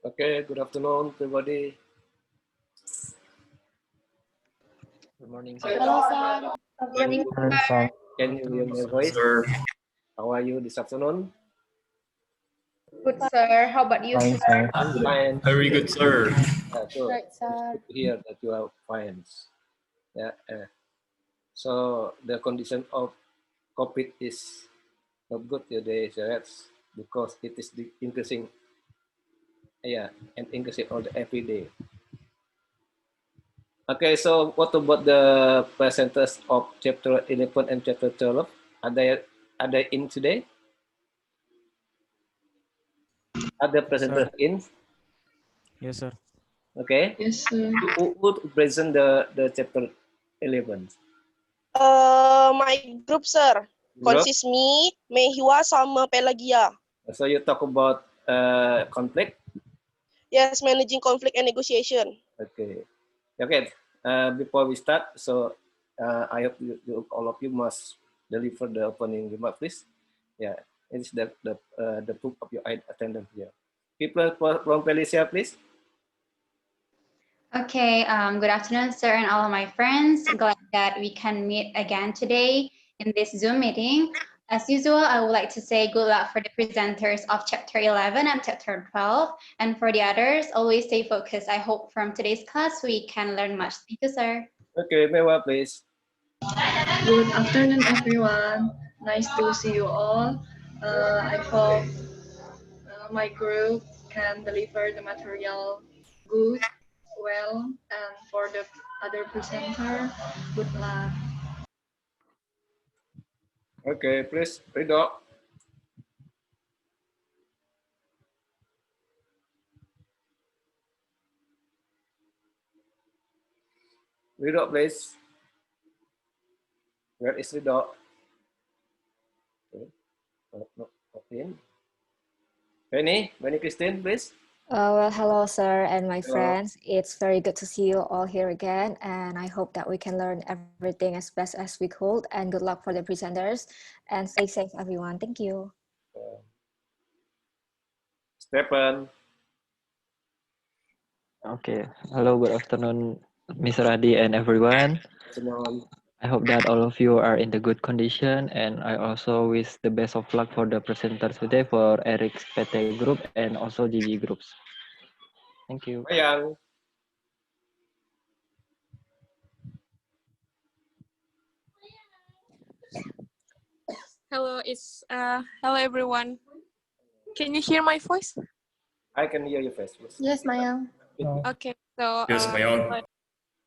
Okay, good afternoon, everybody. Good morning, sir. Hello, sir. Good morning, sir. Can you hear my voice? Sir. How are you this afternoon? Good, sir. How about you, Fine, sir? sir. I'm fine. Very good, sir. Good. Right, sir. Good to hear that you are fine. Yeah. So the condition of COVID is not good today, so that's because it is increasing. Yeah, and increasing all the every day. Okay, so what about the presenters of chapter 11 and chapter 12? Are they in today? Are the presenters in? Yes, sir. Okay. Yes, sir. Who would present the chapter 11? My group, sir. Group? Consists me, Mehiwa, sama Pelagia. So you talk about conflict? Yes, managing conflict and negotiation. Okay. Okay. Before we start, so I hope all of you must deliver the opening remark, please. Yeah, it's the proof of your attendance here. People from Felicia, please. Okay, good afternoon, sir, and all of my friends. Glad that we can meet again today in this Zoom meeting. As usual, I would like to say good luck for the presenters of Chapter 11 and Chapter 12. And for the others, always stay focused. I hope from today's class we can learn much. Thank you, sir. Okay, Mewa, please. Good afternoon, everyone. Nice to see you all. I hope my group can deliver the material good, well, and for the other presenter, good luck. Okay, please, Ridho. Ridho, please. Where is Ridho? Okay. No, not in. Benny Christine, please. Well, hello, sir, and my Hello. friends. It's very good to see you all here again, and I hope that we can learn everything as best as we could. And good luck for the presenters, and stay safe, everyone. Thank you. Stephen. Okay. Hello, good afternoon, Mr. Adi and everyone. Afternoon. I hope that all of you are in the good condition, and I also wish the best of luck for the presenters today for Eric's PT group and also GG groups. Thank you. Mayang. Hello, hello everyone. Can you hear my voice? I can hear your face, please. Yes, Maya. Okay, so Yes, Mayang.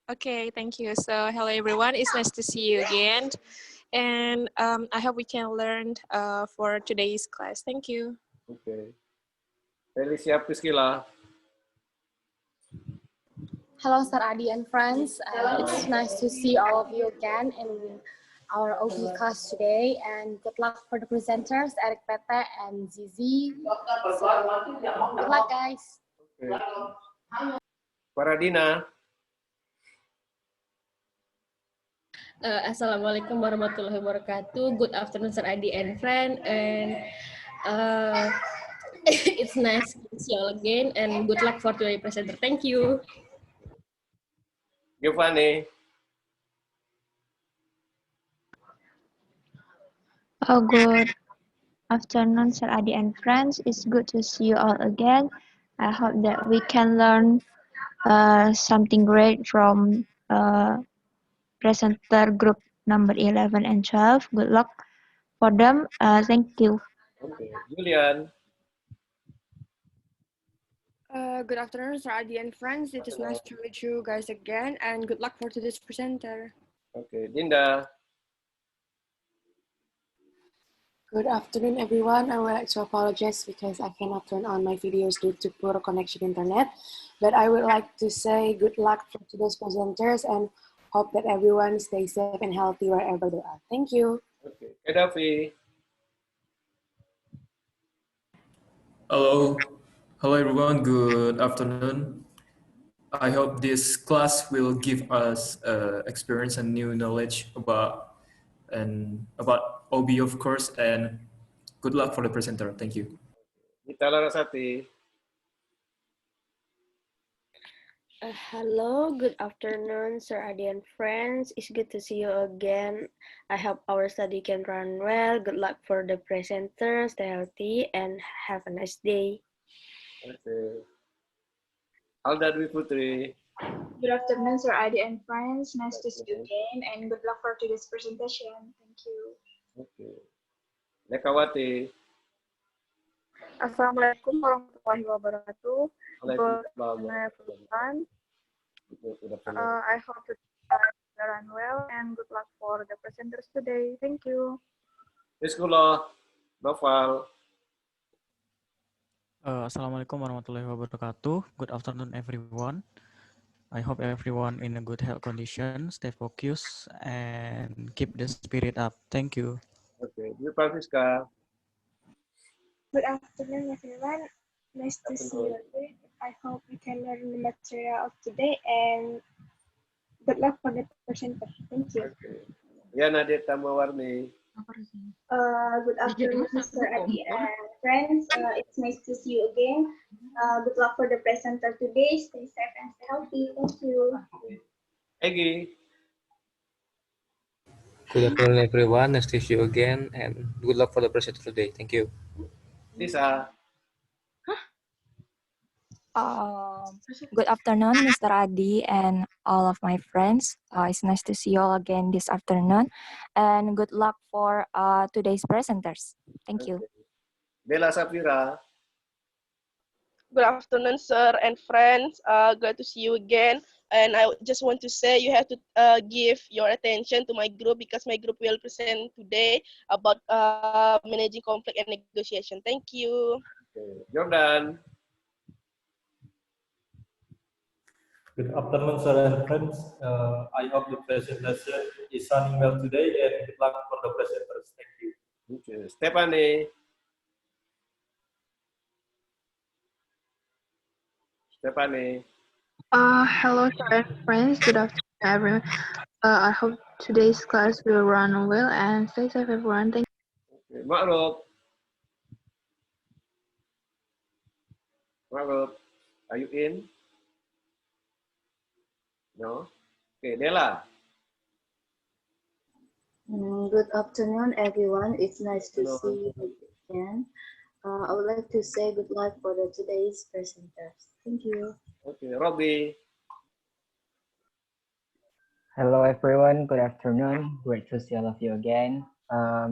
okay, thank you. So hello everyone, it's nice to see you again, and I hope we can learn for today's class. Thank you. Okay. Felicia Priscilla. Hello, Sir Adi and friends. It's nice to see all of you again in our OB class today. And good luck for the presenters, Eric Pete and Zizi. So, good luck, guys. Okay. Paradina. Assalamualaikum warahmatullahi wabarakatuh. Good afternoon, Sir Adi and friend. And it's nice to see you all again. And good luck for today's presenter. Thank you. Giovanni. Oh, good afternoon, Sir Adi and friends. It's good to see you all again. I hope that we can learn something great from presenter group number 11 and 12. Good luck for them. Thank you. Okay. Julian. Good afternoon, Sir Adi and friends. It is nice to meet you guys again, and good luck for today's presenter. Okay. Dinda. Good afternoon, everyone. I would like to apologize because I cannot turn on my videos due to poor connection internet. But I would like to say good luck for today's presenters and hope that everyone stays safe and healthy wherever they are. Thank you. Okay. Edafi. Hello. Hello, everyone. Good afternoon. I hope this class will give us experience and new knowledge about OB, of course, and good luck for the presenter. Thank you. Gita Larasati. Hello, good afternoon, Sir Adi and friends. It's good to see you again. I hope our study can run well. Good luck for the presenters, stay healthy, and have a nice day. Okay. Alda Dwi Putri. Good afternoon, Sir Adi and friends. Nice to see you again, and good luck for today's presentation. Thank you. Okay. Lekawati. Assalamualaikum warahmatullahi wabarakatuh. Good Waalaikumsalam. afternoon, everyone. Good afternoon. I hope you run well and good luck for the presenters today. Thank you. Bismillah. Noval. Assalamualaikum warahmatullahi wabarakatuh. Good afternoon, everyone. I hope everyone in a good health condition, stay focused, and keep the spirit up. Thank you. Okay. Dwi Francisca. Good afternoon, everyone. Nice to see you again. I hope we can learn the material of today and good luck for the presenter. Thank you. Okay. Yana Deta Mawarni. Good afternoon, Sir Adi and friends. It's nice to see you again. Good luck for the presenter today. Stay safe and stay healthy. Thank you. Egi. Good afternoon, everyone. Nice to see you again, and good luck for the presenter today. Thank you. Lisa. Good afternoon, Mr. Adi and all of my friends. It's nice to see you all again this afternoon, and good luck for today's presenters. Thank you. Bella Safira. Good afternoon, sir and friends. Glad to see you again. And I just want to say you have to give your attention to my group because my group will present today about managing conflict and negotiation. Thank you. Okay. Jordan. Good afternoon, sir and friends. I hope the presentation is running well today and good luck for the presenters. Thank you. Okay. Stephanie. Stephanie. Hello, sir and friends. Good afternoon, everyone. I hope today's class will run well and stay safe, everyone. Thank you. Okay. Ma'ruf. Ma'ruf. Are you in? No? Okay, Dela. Good afternoon, everyone. It's nice to see you again. I would like to say good luck for today's presenters. Thank you. Okay, Robbie. Hello, everyone. Good afternoon. Great to see all of you again.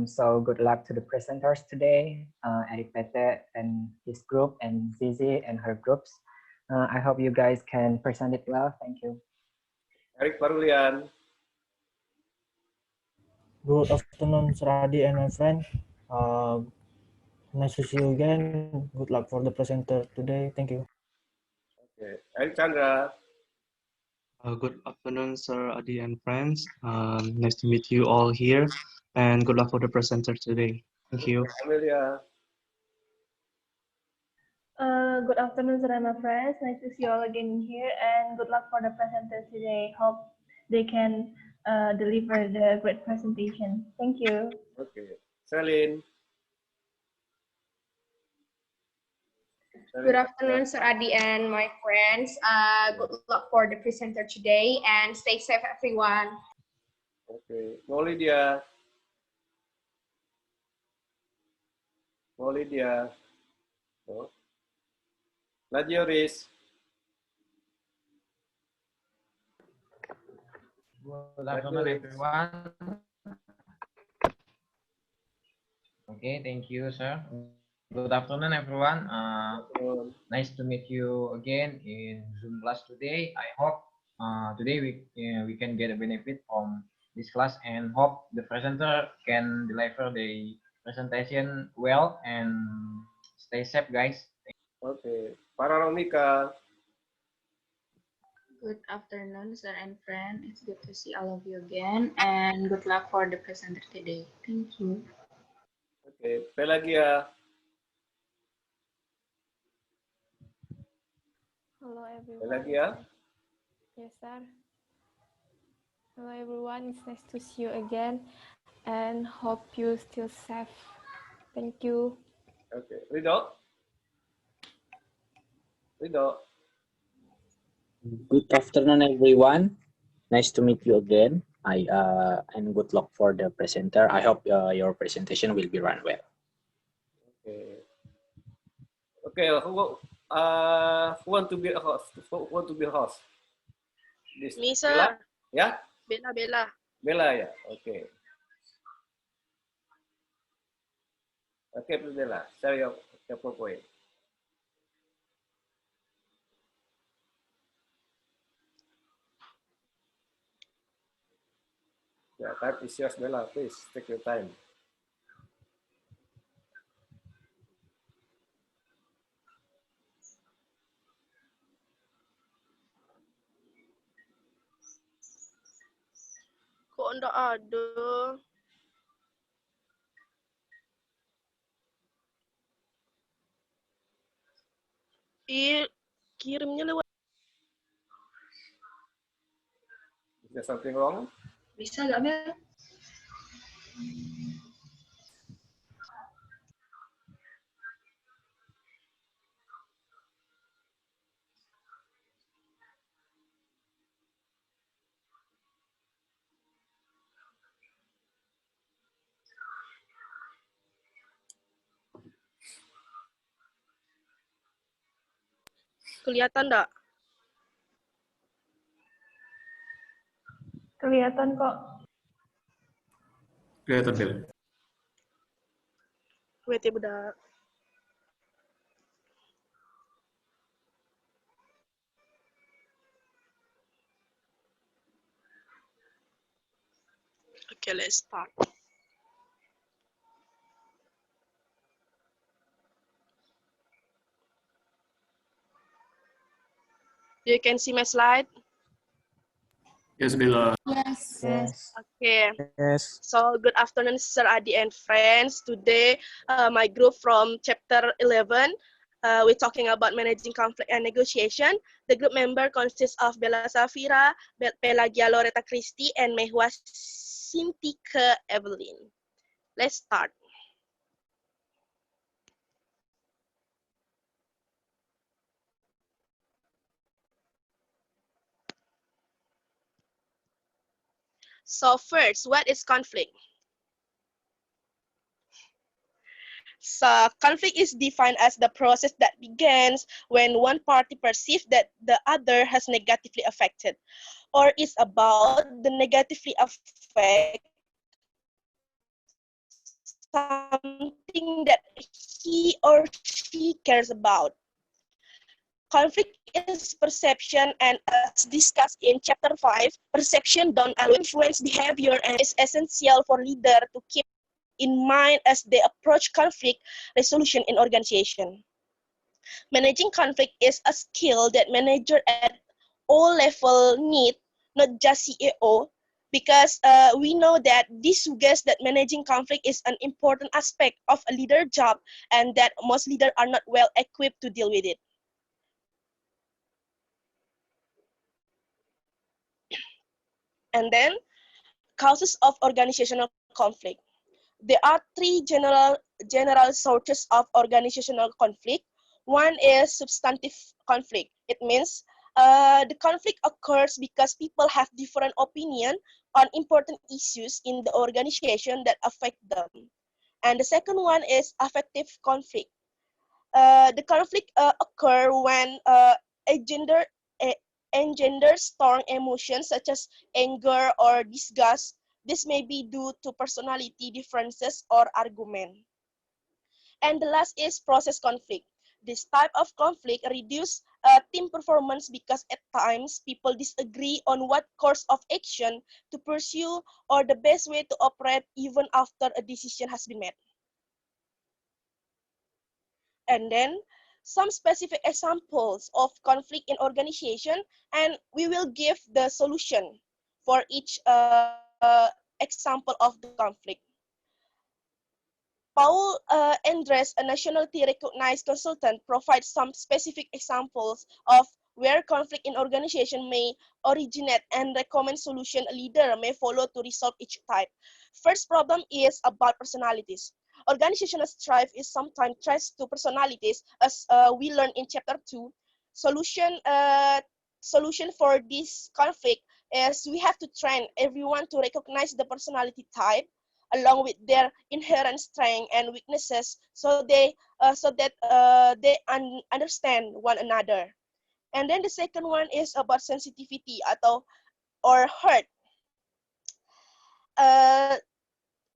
So good luck to the presenters today, Eric Pete and his group, and Zizi and her groups. I hope you guys can present it well. Thank you. Eric Parulian. Good afternoon, Sir Adi and my friend. Nice to see you again. Good luck for the presenter today. Thank you. Okay, Eric Chandra. Good afternoon, Sir Adi and friends. Nice to meet you all here, and good luck for the presenter today. Thank you. Amelia. Good afternoon, sir and my friends. Nice to see you all again here, and good luck for the presenters today. Hope they can deliver the great presentation. Thank you. Okay, Celine. Good afternoon, Sir Adi and my friends. Good luck for the presenter today and stay safe, everyone. Okay, Molidia. Molidia. No. Najioris. Good afternoon, everyone. Okay, thank you, sir. Good afternoon, everyone. Nice to meet you again in Zoom class today. I hope today we can get a benefit from this class and hope the presenter can deliver the presentation well and stay safe, guys. Okay, Pararonika. Good afternoon, sir and friend. It's good to see all of you again, and good luck for the presenter today. Thank you. Okay, Pelagia. Hello, everyone. Pelagia. Yes, sir. Hello, everyone. It's nice to see you again, and hope you still safe. Thank you. Okay, Rido. Rido. Good afternoon, everyone. Nice to meet you again. And good luck for the presenter. I hope your presentation will be run well. Okay. Okay. Who want to be a host? Who want to be a host? This Me, Bella? sir. Yeah. Bella. Bella, yeah. Okay. Okay, Bella. Share your PowerPoint. Yeah, time is yours, Bella. Please take your time. Kok enggak ada? Kirimnya lewat. Is there something wrong? Bisa nggak, Bel? Kelihatan nggak? Kelihatan kok. Kelihatan, Bel. Wait ya, budak. Okay, let's start. You can see my slide. Yes, Bella. Yes. Okay. Yes. So good afternoon, Sir Adi and friends. Today, my group from chapter 11, we're talking about managing conflict and negotiation. The group member consists of Bella Safira, Pelagia Loretta Christie, and Mehwa Sintika Evelyn. Let's start. So first, what is conflict? So conflict is defined as the process that begins when one party perceives that the other has negatively affected or is about the negatively affect something that he or she cares about. Conflict is perception, and as discussed in chapter 5, perception don't always influence behavior and is essential for leader to keep in mind as they approach conflict resolution in organization. Managing conflict is a skill that manager at all level need, not just CEO, because we know that this suggests that managing conflict is an important aspect of a leader job and that most leaders are not well equipped to deal with it. And then, causes of organizational conflict. There are three general sources of organizational conflict. One is substantive conflict. It means the conflict occurs because people have different opinion on important issues in the organization that affect them. And the second one is affective conflict. The conflict occur when engender strong emotions such as anger or disgust. This may be due to personality differences or argument. And the last is process conflict. This type of conflict reduces team performance because at times people disagree on what course of action to pursue or the best way to operate even after a decision has been made. And then some specific examples of conflict in organization, and we will give the solution for each example of the conflict. Paul Andres, a nationally recognized consultant, provides some specific examples of where conflict in organization may originate and recommend solution a leader may follow to resolve each type. First problem is about personalities. Organizational strife is sometimes traced to personalities, as we learned in chapter 2. Solution solution for this conflict is we have to train everyone to recognize the personality type along with their inherent strengths and weaknesses, so that they understand one another. And then the second one is about sensitivity or hurt. Uh,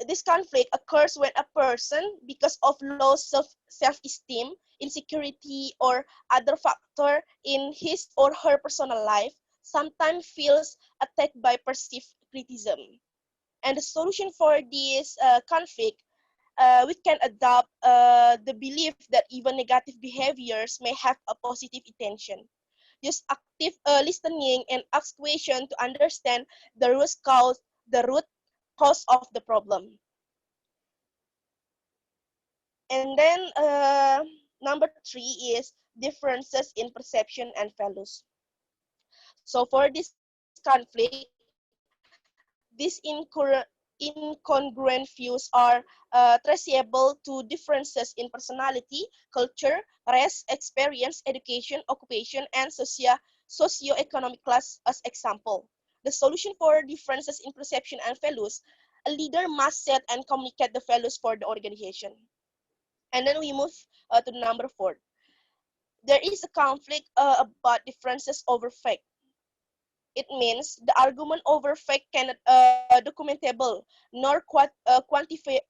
this conflict occurs when a person, because of low self-esteem, insecurity, or other factor in his or her personal life, sometimes feels attacked by perceived criticism. And the solution for this conflict, we can adopt the belief that even negative behaviors may have a positive intention. Use active listening and ask questions to understand the root cause of the problem. And then number 3 is differences in perception and values. So for this conflict, these incongruent views are traceable to differences in personality, culture, race, experience, education, occupation, and socio-economic class as example. The solution for differences in perception and values, a leader must set and communicate the values for the organization. And then we move to number 4. There is a conflict about differences over fact. It means the argument over fact cannot documentable nor quantifiable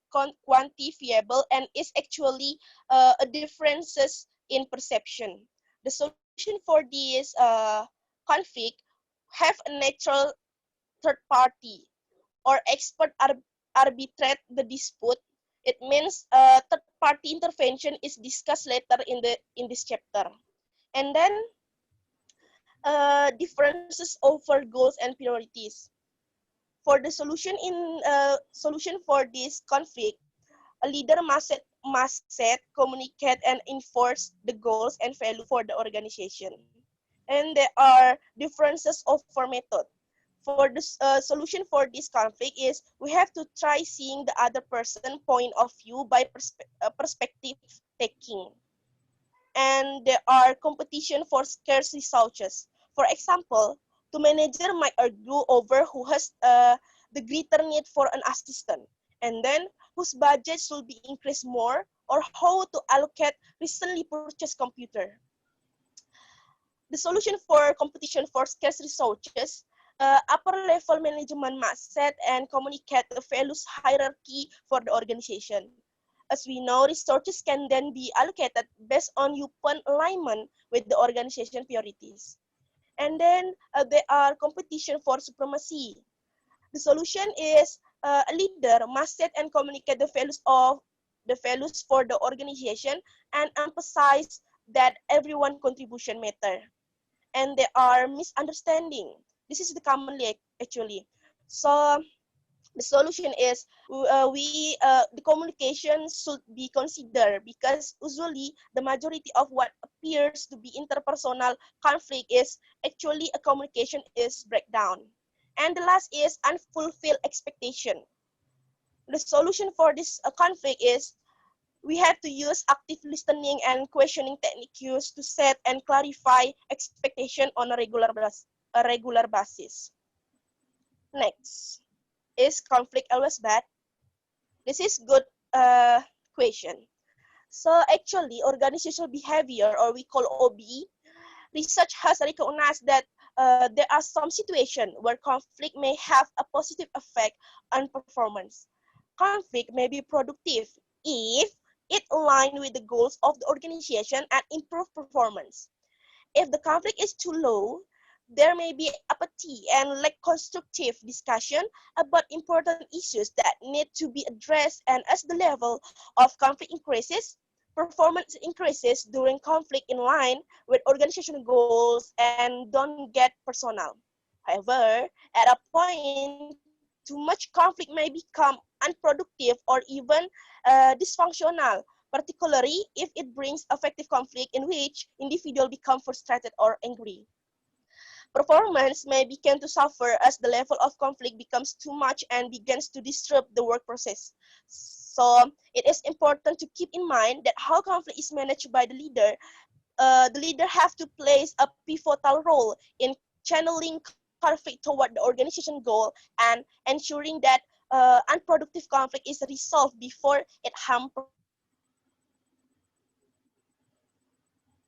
and is actually a differences in perception. The solution for this conflict have a neutral third party or expert arbitrate the dispute. It means third party intervention is discussed later in this chapter. And then differences over goals and priorities. For the solution for this conflict, a leader must set, communicate, and enforce the goals and value for the organization. And there are differences over method. For the solution for this conflict is we have to try seeing the other person point of view by perspective taking. And there are competition for scarce resources. For example, the manager might argue over who has the greater need for an assistant, and then whose budget should be increased more, or how to allocate recently purchased computer. The solution for competition for scarce resources, upper level management must set and communicate the values hierarchy for the organization. As we know, resources can then be allocated based on open alignment with the organization priorities. And then there are competition for supremacy. The solution is a leader must set and communicate the values for the organization and emphasize that everyone's contribution matter. And there are misunderstanding. This is the commonly actually. So the solution is the communication should be considered, because usually the majority of what appears to be interpersonal conflict is actually a communication is breakdown. And the last is unfulfilled expectation. The solution for this conflict is we have to use active listening and questioning techniques to set and clarify expectation on a regular basis. Next. Is conflict always bad? This is good question. So actually, organizational behavior, or we call OB, research has recognized that there are some situations where conflict may have a positive effect on performance. Conflict may be productive if it aligns with the goals of the organization and improve performance. If the conflict is too low, there may be apathy and lack constructive discussion about important issues that need to be addressed, and as the level of conflict increases, performance increases during conflict in line with organizational goals and don't get personal. However, at a point, too much conflict may become unproductive or even dysfunctional, particularly if it brings affective conflict in which individuals become frustrated or angry. Performance may begin to suffer as the level of conflict becomes too much and begins to disrupt the work process. So it is important to keep in mind that how conflict is managed by the leader the leader have to play a pivotal role in channeling conflict toward the organization goal and ensuring that unproductive conflict is resolved before it harms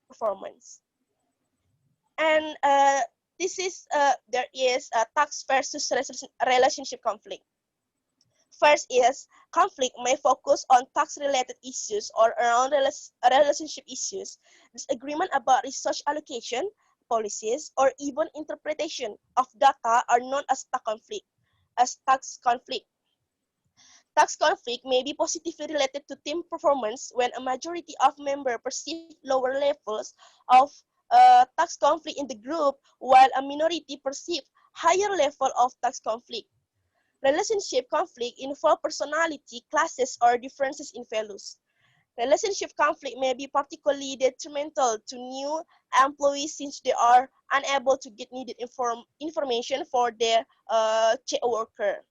performance. And there is a task versus relationship conflict. First is conflict may focus on task-related issues or around relationship issues. Disagreement about resource allocation, policies, or even interpretation of data are known as task conflict. Task conflict may be positively related to team performance when a majority of members perceive lower levels of task conflict in the group, while a minority perceive higher level of task conflict. Relationship conflict involve personality, classes, or differences in values. Relationship conflict may be particularly detrimental to new employees since they are unable to get needed information for their co-worker.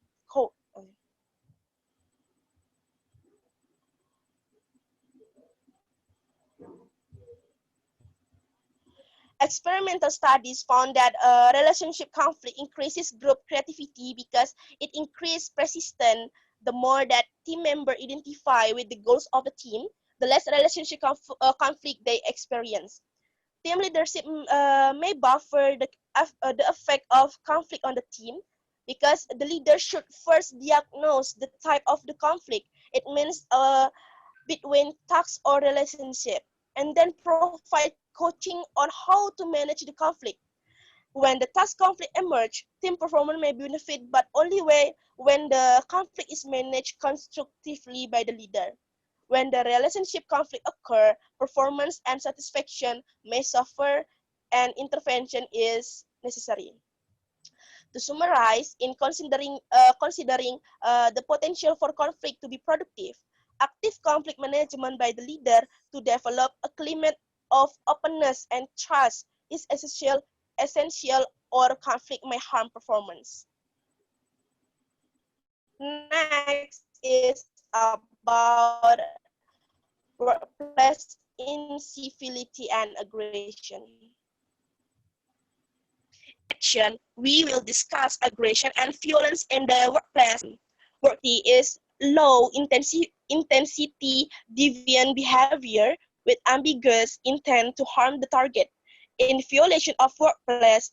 Experimental studies found that relationship conflict increases group creativity because it increases persistence. The more that team members identify with the goals of the team, the less relationship conflict they experience. Team leadership may buffer the effect of conflict on the team because the leader should first diagnose the type of the conflict. It means between task or relationship, and then provide coaching on how to manage the conflict. When the task conflict emerge, team performance may benefit, but only when the conflict is managed constructively by the leader. When the relationship conflict occur, performance and satisfaction may suffer, and intervention is necessary. To summarize, in considering the potential for conflict to be productive, active conflict management by the leader to develop a climate of openness and trust is essential, or conflict may harm performance. Next is about workplace incivility and aggression. Section, we will discuss aggression and violence in the workplace. Workplace is low intensity deviant behavior with ambiguous intent to harm the target. In violation of workplace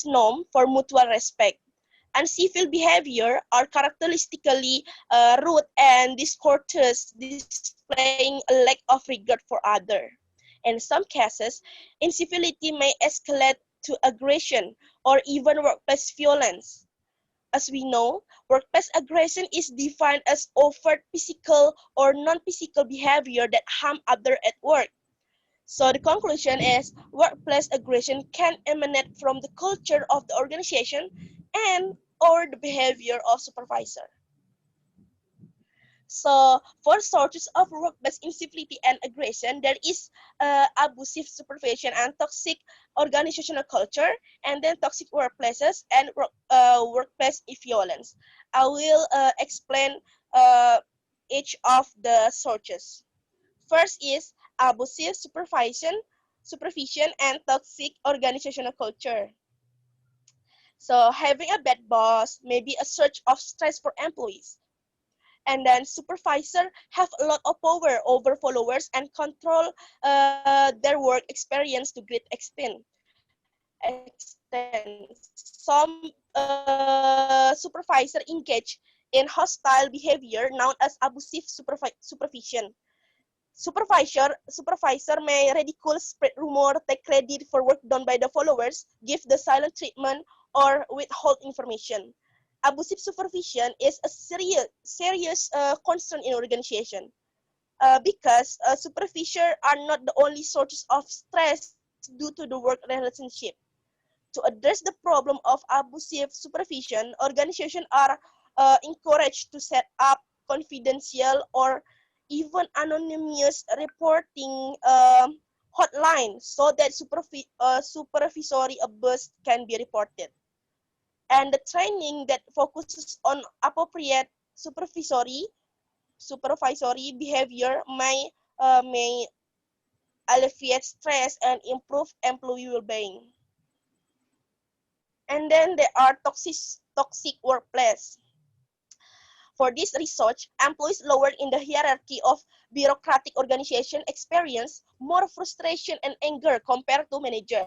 norm for mutual respect. Uncivil behavior are characteristically rude and discourteous, displaying a lack of regard for others. In some cases, incivility may escalate to aggression or even workplace violence. As we know, workplace aggression is defined as overt physical or non-physical behavior that harm others at work. So the conclusion is workplace aggression can emanate from the culture of the organization and or the behavior of supervisor. So for sources of workplace incivility and aggression, there is abusive supervision and toxic organizational culture, and then toxic workplaces and workplace violence. I will explain each of the sources. First is abusive supervision and toxic organizational culture. So having a bad boss may be a source of stress for employees. And then supervisor have a lot of power over followers and control their work experience to great extent. Some supervisor engage in hostile behavior known as abusive supervision. Supervisor may ridicule, spread rumor, take credit for work done by the followers, give the silent treatment, or withhold information. Abusive supervision is a serious concern in organization because supervisors are not the only sources of stress due to the work relationship. To address the problem of abusive supervision, organizations are encouraged to set up confidential or even anonymous reporting hotline so that supervisory abuse can be reported. And the training that focuses on appropriate supervisory behavior may may alleviate stress and improve employee well-being. And then there are toxic workplace. For this research, employees lower in the hierarchy of bureaucratic organization experience more frustration and anger compared to manager.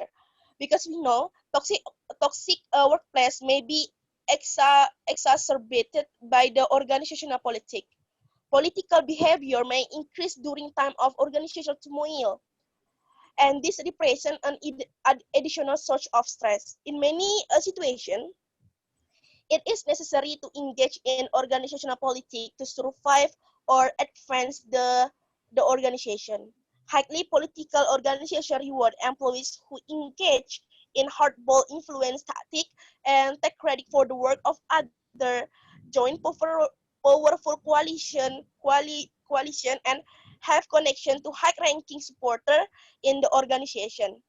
Because we know toxic workplace may be exacerbated by the organizational politics. Political behavior may increase during time of organizational turmoil, and this represents an additional source of stress. In many situations, it is necessary to engage in organizational politics to survive or advance the organization. Highly political organizations reward employees who engage in hardball influence tactic and take credit for the work of others, join powerful coalition and have connection to high-ranking supporter in the organization.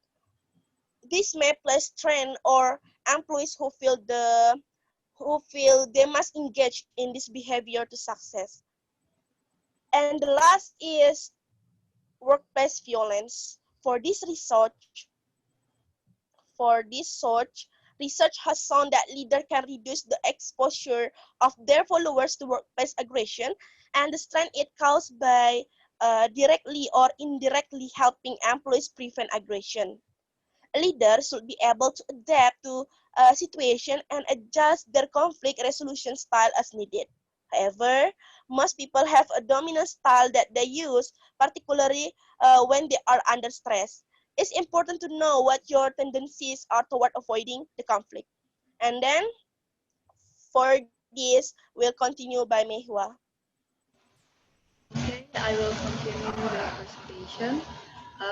This may place strain or employees who feel they must engage in this behavior to success. And the last is workplace violence. Research has shown that leaders can reduce the exposure of their followers to workplace aggression and the strain it caused by directly or indirectly helping employees prevent aggression. A leader should be able to adapt to a situation and adjust their conflict resolution style as needed. However, most people have a dominant style that they use, particularly when they are under stress. It's important to know what your tendencies are toward avoiding the conflict. And then, for this, we'll continue by Mehua. Okay, I will continue the presentation.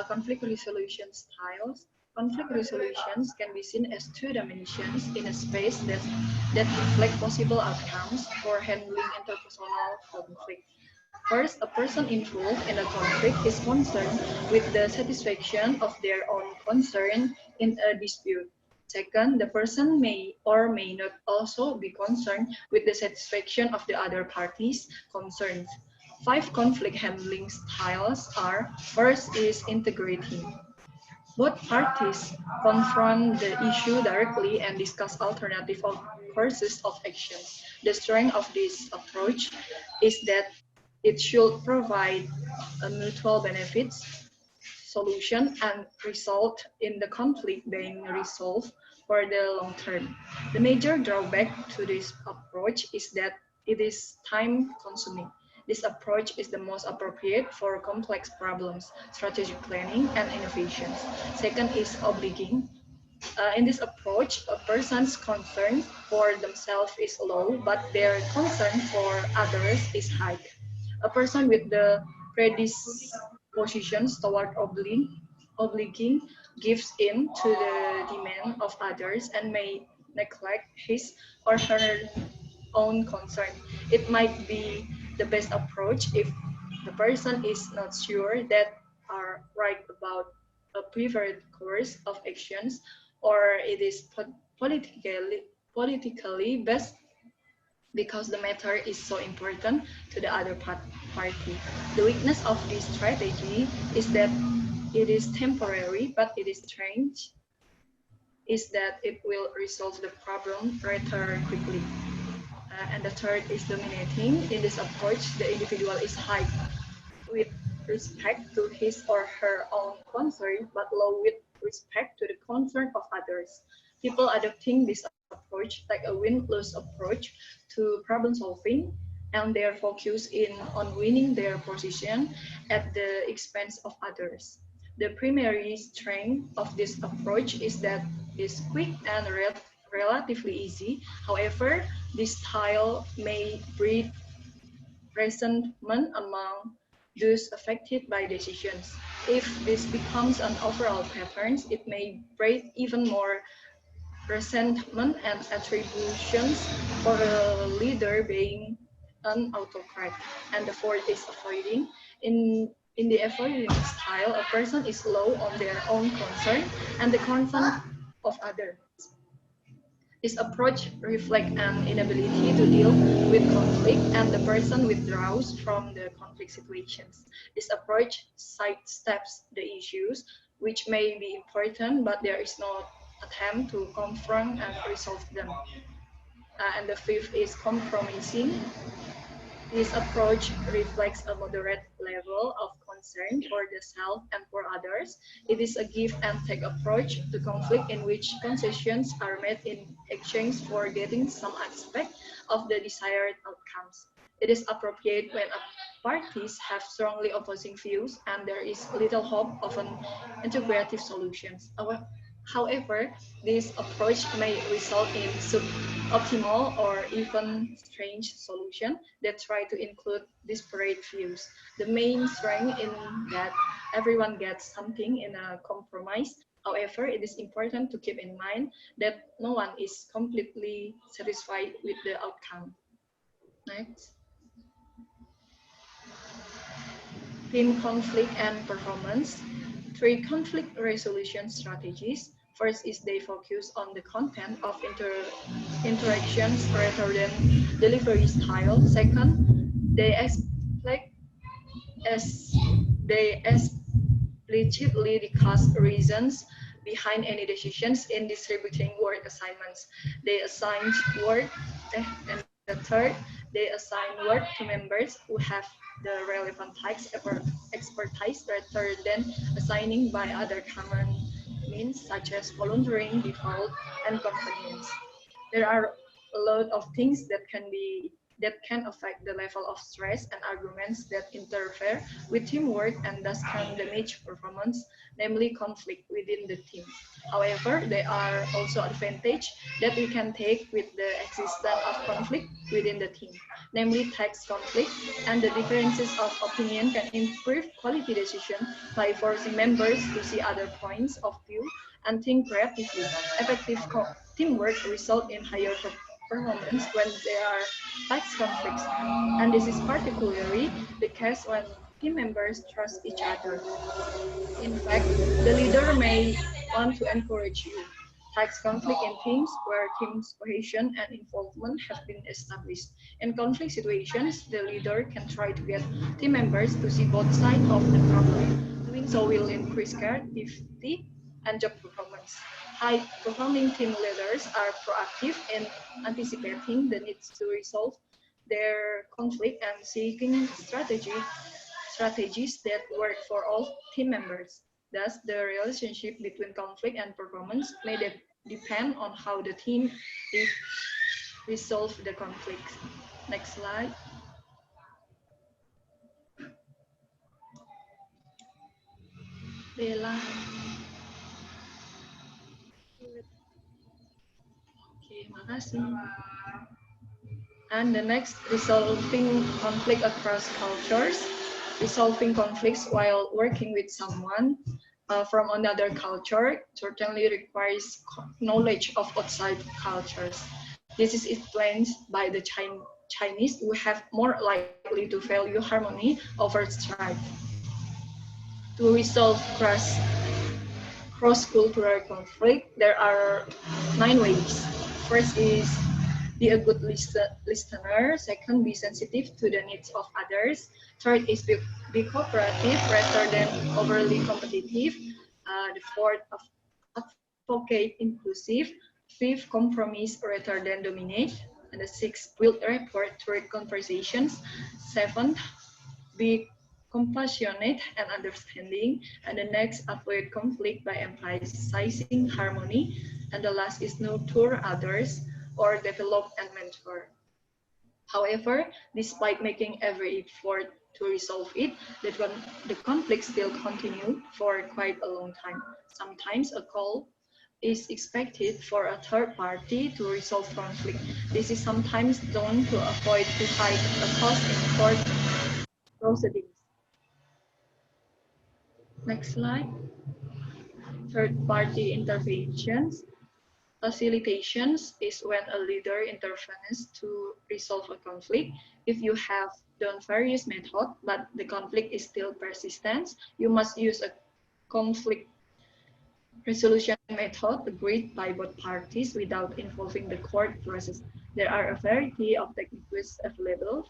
Conflict resolution styles. Conflict resolutions can be seen as two dimensions in a space that reflect possible outcomes for handling interpersonal conflict. First, a person involved in a conflict is concerned with the satisfaction of their own concern in a dispute. Second, the person may or may not also be concerned with the satisfaction of the other party's concerns. 5 conflict handling styles are: first is integrating. Both parties confront the issue directly and discuss alternative courses of action. The strength of this approach is that it should provide a mutual benefits solution and result in the conflict being resolved for the long term. The major drawback to this approach is that it is time consuming. This approach is the most appropriate for complex problems, strategic planning, and innovations. Second is obliging. In this approach, a person's concern for themselves is low, but their concern for others is high. A person with the predispositions toward obliging gives in to the demand of others and may neglect his or her own concern. It might be the best approach if the person is not sure that are right about a preferred course of actions, or it is politically best because the matter is so important to the other party. The weakness of this strategy is that it is temporary, but it is strange is that it will resolve the problem rather quickly. And the third is dominating. In this approach, the individual is high with respect to his or her own concern, but low with respect to the concern of others. People adopting this approach take a win-lose approach to problem solving, and their focus on winning their position at the expense of others. The primary strength of this approach is that it's quick and relatively easy. However, this style may breed resentment among those affected by decisions. If this becomes an overall pattern, it may breed even more resentment and attributions for a leader being an autocrat. And the fourth is avoiding. In the avoiding style, a person is low on their own concern and the concern of others. This approach reflects an inability to deal with conflict and the person withdraws from the conflict situations. This approach sidesteps the issues, which may be important, but there is no attempt to confront and resolve them. And the fifth is compromising. This approach reflects a moderate level of concern for the self and for others. It is a give and take approach to conflict in which concessions are made in exchange for getting some aspect of the desired outcomes. It is appropriate when parties have strongly opposing views and there is little hope of an integrative solution. However, this approach may result in suboptimal or even strange solutions that try to include disparate views. The main strength in that everyone gets something in a compromise. However, it is important to keep in mind that no one is completely satisfied with the outcome. Next. Team conflict and performance. 3 conflict resolution strategies. First is they focus on the content of interactions rather than delivery style. Second, they explicitly discuss reasons behind any decisions in distributing work assignments. They assign work, and the third, they assign work to members who have the relevant types of expertise rather than assigning by other common means such as volunteering, default, and convenience. There are a lot of things that can affect the level of stress and arguments that interfere with teamwork and thus can damage performance, namely conflict within the team. However, there are also advantages that we can take with the existence of conflict within the team, namely text conflict and the differences of opinion can improve quality decision by forcing members to see other points of view and think creatively. Effective teamwork result in higher performance when there are text conflicts, and this is particularly the case when team members trust each other. In fact, the leader may want to encourage you. Text conflict in teams where team's cohesion and involvement have been established. In conflict situations, the leader can try to get team members to see both sides of the problem. Doing so will increase creativity and job performance. High-performing team leaders are proactive in anticipating the needs to resolve their conflict and seeking strategies that work for all team members. Thus, the relationship between conflict and performance may depend on how the team resolve the conflict. Next slide. Bella. Oke, makasih. And the next, resolving conflict across cultures. Resolving conflicts while working with someone from another culture certainly requires knowledge of outside cultures. This is explained by the Chinese who have more likely to value harmony over strife. To resolve cross-cultural conflict, there are 9 ways. First is be a good listener. Second, be sensitive to the needs of others. Third is be cooperative rather than overly competitive. The fourth, advocate inclusive. Fifth, compromise rather than dominate. And the sixth, build rapport through conversations. Seventh, be compassionate and understanding. And the next, avoid conflict by emphasizing harmony. And the last is nurture others or develop and mentor. However, despite making every effort to resolve it, the conflict still continued for quite a long time. Sometimes a call is expected for a third party to resolve conflict. This is sometimes done to avoid too high a cost in court proceedings. Next slide. Third-party interventions. Facilitations is when a leader intervenes to resolve a conflict. If you have done various methods, but the conflict is still persistent, you must use a conflict Resolution method agreed by both parties without involving the court process. There are a variety of techniques available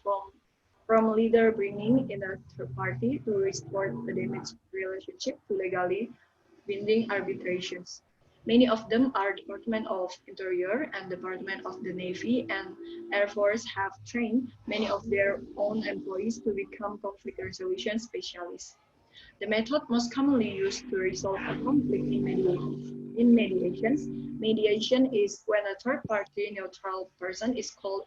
from leader bringing in a third party to restore the damaged relationship to legally binding arbitrations. Many of them are Department of Interior and Department of the Navy and Air Force have trained many of their own employees to become conflict resolution specialists. The method most commonly used to resolve a conflict in mediations. Mediation is when a third party neutral person is called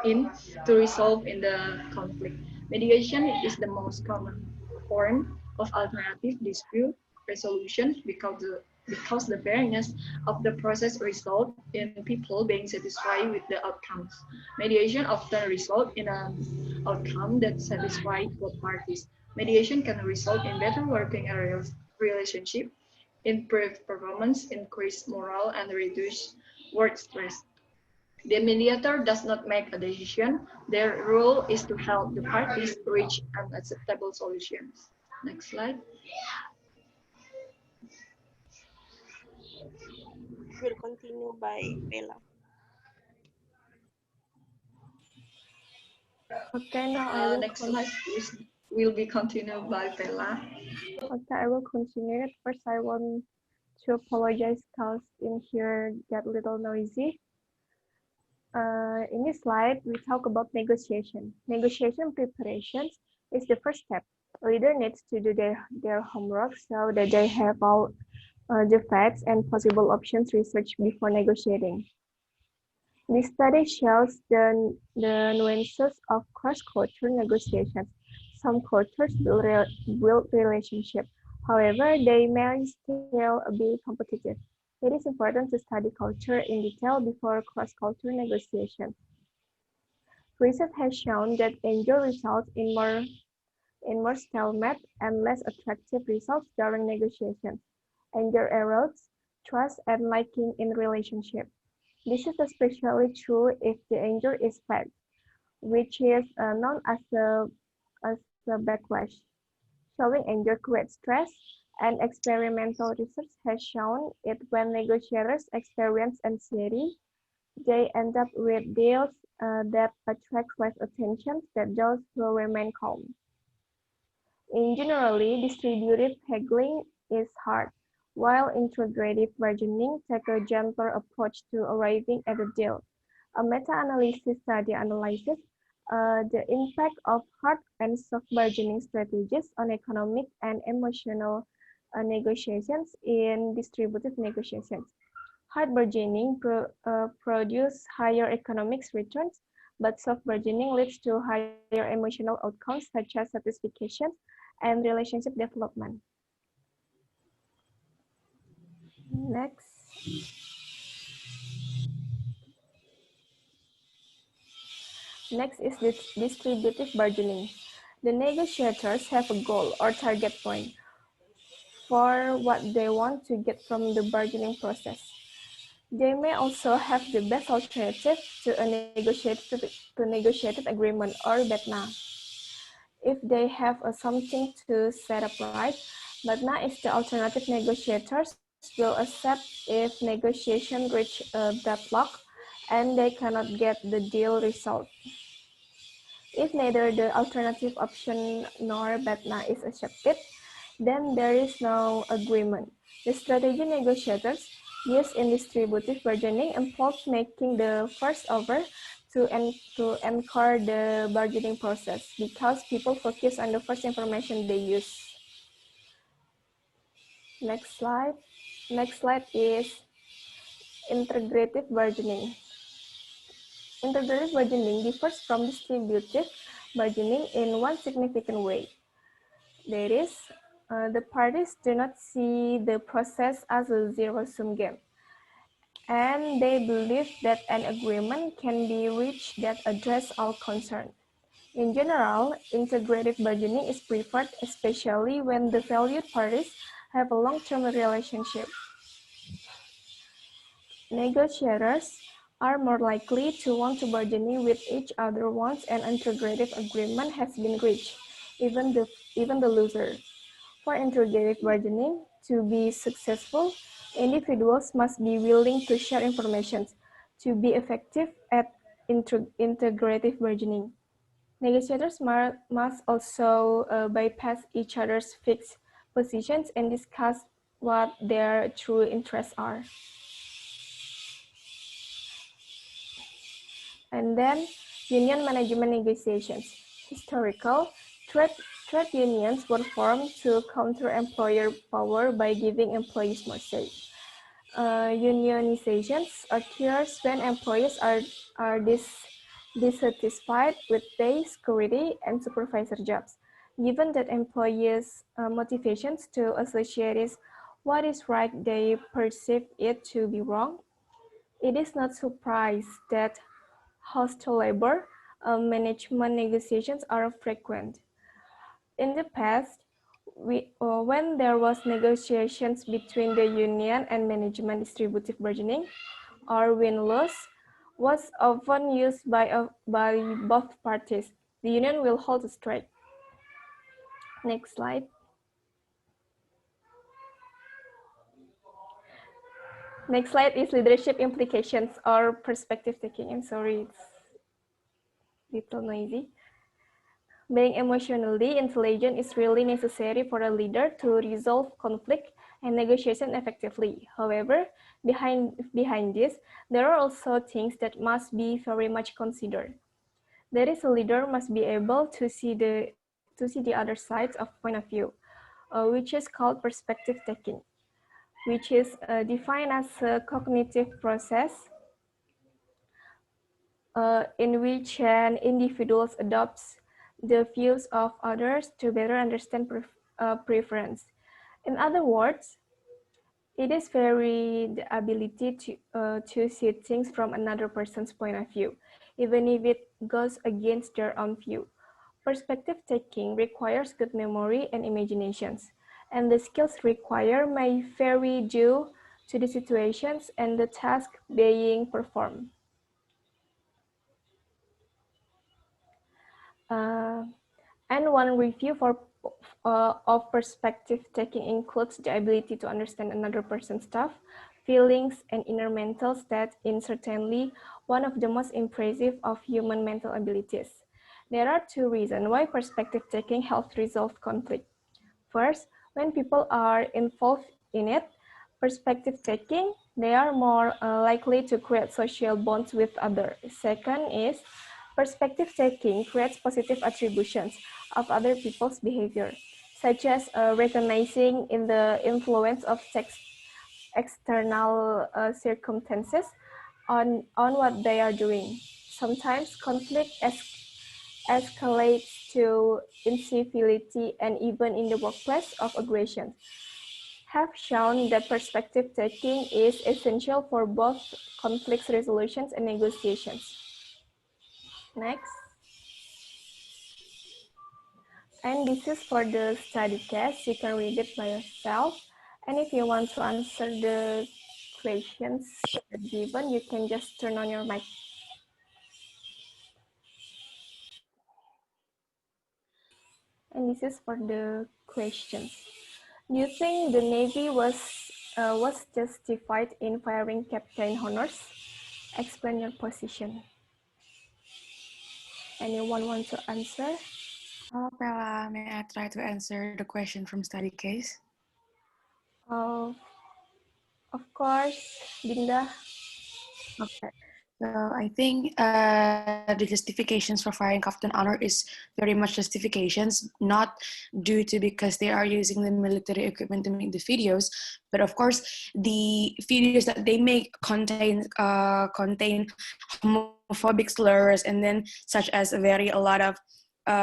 in to resolve in the conflict. Mediation is the most common form of alternative dispute resolution because the fairness of the process results in people being satisfied with the outcomes. Mediation often results in an outcome that satisfies both parties. Mediation can result in better working areas relationship, improved performance, increased morale, and reduced work stress. The mediator does not make a decision. Their role is to help the parties reach an acceptable solution. Next slide. Will continue by Bella. Okay, now I will Next slide will be continued by Bella. Okay, I will continue it. First, I want to apologize because in here get a little noisy. In this slide, we talk about negotiation. Negotiation preparations is the first step. A leader needs to do their homework so that they have all the facts and possible options researched before negotiating. This study shows the nuances of cross-cultural negotiations. Some cultures build relationships. However, they may still be competitive. It is important to study culture in detail before cross-cultural negotiations. Research has shown that anger results in more stalemate and less attractive results during negotiations. Anger erodes trust and liking in relationships. This is especially true if the anger is felt, which is known as a backlash. Showing anger creates stress, and experimental research has shown it when negotiators experience anxiety, they end up with deals that attract less attention than those who remain calm. In generally, distributive haggling is hard, while integrative bargaining takes a gentler approach to arriving at a deal. A meta-analysis study analyzes the impact of hard and soft bargaining strategies on economic and emotional negotiations in distributive negotiations. Hard bargaining produces higher economic returns, but soft bargaining leads to higher emotional outcomes such as satisfaction and relationship development. Next. Next is distributive bargaining. The negotiators have a goal or target point for what they want to get from the bargaining process. They may also have the best alternative to a negotiated agreement or BETNA. If they have something to set up right, BETNA is the alternative negotiators will accept if negotiation reach a deadlock and they cannot get the deal result. If neither the alternative option nor BETNA is accepted, then there is no agreement. The strategy negotiators used in distributive bargaining involves making the first offer to anchor the bargaining process because people focus on the first information they use. Next slide. Next slide is integrative bargaining. Integrative bargaining differs from distributive bargaining in one significant way. That is, the parties do not see the process as a zero-sum game, and they believe that an agreement can be reached that addresses all concerns. In general, integrative bargaining is preferred, especially when the valued parties have a long-term relationship. Negotiators are more likely to want to bargain with each other once an integrative agreement has been reached, even the loser. For integrative bargaining, To be successful, individuals must be willing to share information to be effective at integrative burdening. Negotiators must also bypass each other's fixed positions and discuss what their true interests are. And then, union management negotiations. Historical, trade unions were formed to counter employer power by giving employees more say. Unionizations occurs when employees are dissatisfied with pay, security, and supervisor jobs. Given that employees' motivations to associate is what is right, they perceive it to be wrong. It is not surprise that hostile labor management negotiations are frequent. In the past, when there was negotiations between the union and management, distributive bargaining, or win-lose, was often used by both parties. The union will hold a strike. Next slide. Next slide is leadership implications or perspective taking. I'm sorry, it's a little noisy. Being emotionally intelligent is really necessary for a leader to resolve conflict and negotiation effectively. However, behind this, there are also things that must be very much considered. That is, a leader must be able to see the other sides of point of view, which is called perspective taking, which is defined as a cognitive process in which an individual adopts the views of others to better understand preference. In other words, it is the ability to see things from another person's point of view, even if it goes against their own view. Perspective taking requires good memory and imaginations, and the skills required may vary due to the situations and the task being performed. And one review of perspective taking includes the ability to understand another person's thoughts, feelings, and inner mental state is certainly one of the most impressive of human mental abilities. There are two reasons why perspective taking helps resolve conflict. First, when people are involved in it, perspective taking, they are more likely to create social bonds with others. Second is, perspective taking creates positive attributions of other people's behavior, such as recognizing in the influence of external circumstances on what they are doing. Sometimes conflict escalates to incivility and even in the workplace of aggression, have shown that perspective taking is essential for both conflict resolutions and negotiations. Next. And this is for the study case. You can read it by yourself. And if you want to answer the questions given, you can just turn on your mic. And this is for the questions. Do you think the Navy was justified in firing Captain Honors? Explain your position. Anyone want to answer? Hello, Bella. May I try to answer the question from study case? Of course, Dinda. Okay. So I think the justifications for firing Captain Honor is very much justifications, not due to because they are using the military equipment to make the videos, but of course the videos that they make contain homophobic slurs, and then such as a lot of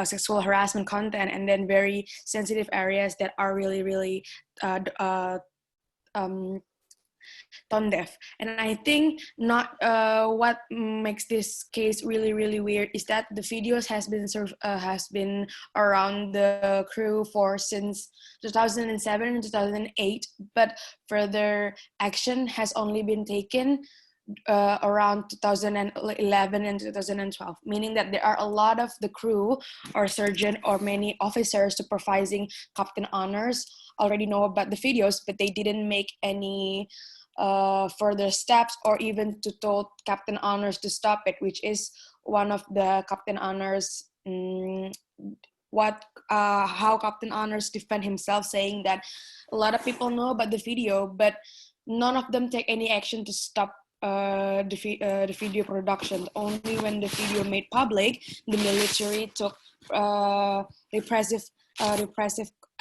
sexual harassment content, and then very sensitive areas that are really tone deaf. And I think not what makes this case really weird is that the videos has been around the crew for since 2007 and 2008, but further action has only been taken around 2011 and 2012, meaning that there are a lot of the crew or surgeon or many officers supervising Captain Honors already know about the videos, but they didn't make any further steps or even to told Captain Honors to stop it, which is one of the Captain Honors how Captain Honors defend himself, saying that a lot of people know about the video, but none of them take any action to stop the video production. Only when the video made public, the military took repressive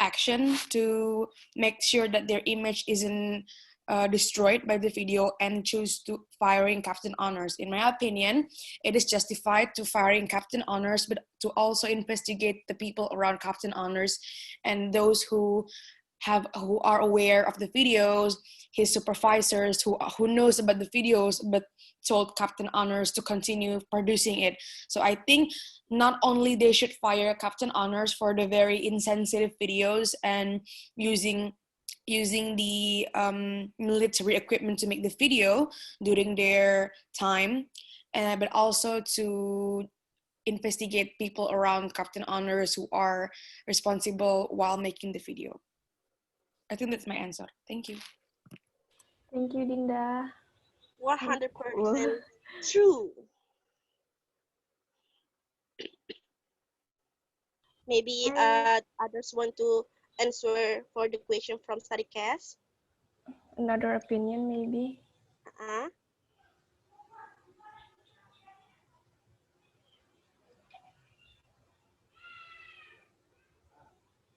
action to make sure that their image isn't destroyed by the video and choose to firing Captain Honors. In my opinion, it is justified to firing Captain Honors, but to also investigate the people around Captain Honors and those who are aware of the videos, his supervisors who knows about the videos but told Captain Honors to continue producing it. So I think not only they should fire Captain Honors for the very insensitive videos and using the military equipment to make the video during their time, but also to investigate people around Captain Honors who are responsible while making the video. I think that's my answer. Thank you. Thank you, Dinda. 100% true. Maybe others want to answer for the question from study cast. Another opinion, maybe.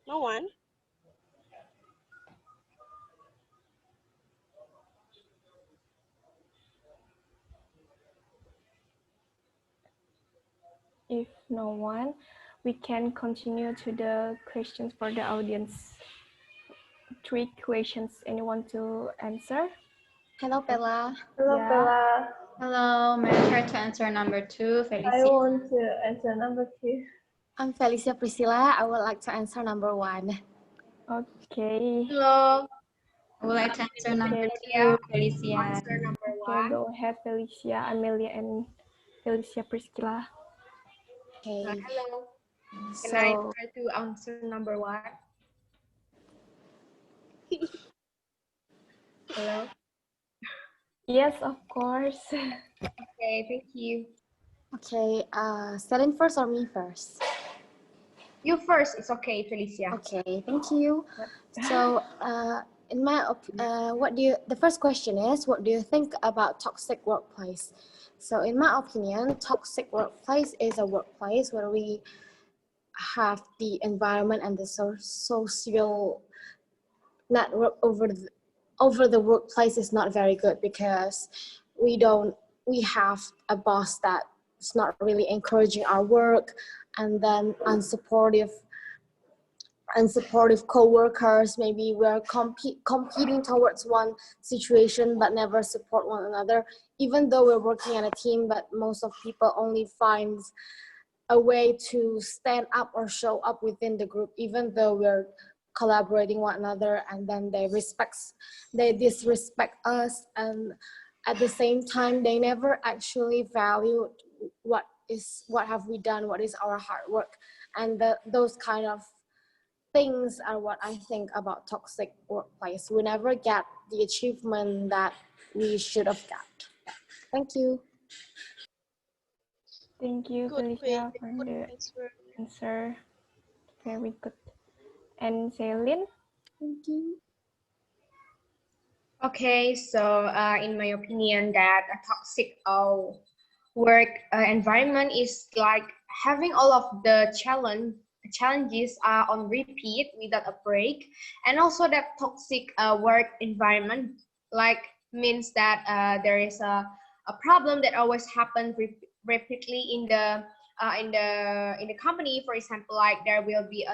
No one. If no one, we can continue to the questions for the audience. 3 questions. Anyone to answer? Hello, Bella. Hello, Yeah. Bella. Hello, may I try to answer number 2, Felicia? I want to answer number 2. I'm Felicia Priscilla. I would like to answer number 1. Okay. Hello. I would like to answer number 2, Felicia. Answer number Okay, go ahead, Felicia, Amelia, and Felicia Priscilla. Okay. Hello. Can So, I try to answer number 1? Hello. Yes, of course. Okay, thank you. okay, Selin first or me first? You first. It's okay, Felicia. Okay, thank you. So, in my the first question is, what do you think about toxic workplace? So, in my opinion, toxic workplace is a workplace where we have the environment and the social network over the workplace is not very good, because we have a boss that is not really encouraging our work, and then unsupportive co-workers. Maybe we're competing towards one situation but never support one another, even though we're working in a team, but most of people only finds a way to stand up or show up within the group, even though we're collaborating one another, and then they disrespect us, and at the same time they never actually value what have we done, what is our hard work, and those kind of things are what I think about toxic workplace. We never get the achievement that we should have got. Thank you. Thank you, Felicia, for the answer. Very good. And Celine? Thank you. Okay, so in my opinion, that a toxic work environment is like having all of the challenges on repeat without a break, and also that toxic work environment like means that there is a problem that always happens repeatedly in the company. For example, like there will be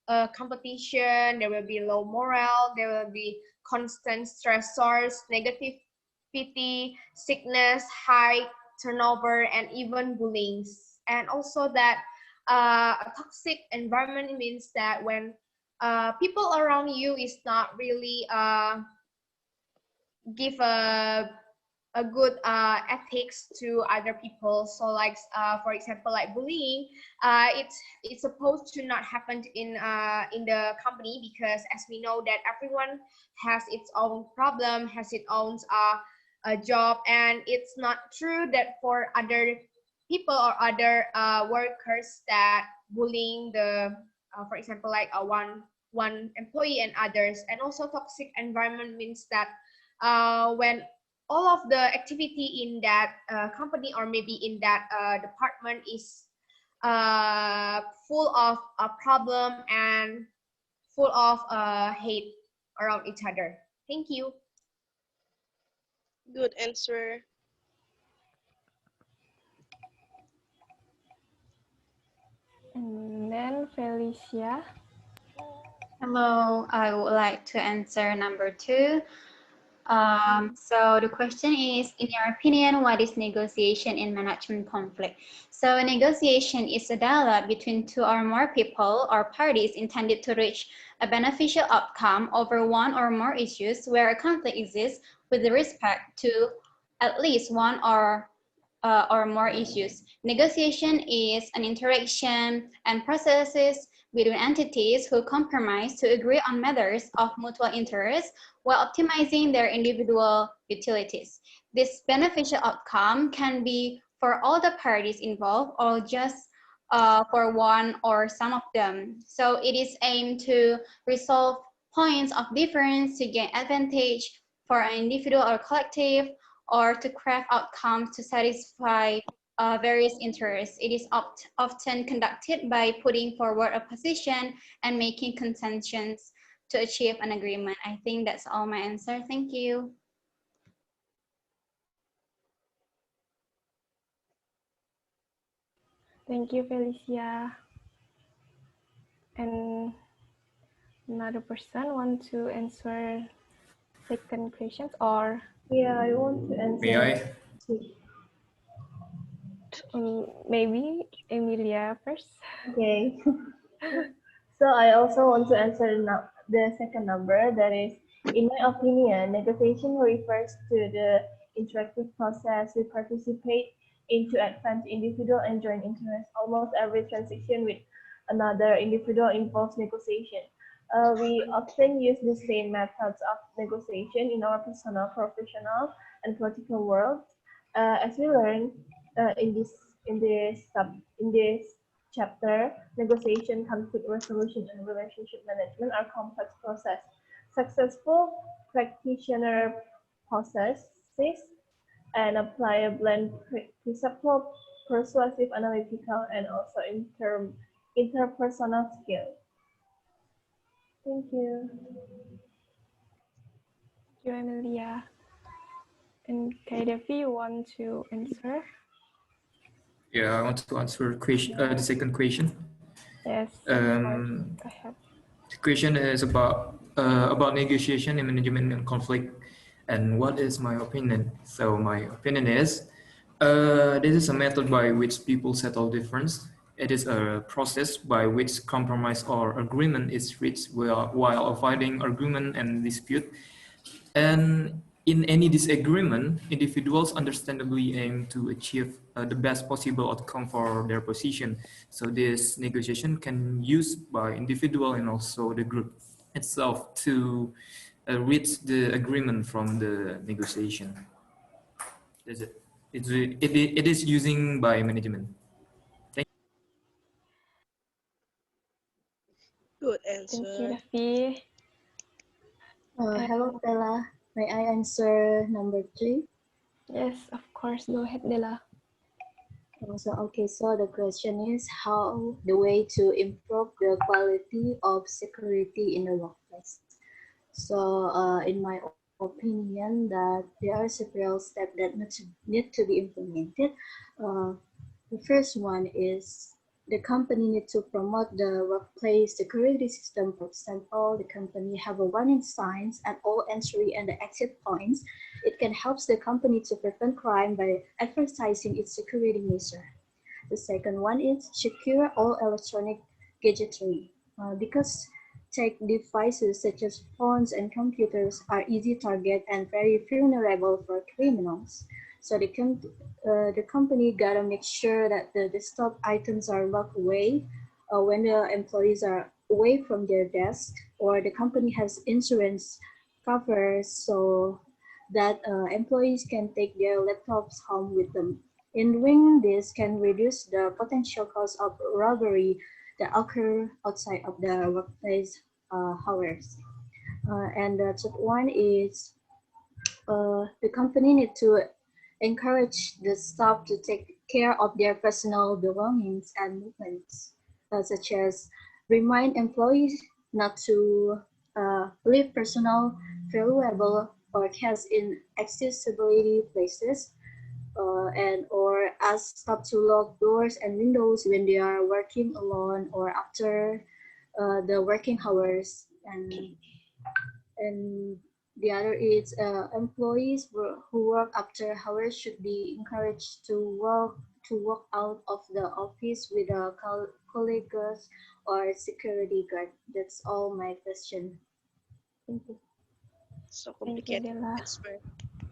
a competition, there will be low morale, there will be constant stressors, negativity, sickness, high turnover, and even bullying. And also that a toxic environment means that when people around you is not really give a a good ethics to other people. So like for example, like bullying, it's supposed to not happen in the company, because as we know that everyone has its own problem, has its own job, and it's not true that for other people or other workers that bullying the for example like one employee and others. And also toxic environment means that when all of the activity in that company or maybe in that department is full of a problem and full of hate around each other. Thank you. Good answer. And then Felicia. Hello, I would like to answer number 2. So the question is, in your opinion, what is negotiation in management conflict? So negotiation is a dialogue between 2 or more people or parties intended to reach a beneficial outcome over one or more issues where a conflict exists with respect to at least one or more issues. Negotiation is an interaction and processes between entities who compromise to agree on matters of mutual interest while optimizing their individual utilities. This beneficial outcome can be for all the parties involved or just for one or some of them. So it is aimed to resolve points of difference to gain advantage for an individual or collective, or to craft outcomes to satisfy various interests. It is often conducted by putting forward a position and making concessions to achieve an agreement. I think that's all my answer. Thank you. Thank you, Felicia. And another person want to answer second questions, or? Yeah, I want to answer. May I? Maybe Emilia first. Okay. So I also want to answer the second number. That is, in my opinion, negotiation refers to the interactive process we participate in to advance individual and joint interests. Almost every transaction with another individual involves negotiation. We often use the same methods of negotiation in our personal, professional, and political worlds. As we learn in this chapter, negotiation, conflict resolution, and relationship management are complex process. Successful practitioner processes and apply a blend perceptual, persuasive, analytical, and also interpersonal skills. Thank you. Thank you, Emilia. And Kaidevi, you want to answer? Yeah, I want to answer the second question. Yes. The question is about negotiation in management and conflict, and what is my opinion? So my opinion is, this is a method by which people settle difference. It is a process by which compromise or agreement is reached while avoiding argument and dispute. And in any disagreement, individuals understandably aim to achieve the best possible outcome for their position. So this negotiation can be used by individual and also the group itself to reach the agreement from the negotiation. That's it. It is using by management. Thank you. Good answer. Thank you, Davi. Hello, Bella. May I answer number 3? Yes, of course. Go ahead, Dela. So the question is how the way to improve the quality of security in the workplace. So in my opinion, that there are several steps that need to be implemented. The first one is the company needs to promote the workplace security system. For example, the company have a warning signs at all entry and the exit points. It can help the company to prevent crime by advertising its security measure. The second one is secure all electronic gadgetry, because high-tech devices such as phones and computers are easy target and very vulnerable for criminals. So the company gotta make sure that the desktop items are locked away when the employees are away from their desk, or the company has insurance covers so that employees can take their laptops home with them. In doing this can reduce the potential cost of robbery that occur outside of the workplace hours. And the third one is the company need to encourage the staff to take care of their personal belongings and movements, such as remind employees not to leave personal, valuable, or cash in accessibility places, and or ask staff to lock doors and windows when they are working alone or after the working hours. And the other is employees who work after hours should be encouraged to walk out of the office with a colleagues or security guard. That's all my question. Thank you. So Thank you, complicated Dela. answer.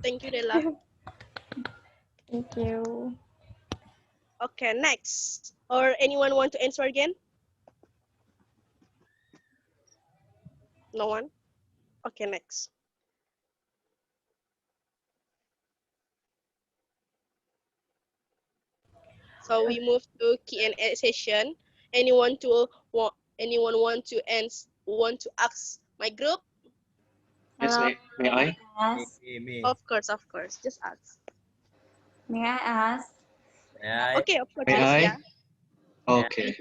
Thank you, Dela. Thank you. Okay, next. Or anyone want to answer again? No one? Okay, next. So we move to Q&A session. Anyone want to ask my group? Yes, Hello. may I? Yes. Of course. Just ask. May I ask? Okay, of course, May Felicia. I? Okay.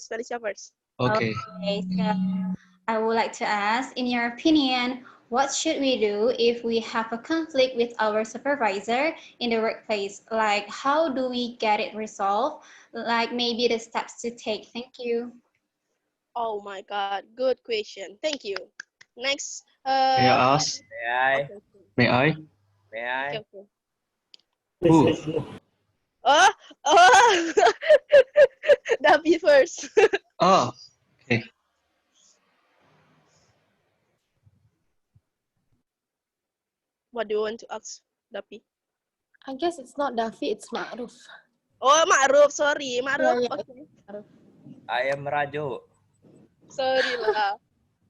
Felicia first. Okay. Okay, so I would like to ask, in your opinion, what should we do if we have a conflict with our supervisor in the workplace? Like, how do we get it resolved? Like, maybe the steps to take. Thank you. Oh my God, good question. Thank you. Next. May I ask? Okay. May I? Okay. Who? Oh, Davi first. Oh, okay. What do you want to ask, Davi? I guess it's not Davi, it's Ma'ruf. Oh, Ma'ruf, sorry. Ma'ruf, Yeah, okay. I am Rajo. Sorry lah.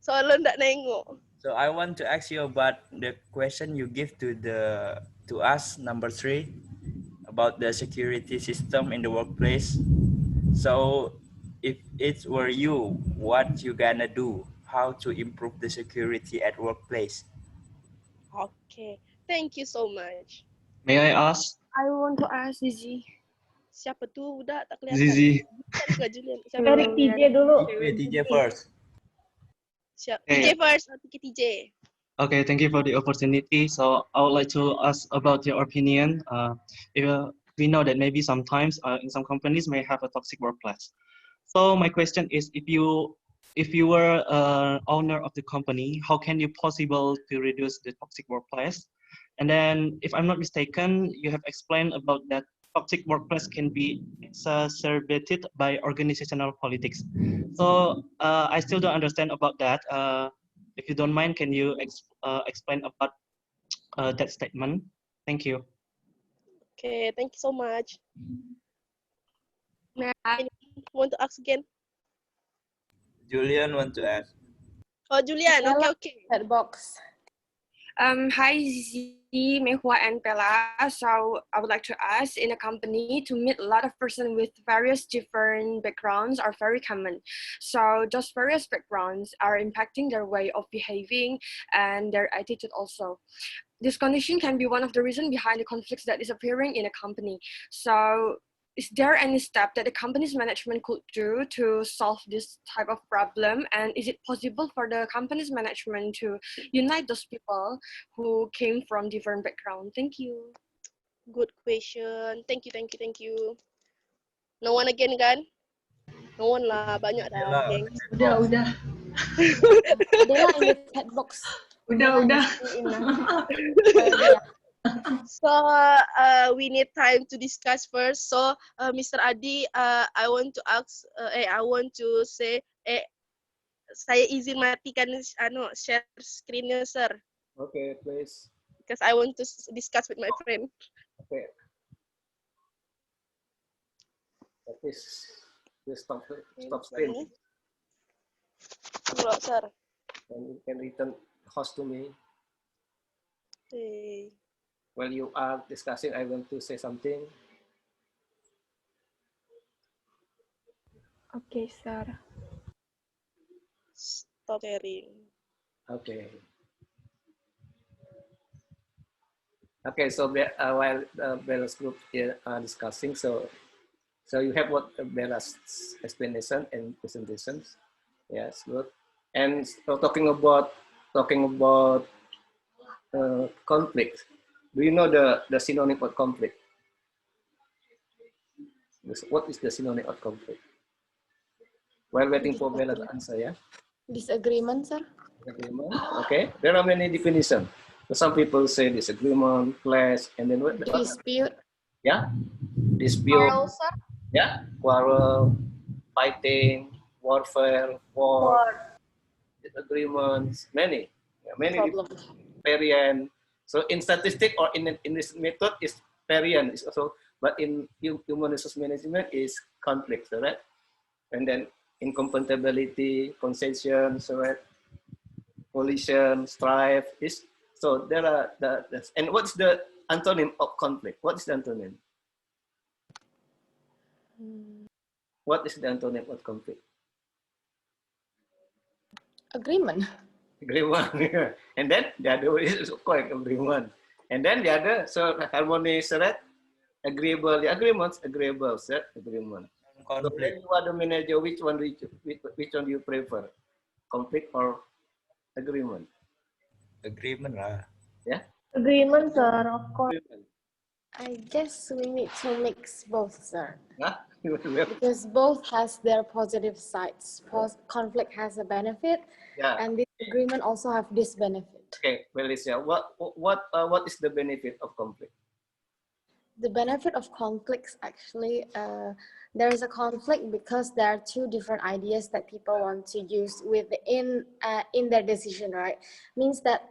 Soalnya nggak nengok. So I want to ask you about the question you give to us, number 3, about the security system in the workplace. So if it were you, what you gonna do? How to improve the security at workplace? Okay, thank you so much. May I ask? I want to ask Zizi. Siapa tuh? Udah tak kelihatan. Zizi. Nggak Julian. Siapa? Dari TJ dulu. TJ first. Siapa? Hey. TJ first. TJ. Okay, thank you for the opportunity. So I would like to ask about your opinion. If, we know that maybe sometimes in some companies may have a toxic workplace. So my question is, if you were owner of the company, how can you possible to reduce the toxic workplace? And then, if I'm not mistaken, you have explained about that toxic workplace can be exacerbated by organizational politics. So I still don't understand about that. If you don't mind, can you explain about that statement? Thank you. Okay, thank you so much. I want to ask again? Julian want to ask. Oh, Julian. Okay. Chat box. Hi Zizi, Mehua, and Pela. So I would like to ask, in a company, to meet a lot of person with various different backgrounds are very common. So those various backgrounds are impacting their way of behaving and their attitude also. This condition can be one of the reasons behind the conflicts that is appearing in a company. So is there any step that the company's management could do to solve this type of problem? And is it possible for the company's management to unite those people who came from different backgrounds? Thank you. Good question. Thank you. No one again, kan? No one lah, banyak dah, geng. Udah. Dela in the chat box. Udah. So we need time to discuss first. So Mr. Adi, I want to ask. I want to say. saya izin matikan share screen-nya, sir. Okay, please. Because I want to discuss with my friend. Okay. Please stop screen. Hello, sir. And you can return host to me. Okay. While you are discussing, I want to say something. Okay, sir. Stop sharing. Okay. Okay, so while Bella's group here are discussing, so you have what Bella's explanation and presentations. Yes, good. And so talking about conflict. Do you know the synonym of conflict? What is the synonym of conflict? While waiting for Bella's answer, yeah. Disagreement, sir. Disagreement. Okay. There are many definitions. So some people say disagreement, clash, and then what? Dispute. Yeah. Dispute. Quarrel, sir. Yeah. Quarrel, fighting, warfare, war, disagreements, many. Yeah, many Problems. variant. So in statistic or in this method is variant is also, but in human resource management is conflict, right? And then incompatibility, concession, right? Collision, strife is, so there are and what's the antonym of conflict? What is the antonym? What is the antonym of conflict? Agreement. Agreement. And then the other one is quite agreement. And then the other, so harmony, right? Agreeable, the agreements, agreeable, set agreement. So when you are the manager, which one do you prefer? Conflict or agreement? Agreement lah. Yeah. Agreement, sir, of course. I guess we need to mix both, sir. Huh? Because both has their positive sides. Conflict has a benefit, Yeah. and disagreement also have this benefit. Okay, Felicia, what is the benefit of conflict? The benefit of conflicts actually, there is a conflict because there are two different ideas that people want to use within in their decision, right? Means that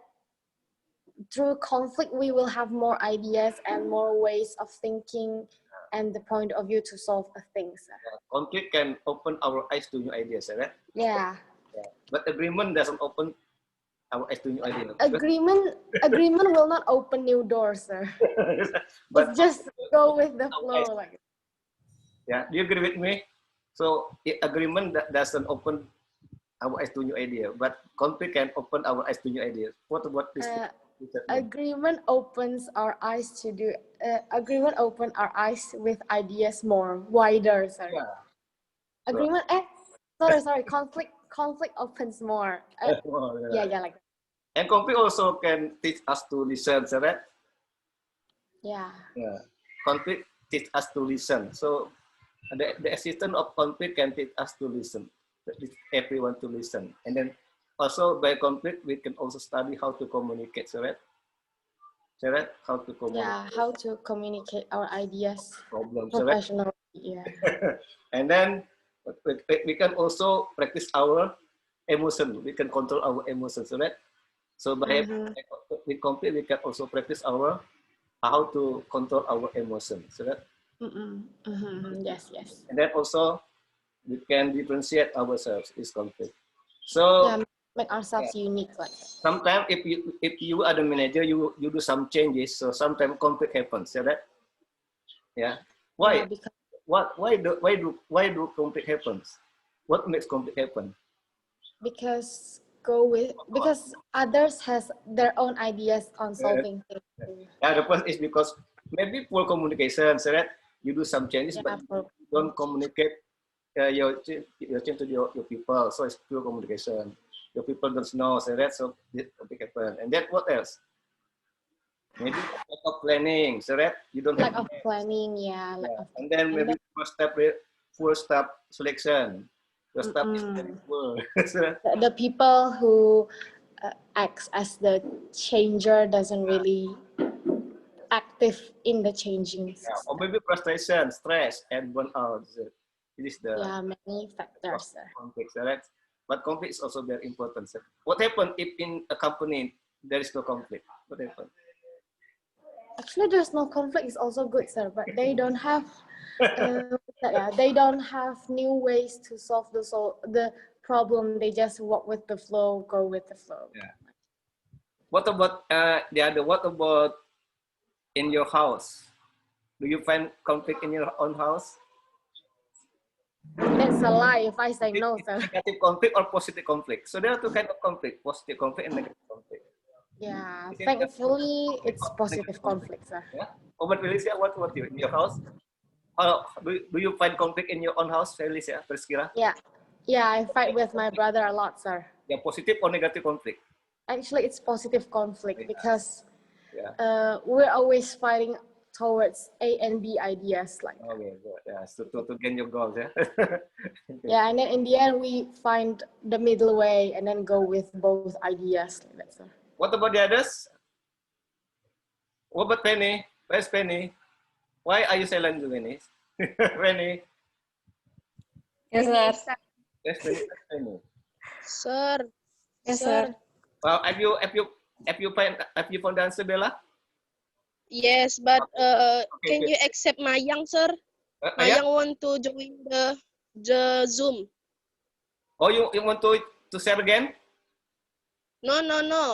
through conflict we will have more ideas and more ways of thinking and the point of view to solve a thing. So. Conflict can open our eyes to new ideas, right? Yeah. But agreement doesn't open our eyes to new ideas. Agreement will not open new doors, sir. But it's just go with the flow, like. Yeah, do you agree with me? So agreement doesn't open our eyes to new idea, but conflict can open our eyes to new ideas. What about this? Agreement opens our eyes to do. Agreement open our eyes with ideas more wider. Sorry. Yeah. Agreement. Sorry. Conflict opens more. Yeah, like that. And conflict also can teach us to listen, right? Yeah. Yeah. Conflict teach us to listen. So the existence of conflict can teach us to listen. Teach everyone to listen, and then also by conflict we can also study how to communicate, right? Right? How to communicate. Yeah, how to communicate our ideas problems professionally. Yeah. And then we can also practice our emotion. We can control our emotions, right? So by with conflict, we can also practice our how to control our emotions, right? Yes. And then also we can differentiate ourselves is conflict. So yeah, make ourselves unique like that. Sometimes if you are the manager, you do some changes. So sometimes conflict happens, right? Yeah. Why? Yeah, Why do conflict happens? What makes conflict happen? Because others has their own ideas on solving things. Yeah, the point is because maybe poor communication, right? You do some changes, but you don't communicate your change to your people. So it's poor communication. Your people don't know, right? So this conflict happen. And then what else? Maybe lack of planning, right? You don't lack have of planning, yeah. And then maybe first step selection. The step is very poor. The people who acts as the changer doesn't really active in the changing system. Or maybe frustration, stress, and burnout. It is the many factors. conflicts, right? But conflict is also very important, sir. What happens if in a company there is no conflict? What happens? Actually, there's no conflict is also good, sir, but they don't have they don't have new ways to solve the problem. They just walk with the flow, go with the flow. Yeah. What about what about in your house? Do you find conflict in your own house? That's a lie if I say no, sir. Negative conflict or positive conflict? So there are two kinds of conflict: positive conflict and negative conflict. Yeah, thankfully it's positive conflict, sir. Yeah. Oh, but Felicia, what you in your house? How do you find conflict in your own house, Felicia, Priscilla? Yeah, I fight with my brother a lot, sir. Yeah, positive or negative conflict? Actually, it's positive conflict because Yeah. we're always fighting towards A and B ideas, like. Okay, good. Yeah, so to gain your goals, yeah. Yeah, and then in the end we find the middle way and then go with both ideas, like that, sir. What about the others? What about Penny? Where's Penny? Why are you silent, Penny? Penny? Yes, sir. Yes, Penny. Sir. Yes, sir. Well, have you found the answer, Bella? Yes, but Okay, can good. you accept Mayang, sir? Yeah? Mayang want to join the Zoom. Oh, you want to share again? No.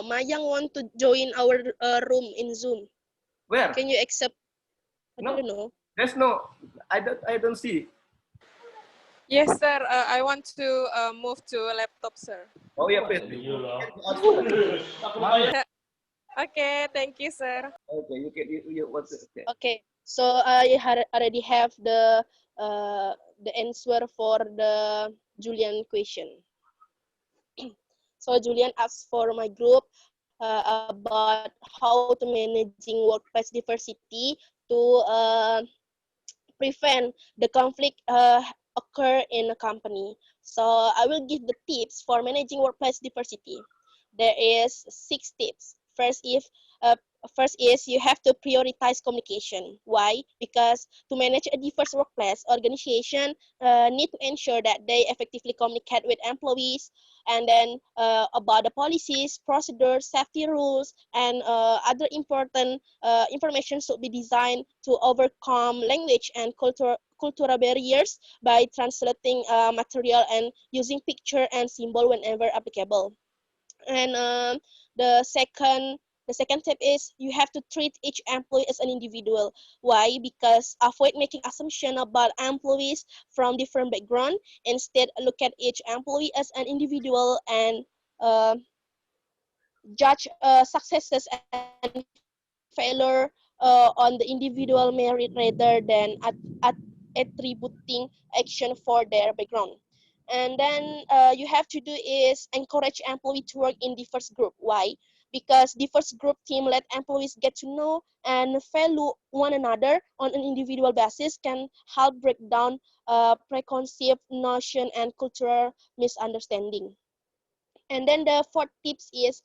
Mayang want to join our room in Zoom. Where? Can you accept? I No. don't know. There's no. I don't see. Yes, sir. I want to move to a laptop, sir. Oh yeah, please. Okay, thank you, sir. Okay, you want to. Okay. Okay, so I already have the answer for the Julian question. So Julian asked for my group about how to managing workplace diversity to prevent the conflict occur in a company. So I will give the tips for managing workplace diversity. There is 6 tips. First is you have to prioritize communication. Why? Because to manage a diverse workplace, organization need to ensure that they effectively communicate with employees, and then about the policies, procedures, safety rules, and other important information should be designed to overcome language and cultural barriers by translating material and using picture and symbol whenever applicable. And the second tip is you have to treat each employee as an individual. Why? Because avoid making assumption about employees from different background. Instead, look at each employee as an individual and judge successes and failure on the individual merit rather than attributing action for their background. And then you have to do is encourage employee to work in diverse group. Why? Because diverse group team let employees get to know and value one another on an individual basis can help break down preconceived notion and cultural misunderstanding. And then the fourth tips is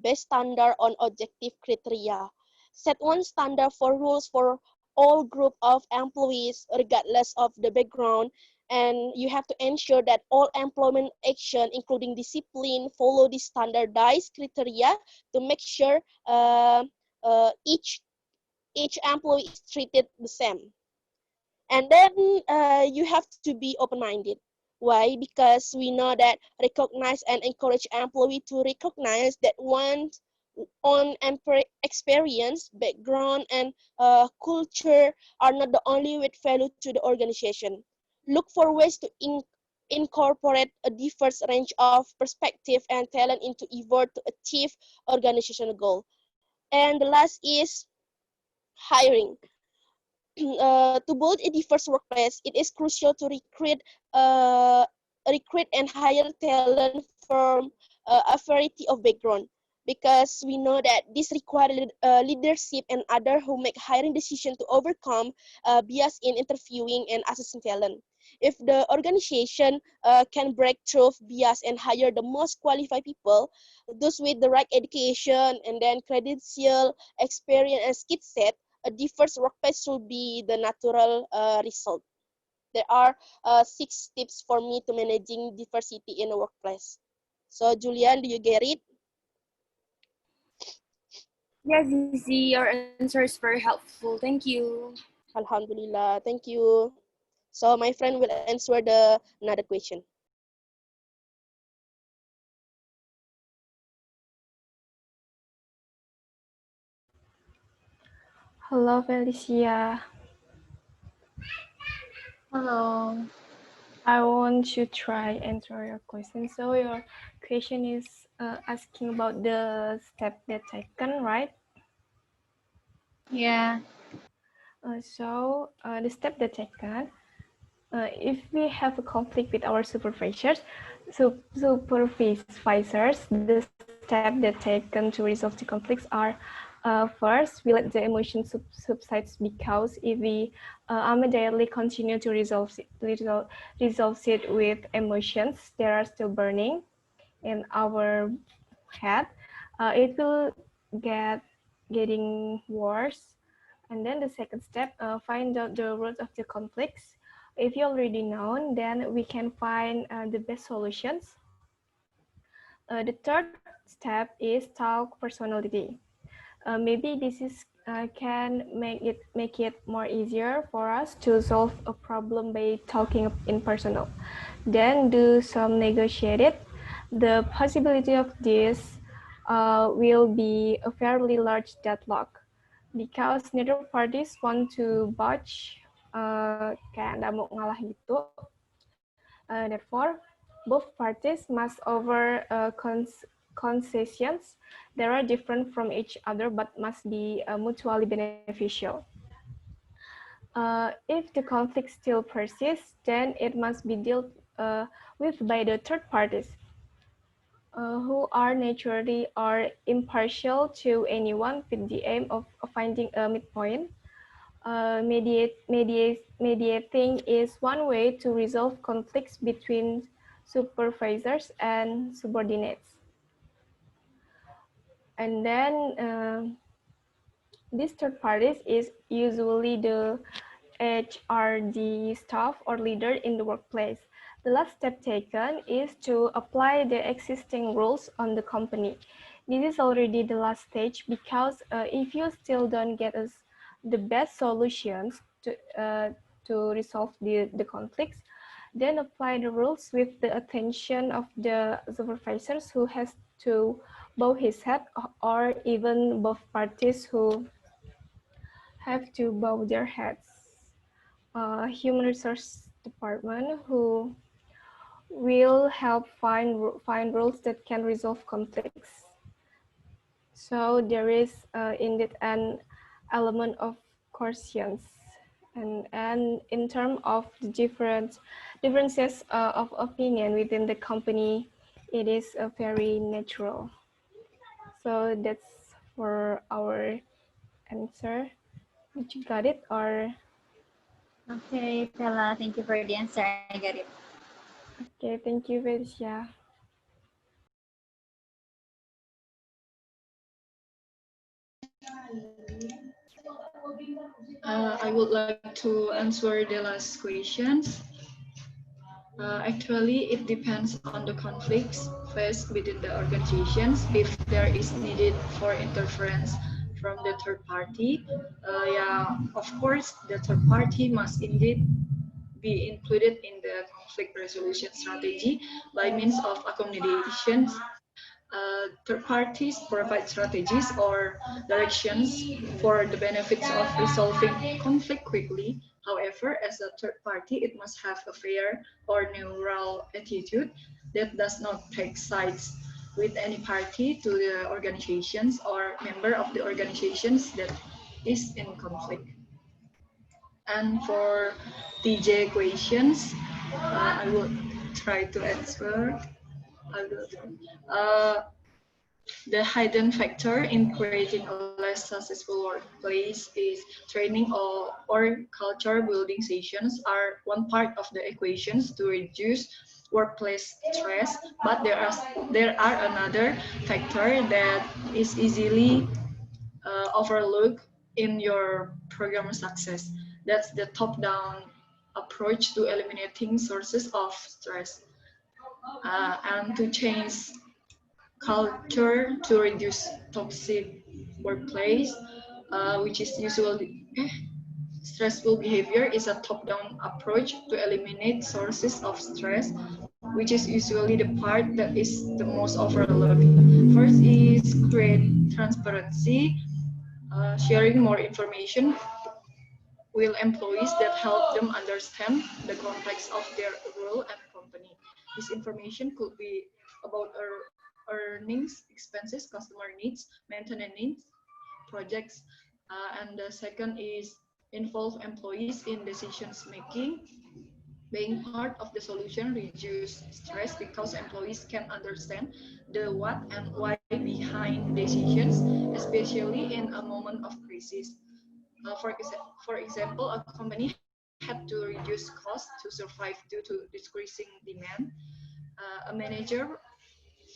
base standard on objective criteria. Set one standard for rules for all group of employees regardless of the background, and you have to ensure that all employment action including discipline follow the standardized criteria to make sure each employee is treated the same. And then you have to be open-minded. Why? Because we know that recognize and encourage employee to recognize that one's own experience, background, and culture are not the only with value to the organization. Look for ways to incorporate a diverse range of perspective and talent into effort to achieve organizational goal. And the last is hiring. To build a diverse workplace, it is crucial to recruit and hire talent from a variety of background, because we know that this requires leadership and other who make hiring decisions to overcome bias in interviewing and assessing talent. If the organization can break through bias and hire the most qualified people, those with the right education and then credential, experience, and skill set, a diverse workplace should be the natural result. there are 6 tips for me to managing diversity in a workplace. So Julian, do you get it? Yes, Zizi, your answer is very helpful. Thank you. Alhamdulillah, thank you. So my friend will answer the another question. Hello, Felicia. Hello. I want to try answer your question. So your question is asking about the step that taken, right? Yeah. The step that taken, if we have a conflict with our supervisors, the step that taken to resolve the conflicts are first, we let the emotion subside because if we immediately continue to resolve it with emotions that are still burning in our head, it will getting worse. And then the second step, find out the root of the conflicts. If you already know, then we can find the best solutions. The third step is talk personality. Maybe this is can make it more easier for us to solve a problem by talking in personal. Then do some negotiated. The possibility of this will be a fairly large deadlock because neither parties want to budge, kayak nggak mau ngalah gitu. Therefore, both parties must offer concessions that are different from each other but must be mutually beneficial. If the conflict still persists, then it must be dealt with by the third parties, who are naturally are impartial to anyone with the aim of finding a midpoint. Mediating is one way to resolve conflicts between supervisors and subordinates. And then this third parties is usually the HRD staff or leader in the workplace. The last step taken is to apply the existing rules on the company. This is already the last stage because if you still don't get us the best solutions to resolve the conflicts, then apply the rules with the attention of the supervisors who has to bow his head, or even both parties who have to bow their heads. Human resource department who will help find rules that can resolve conflicts. So there is indeed an element of coercion, and in terms of the differences of opinion within the company, it is very natural. So that's for our answer. Did you got it or? Okay, Stella, thank you for the answer. I get it. Okay, thank you, Felicia. I would like to answer the last questions. Actually, it depends on the conflicts faced within the organizations. If there is needed for interference from the third party, yeah, of course, the third party must indeed be included in the conflict resolution strategy by means of accommodations. Third parties provide strategies or directions for the benefits of resolving conflict quickly. However, as a third party, it must have a fair or neutral attitude that does not take sides with any party to the organizations or member of the organizations that is in conflict. And for TJ questions, I will try to answer. I will. The hidden factor in creating a less successful workplace is training or culture building sessions are one part of the equations to reduce workplace stress, but there are another factor that is easily overlooked in your program success. That's the top-down approach approach to eliminating sources of stress and to change culture to reduce toxic workplace, which is usually stressful behavior is a top-down approach to eliminate sources of stress, which is usually the part that is the most overlooked. First is create transparency, sharing more information with employees that help them understand the context of their role and company. This information could be about earnings, expenses, customer needs, maintenance needs, projects, and the second is involve employees in decisions making. Being part of the solution reduce stress because employees can understand the what and why behind decisions, especially in a moment of crisis. For example, a company had to reduce costs to survive due to decreasing demand. A manager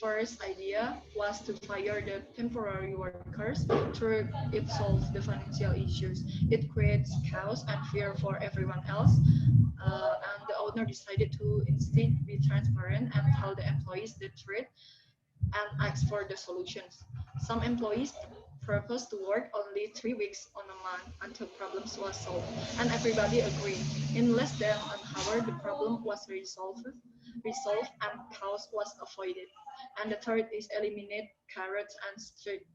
first idea was to fire the temporary workers through it solves the financial issues. It creates chaos and fear for everyone else. And the owner decided to instead be transparent and tell the employees the truth and ask for the solutions. Some employees proposed to work only 3 weeks on a month until problems was solved, and everybody agreed. In less than an hour, the problem was resolved and chaos was avoided. And the third is eliminate carrots and stick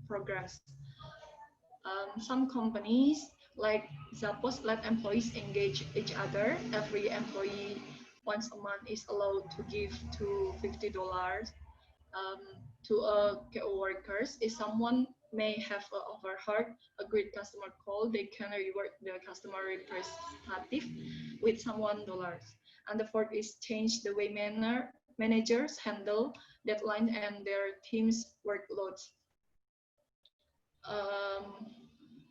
programs. Some companies like Zappos let employees engage each other. Every employee once a month is allowed to give to $50 to a workers. If someone may have overheard a great customer call, they can reward the customer representative with some $1. And the fourth is change the way managers handle deadlines and their team's workloads.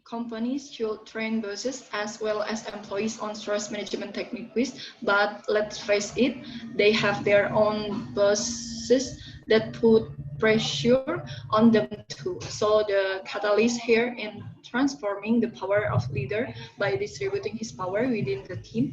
Companies should train bosses as well as employees on stress management techniques, but let's face it, they have their own bosses that put pressure on them too. So the catalyst here in transforming the power of leader by distributing his power within the team,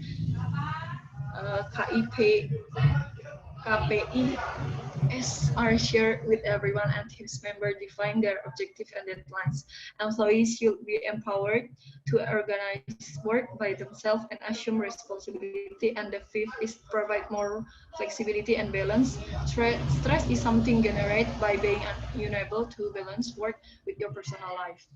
KPIs are shared with everyone and team's members define their objectives and deadlines. Employees should be empowered to organize work by themselves and assume responsibility. And the fifth is provide more flexibility and balance. Stress is something generated by being unable to balance work with your personal life.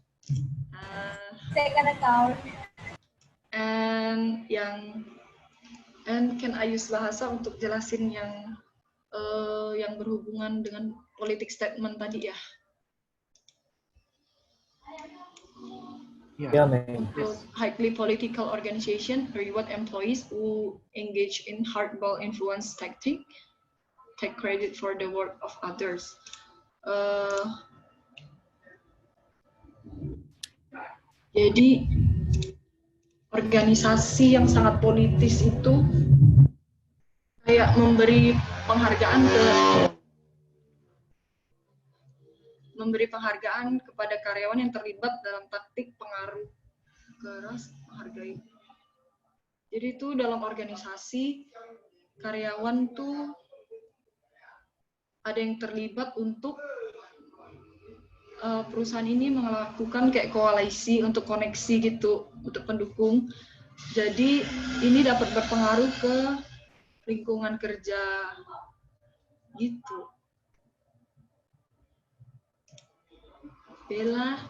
And can I use bahasa untuk jelasin yang berhubungan dengan politik statement tadi ya? Yeah, man. Highly political organization reward employees who engage in hardball influence tactic, take credit for the work of others. Jadi organisasi yang sangat politis itu kayak memberi penghargaan kepada karyawan yang terlibat dalam taktik pengaruh keras menghargai. Jadi itu dalam organisasi karyawan tuh ada yang terlibat untuk perusahaan ini melakukan kayak koalisi untuk koneksi gitu untuk pendukung. Jadi ini dapat berpengaruh ke lingkungan kerja gitu. Bella.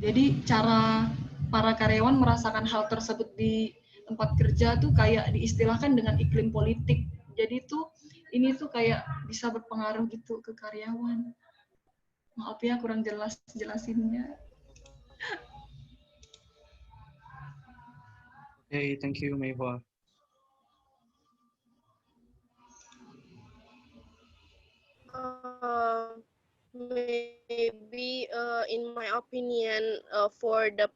Jadi cara para karyawan merasakan hal tersebut di tempat kerja tuh kayak diistilahkan dengan iklim politik. Jadi tuh ini tuh kayak bisa berpengaruh gitu ke karyawan. Maaf ya kurang jelas jelasinnya. Okay, thank you, Mayhua. Maybe in my opinion, for the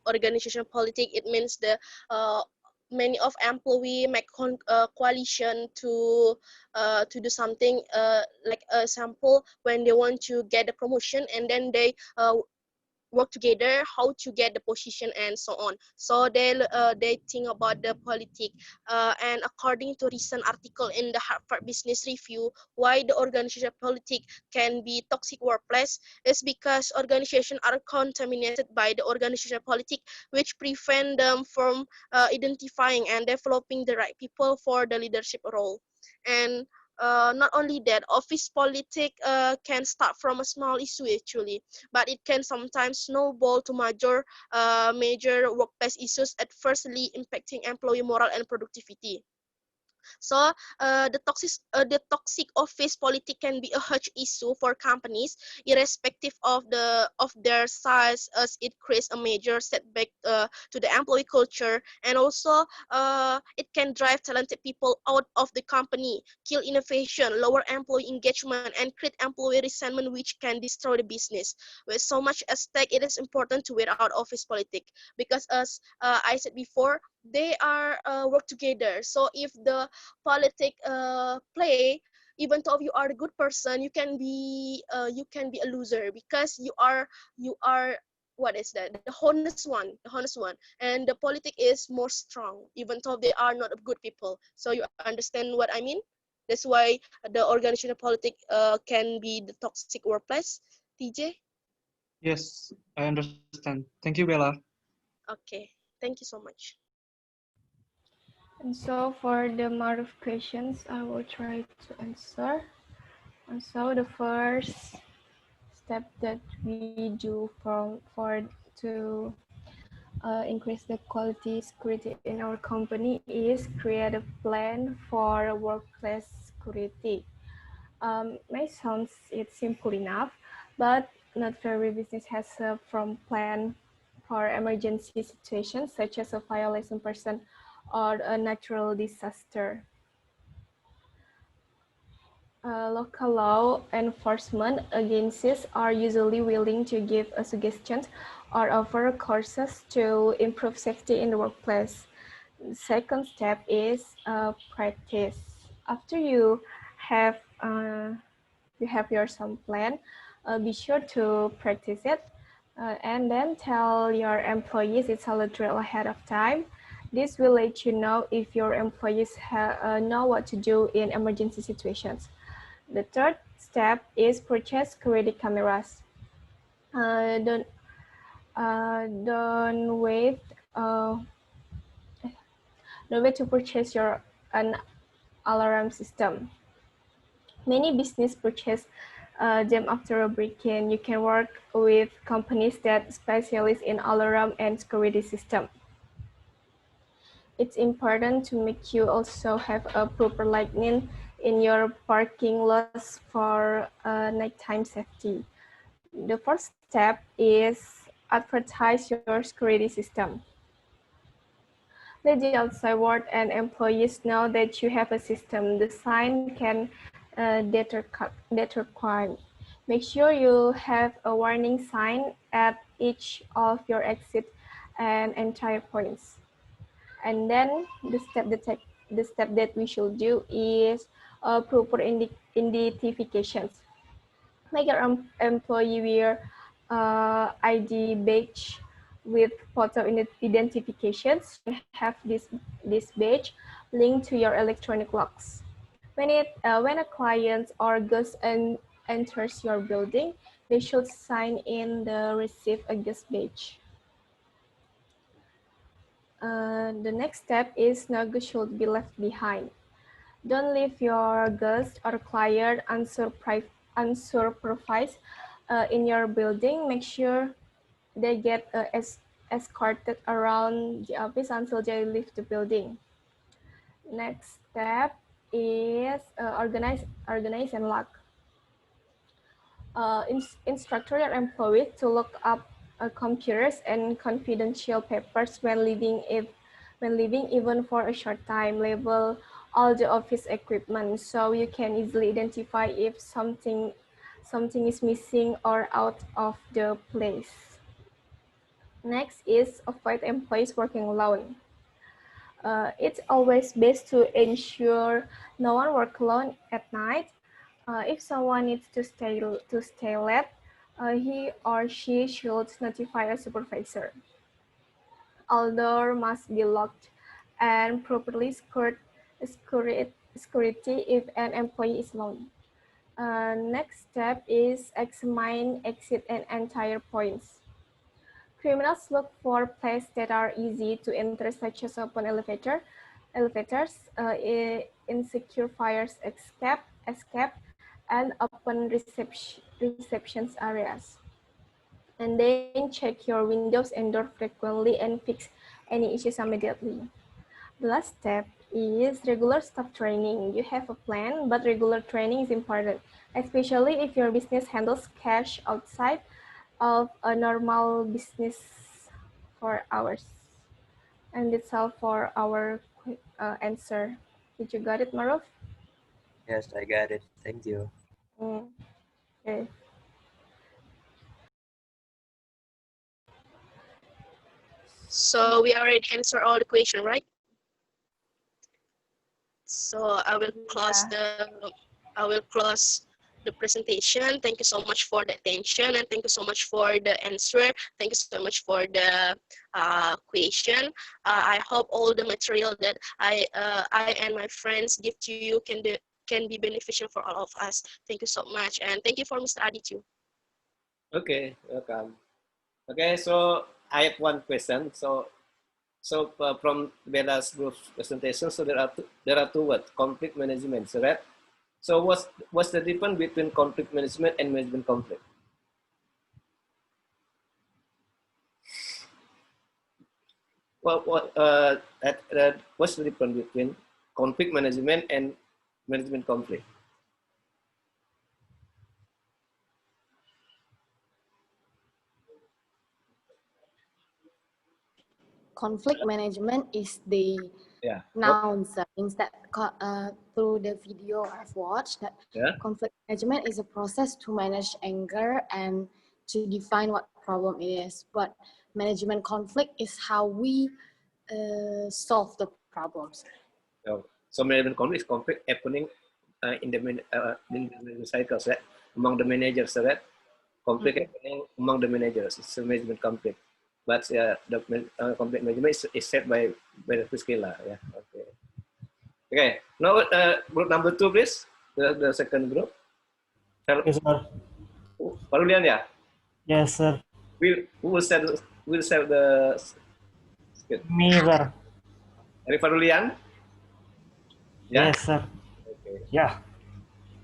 organization politic, it means the many of employee make coalition to do something, like a sample when they want to get a promotion, and then they work together, how to get the position, and so on. So they think about the politics. And according to recent article in the Harvard Business Review, why the organizational politics can be toxic workplace is because organizations are contaminated by the organizational politics, which prevent them from identifying and developing the right people for the leadership role. And not only that, office politics can start from a small issue actually, but it can sometimes snowball to major workplace issues, adversely impacting employee morale and productivity. So the toxic office politics can be a huge issue for companies, irrespective of their size, as it creates a major setback to the employee culture, and also it can drive talented people out of the company, kill innovation, lower employee engagement, and create employee resentment, which can destroy the business. With so much at stake, it is important to weed out office politics because, as I said before, they are work together. So if the politic play, even though you are a good person, you can be a loser because you are what is that, the honest one, and the politic is more strong even though they are not good people. So you understand what I mean? That's why the organizational politic can be the toxic workplace. TJ? Yes, I understand. Thank you, Bella. Okay, thank you so much. And so for the amount of questions, I will try to answer. And so the first step that we do to increase the quality security in our company is create a plan for workplace security. May sound it's simple enough, but not every business has a firm plan for emergency situations such as a violation person or a natural disaster. Local law enforcement agencies are usually willing to give a suggestions or offer courses to improve safety in the workplace. The second step is practice. After you have your some plan, be sure to practice it and then tell your employees it's a little ahead of time. This will let you know if your employees know what to do in emergency situations. The third step is purchase security cameras. Don't wait. Don't wait to purchase an alarm system. Many business purchase them after a break-in. You can work with companies that specialize in alarm and security system. It's important to make you also have a proper lighting in your parking lots for nighttime safety. The first step is advertise your security system. Let the outside world and employees know that you have a system. The sign can deter crime. Make sure you have a warning sign at each of your exit and entry points. And then the step that we should do is proper identifications. Make your employee wear ID badge with photo identifications and have this badge linked to your electronic logs. When a client or guest enters your building, they should sign in the receive a guest badge. The next step is no good should be left behind. Don't leave your guest or client unsupervised in your building. Make sure they get escorted around the office until they leave the building. Next step is organize and log. Instruct your employees to look up computers and confidential papers when leaving even for a short time. Label all the office equipment so you can easily identify if something is missing or out of the place. Next is avoid employees working alone. It's always best to ensure no one works alone at night. If someone needs to stay late, He or she should notify a supervisor. All doors must be locked and properly security if an employee is alone. Next step is examine exit and entry points. Criminals look for places that are easy to enter, such as open elevators, insecure fire escape, and open receptions areas. And then check your windows and door frequently and fix any issues immediately. The last step is regular staff training. You have a plan, but regular training is important, especially if your business handles cash outside of a normal business for hours. And that's all for our answer. Did you got it, Maruf? Yes, I got it. Thank you. Okay. So we already answered all the question, right? So I will close the presentation. Thank you so much for the attention, and thank you so much for the answer. Thank you so much for the question. I hope all the material that I and my friends give to you can be beneficial for all of us. Thank you so much, and thank you for Mr. Adi too. Okay, welcome. Okay, so I have one question. So from Bella's group presentation, so there are two words: conflict management. So right. So what's the difference between conflict management and management conflict? What's the difference between conflict management and management conflict? Conflict management is the noun. So instead, through the video I've watched, that conflict management is a process to manage anger and to define what problem it is. But management conflict is how we solve the problems. So management conflict is conflict happening in the cycles, right? Among the managers, right? Conflict happening among the managers. It's a management conflict. But the conflict management is set by the Kuliah. Yeah. Okay. Okay. Now group number 2, please. The second group. Yes, sir. Parulian, yeah. Yes, sir. Who will set the? Me, sir. Ari Parulian. Yeah? Yes, sir. Okay. Yeah.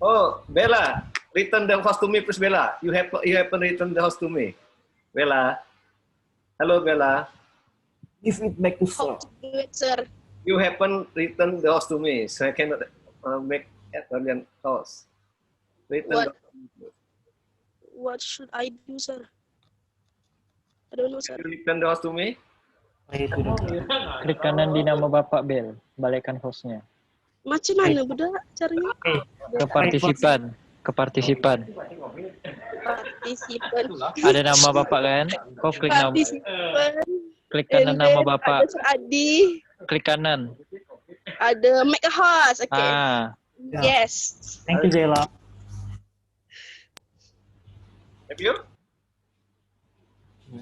Oh, Bella, return the host to me, please, Bella. You have return the host to me, Bella. Hello, Bella. Give it back to sir. Sir. You haven't written the host to me, so I cannot make Advertise host. What should I do, sir? I don't know, sir. You return the host to me? Klik kanan di nama Bapak Bel, balikkan hostnya. Macam mana budak caranya? Ke partisipan, ke partisipan. Partisipan. Ada nama Bapak kan? Kau klik nama. Klik kanan nama Bapak. Ada Adi. Klik kanan. Ada make a host. Okay. Yes. Thank you, Jela. Have you?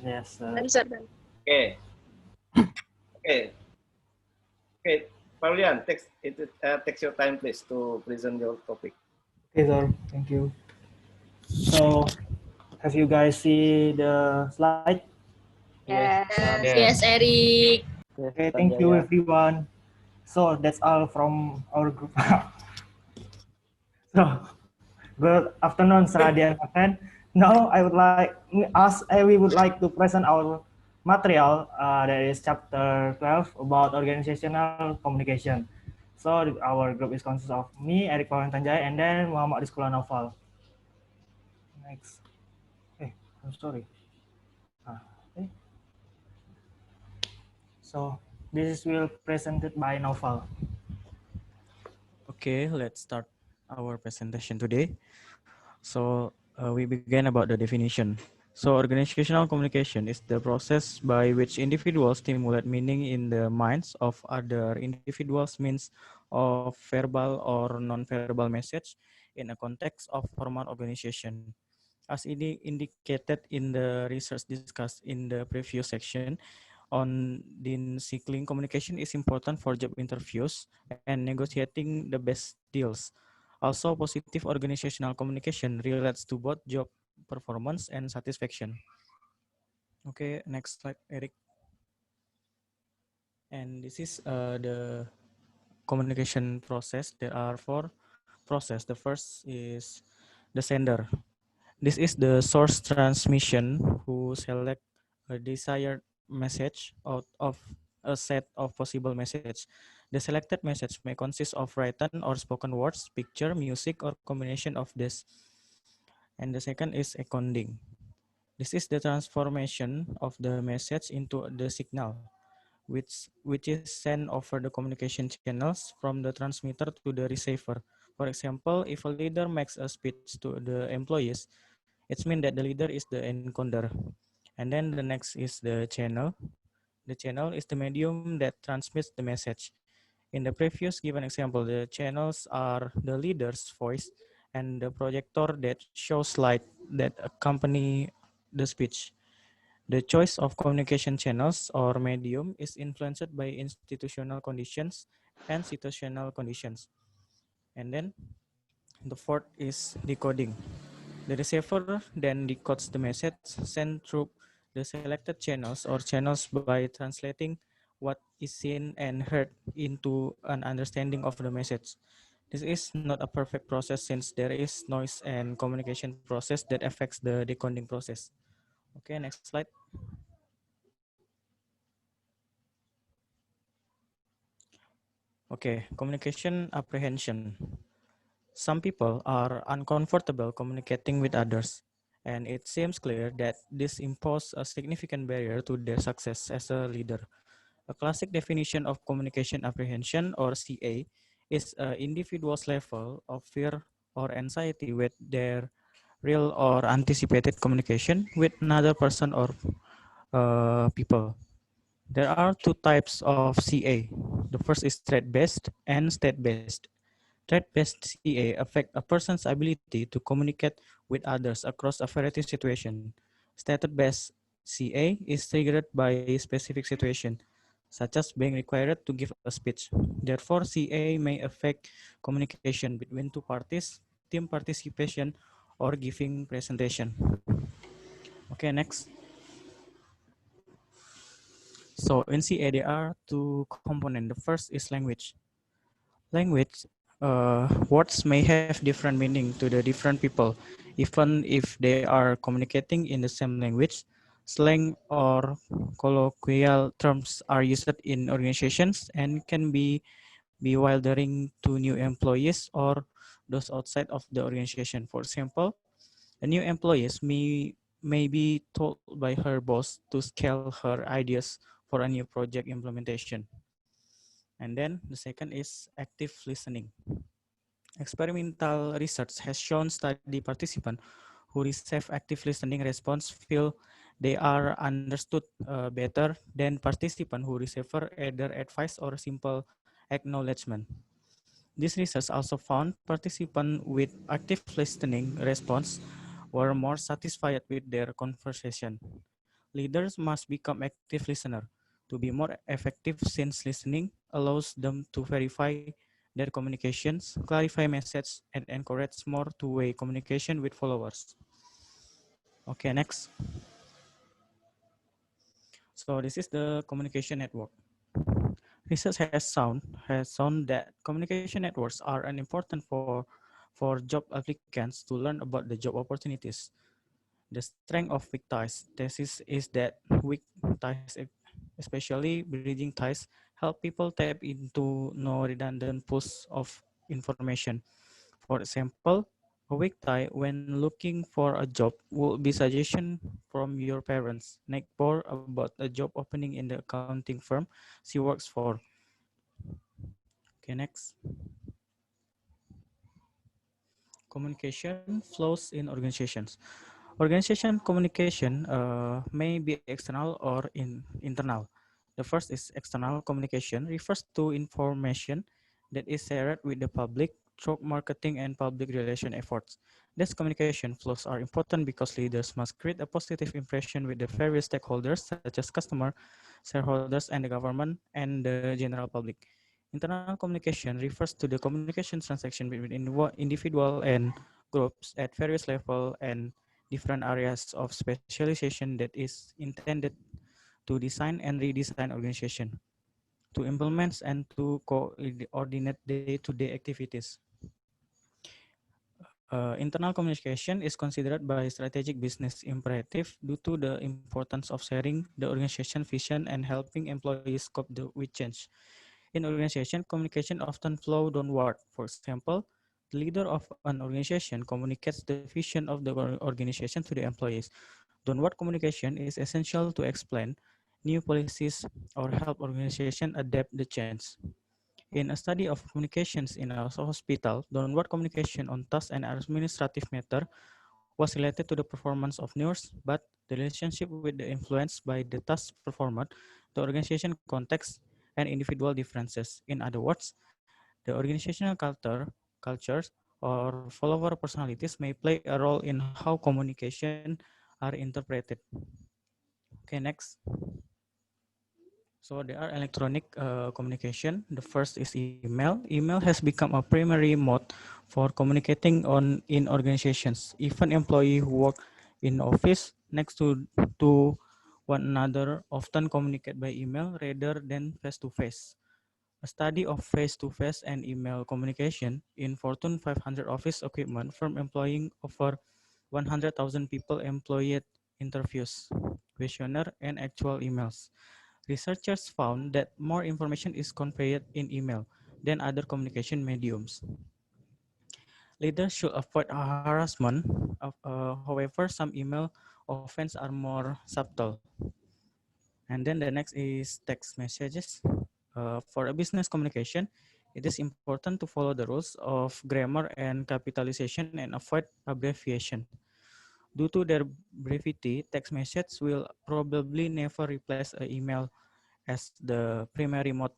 Yes, sir. Okay. Okay, Paulian, take your time, please, to present your topic. Okay, sir. Thank you. So, have you guys see the slide? Yes, Eric. Okay, thank you, everyone. So that's all from our group. So, good afternoon, Sir Adi and Ken. Now we would like to present our material that is chapter 12 about organizational communication. So our group is consists of me, Eric Pawantanjaya, and then Muhammad Rizkula Noval. Next. I'm sorry. Okay. So this will presented by Noval. Okay, let's start our presentation today. So we begin about the definition. So organizational communication is the process by which individuals stimulate meaning in the minds of other individuals means of verbal or non-verbal message in a context of formal organization. As indicated in the research discussed in the previous section, on the cycling communication is important for job interviews and negotiating the best deals. Also, positive organizational communication relates to both job performance and satisfaction. Okay, next slide, Eric. And this is the communication process. There are four process. The first is the sender. This is the source transmission who select a desired message out of a set of possible message. The selected message may consist of written or spoken words, picture, music, or combination of this. And the second is encoding. This is the transformation of the message into the signal, which is sent over the communication channels from the transmitter to the receiver. For example, if a leader makes a speech to the employees, it means that the leader is the encoder. And then the next is the channel. The channel is the medium that transmits the message. In the previous given example, the channels are the leader's voice and the projector that shows light that accompany the speech. The choice of communication channels or medium is influenced by institutional conditions and situational conditions. And then the fourth is decoding. The receiver then decodes the message sent through the selected channels or channels by translating what is seen and heard into an understanding of the message. This is not a perfect process since there is noise and communication process that affects the decoding process. Okay, next slide. Okay, communication apprehension. Some people are uncomfortable communicating with others, and it seems clear that this imposes a significant barrier to their success as a leader. A classic definition of communication apprehension, or CA, is an individual's level of fear or anxiety with their real or anticipated communication with another person or people. There are two types of CA. The first is threat-based and state-based. Threat-based CA affect a person's ability to communicate with others across a variety of situations. Status-based CA is triggered by a specific situation, such as being required to give a speech. Therefore, CA may affect communication between two parties, team participation, or giving presentation. Okay, next. So in CA, there are two components. The first is language. Language, words may have different meaning to the different people, even if they are communicating in the same language. Slang or colloquial terms are used in organizations and can be bewildering to new employees or those outside of the organization. For example, a new employee may be told by her boss to scale her ideas for a new project implementation. And then the second is active listening. Experimental research has shown study participants who receive active listening response feel they are understood better than participants who receive either advice or simple acknowledgement. This research also found participants with active listening response were more satisfied with their conversation. Leaders must become active listener to be more effective since listening allows them to verify their communications, clarify message, and encourage more two-way communication with followers. Okay, next. So this is the communication network. Research has shown that communication networks are an important for job applicants to learn about the job opportunities. The strength of weak ties thesis is that weak ties, especially bridging ties, help people tap into no redundant pools of information. For example, a weak tie when looking for a job would be suggestion from your parents, neighbor about a job opening in the accounting firm she works for. Okay, next. Communication flows in organizations. Organization communication may be external or internal. The first is external communication refers to information that is shared with the public through marketing and public relation efforts. These communication flows are important because leaders must create a positive impression with the various stakeholders such as customer, shareholders, and the government and the general public. Internal communication refers to the communication transaction between individual and groups at various levels and different areas of specialization that is intended to design and redesign organization, to implement and to coordinate day-to-day activities. Internal communication is considered by strategic business imperative due to the importance of sharing the organization vision and helping employees cope with change. In organization, communication often flow downward. For example, the leader of an organization communicates the vision of the organization to the employees. Downward communication is essential to explain new policies or help organization adapt the change. In a study of communications in a hospital, downward communication on task and administrative matter was related to the performance of nurse, but the relationship with the influenced by the task performed, the organization context, and individual differences. In other words, the organizational cultures, or follower personalities may play a role in how communication are interpreted. Okay, next. So there are electronic communication. The first is email. Email has become a primary mode for communicating in organizations. Even employees who work in office next to one another often communicate by email rather than face to face. A study of face to face and email communication in Fortune 500 office equipment firm employing over 100,000 people employed interviews, questionnaire, and actual emails. Researchers found that more information is conveyed in email than other communication mediums. Leaders should avoid harassment. However, some email offenses are more subtle. And then the next is text messages. For a business communication, it is important to follow the rules of grammar and capitalization and avoid abbreviation. Due to their brevity, text messages will probably never replace an email as the primary mode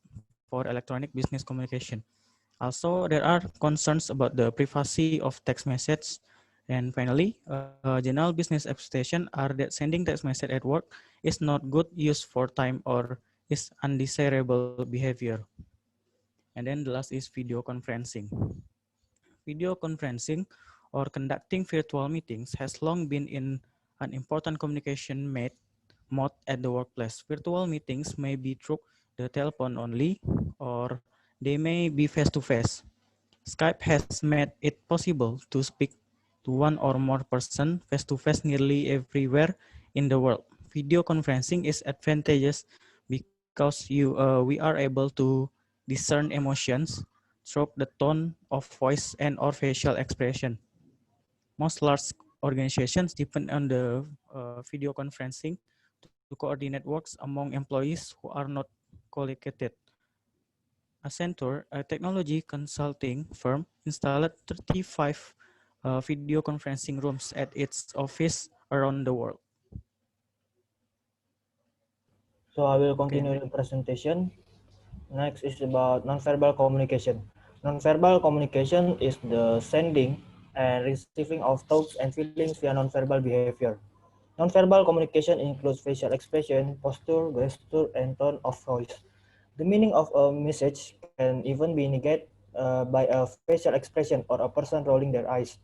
for electronic business communication. Also, there are concerns about the privacy of text messages. And finally, general business expectation are that sending text message at work is not good use for time or is undesirable behavior. And then the last is video conferencing. Video conferencing or conducting virtual meetings has long been in an important communication mode at the workplace. Virtual meetings may be through the telephone only, or they may be face to face. Skype has made it possible to speak to one or more person face to face nearly everywhere in the world. Video conferencing is advantageous because we are able to discern emotions through the tone of voice and or facial expression. Most large organizations depend on the video conferencing to coordinate works among employees who are not collocated. Accenture, a technology consulting firm, installed 35 video conferencing rooms at its office around the world. So I will continue the presentation. Next is about nonverbal communication. Nonverbal communication is the sending and receiving of thoughts and feelings via nonverbal behavior. Nonverbal communication includes facial expression, posture, gesture, and tone of voice. The meaning of a message can even be negated by a facial expression or a person rolling their eyes.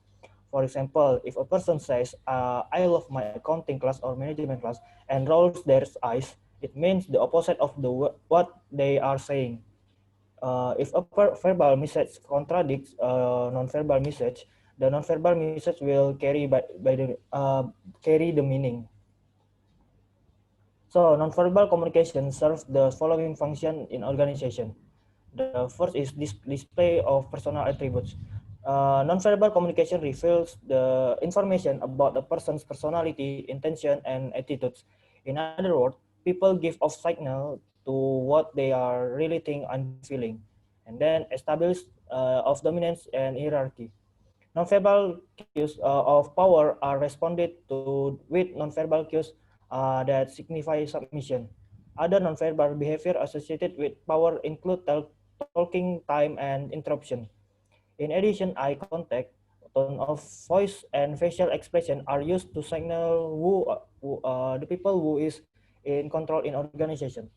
For example, if a person says, I love my accounting class or management class and rolls their eyes, it means the opposite of what they are saying. If a verbal message contradicts a non-verbal message, the non-verbal message will carry the meaning. So non-verbal communication serves the following function in organization. The first is display of personal attributes. Non-verbal communication reveals the information about a person's personality, intention, and attitudes. In other words, people give off signal to what they are really think and feeling, and then establish of dominance and hierarchy. Non-verbal cues of power are responded to with non-verbal cues that signify submission. Other non-verbal behavior associated with power include talking time and interruption. In addition, eye contact, tone of voice, and facial expression are used to signal the people who is in control in organization.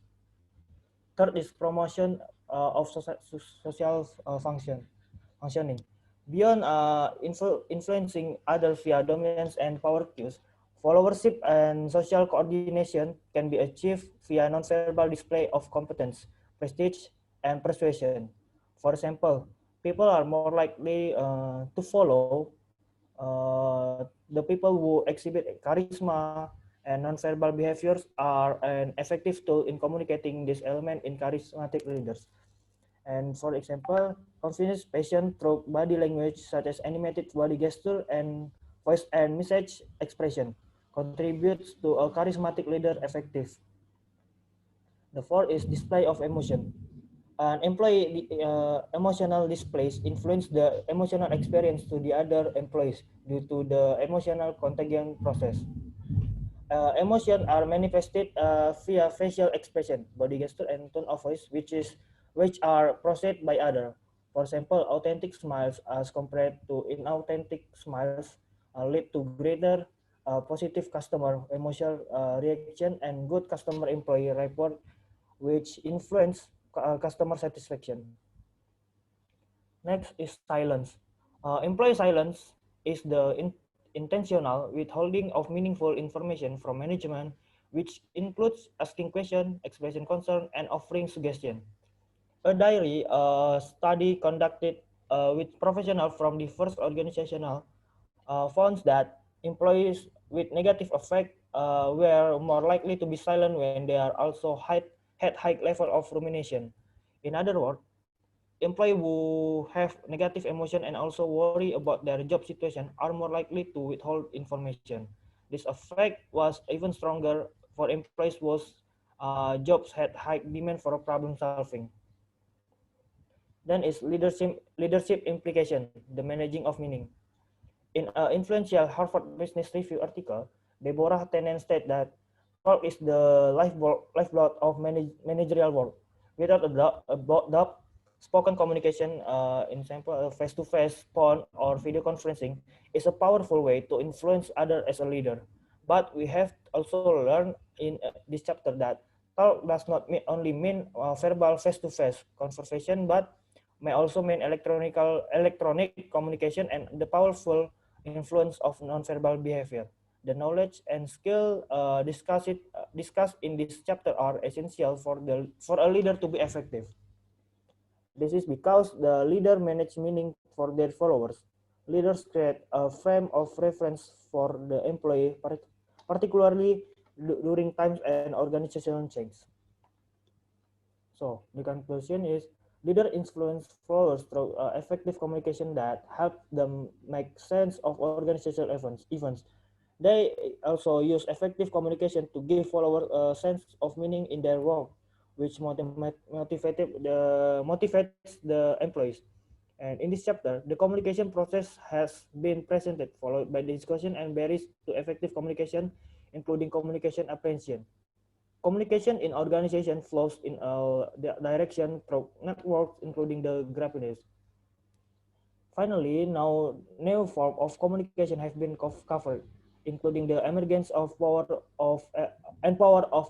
Third is promotion of social functioning. Beyond influencing others via dominance and power cues, followership and social coordination can be achieved via nonverbal display of competence, prestige, and persuasion. For example, people are more likely to follow the people who exhibit charisma and nonverbal behaviors are an effective tool in communicating this element in charismatic leaders. And for example, confidence passion through body language such as animated body gesture and voice and message expression contributes to a charismatic leader effective. The fourth is display of emotion. An employee emotional displays influence the emotional experience to the other employees due to the emotional contagion process. Emotions are manifested via facial expression, body gesture, and tone of voice, which are processed by other. For example, authentic smiles as compared to inauthentic smiles lead to greater positive customer emotional reaction and good customer employee rapport, which influence customer satisfaction. Next is silence. Employee silence is the intentional withholding of meaningful information from management, which includes asking questions, expressing concern, and offering suggestion. A diary study conducted with professionals from diverse organizational found that employees with negative effect were more likely to be silent when they are also had high level of rumination. In other words, employees who have negative emotion and also worry about their job situation are more likely to withhold information. This effect was even stronger for employees whose jobs had high demand for problem solving. Then is leadership implication, the managing of meaning. In an influential Harvard Business Review article, Deborah Tennant stated that talk is the lifeblood of managerial work. Without a doubt, spoken communication, in example, face-to-face, phone, or video conferencing, is a powerful way to influence others as a leader. But we have also learned in this chapter that talk does not only mean verbal face-to-face conversation, but may also mean electronic communication and the powerful influence of nonverbal behavior. The knowledge and skill discussed in this chapter are essential for a leader to be effective. This is because the leader manage meaning for their followers. Leaders create a frame of reference for the employee, particularly during times and organizational change. So the conclusion is leader influence followers through effective communication that help them make sense of organizational events. They also use effective communication to give followers a sense of meaning in their work, which motivates the employees. And in this chapter, the communication process has been presented, followed by the discussion and barriers to effective communication, including communication apprehension. Communication in organization flows in a direction through networks, including the graphics. Finally, now new form of communication have been covered, including the emergence of power of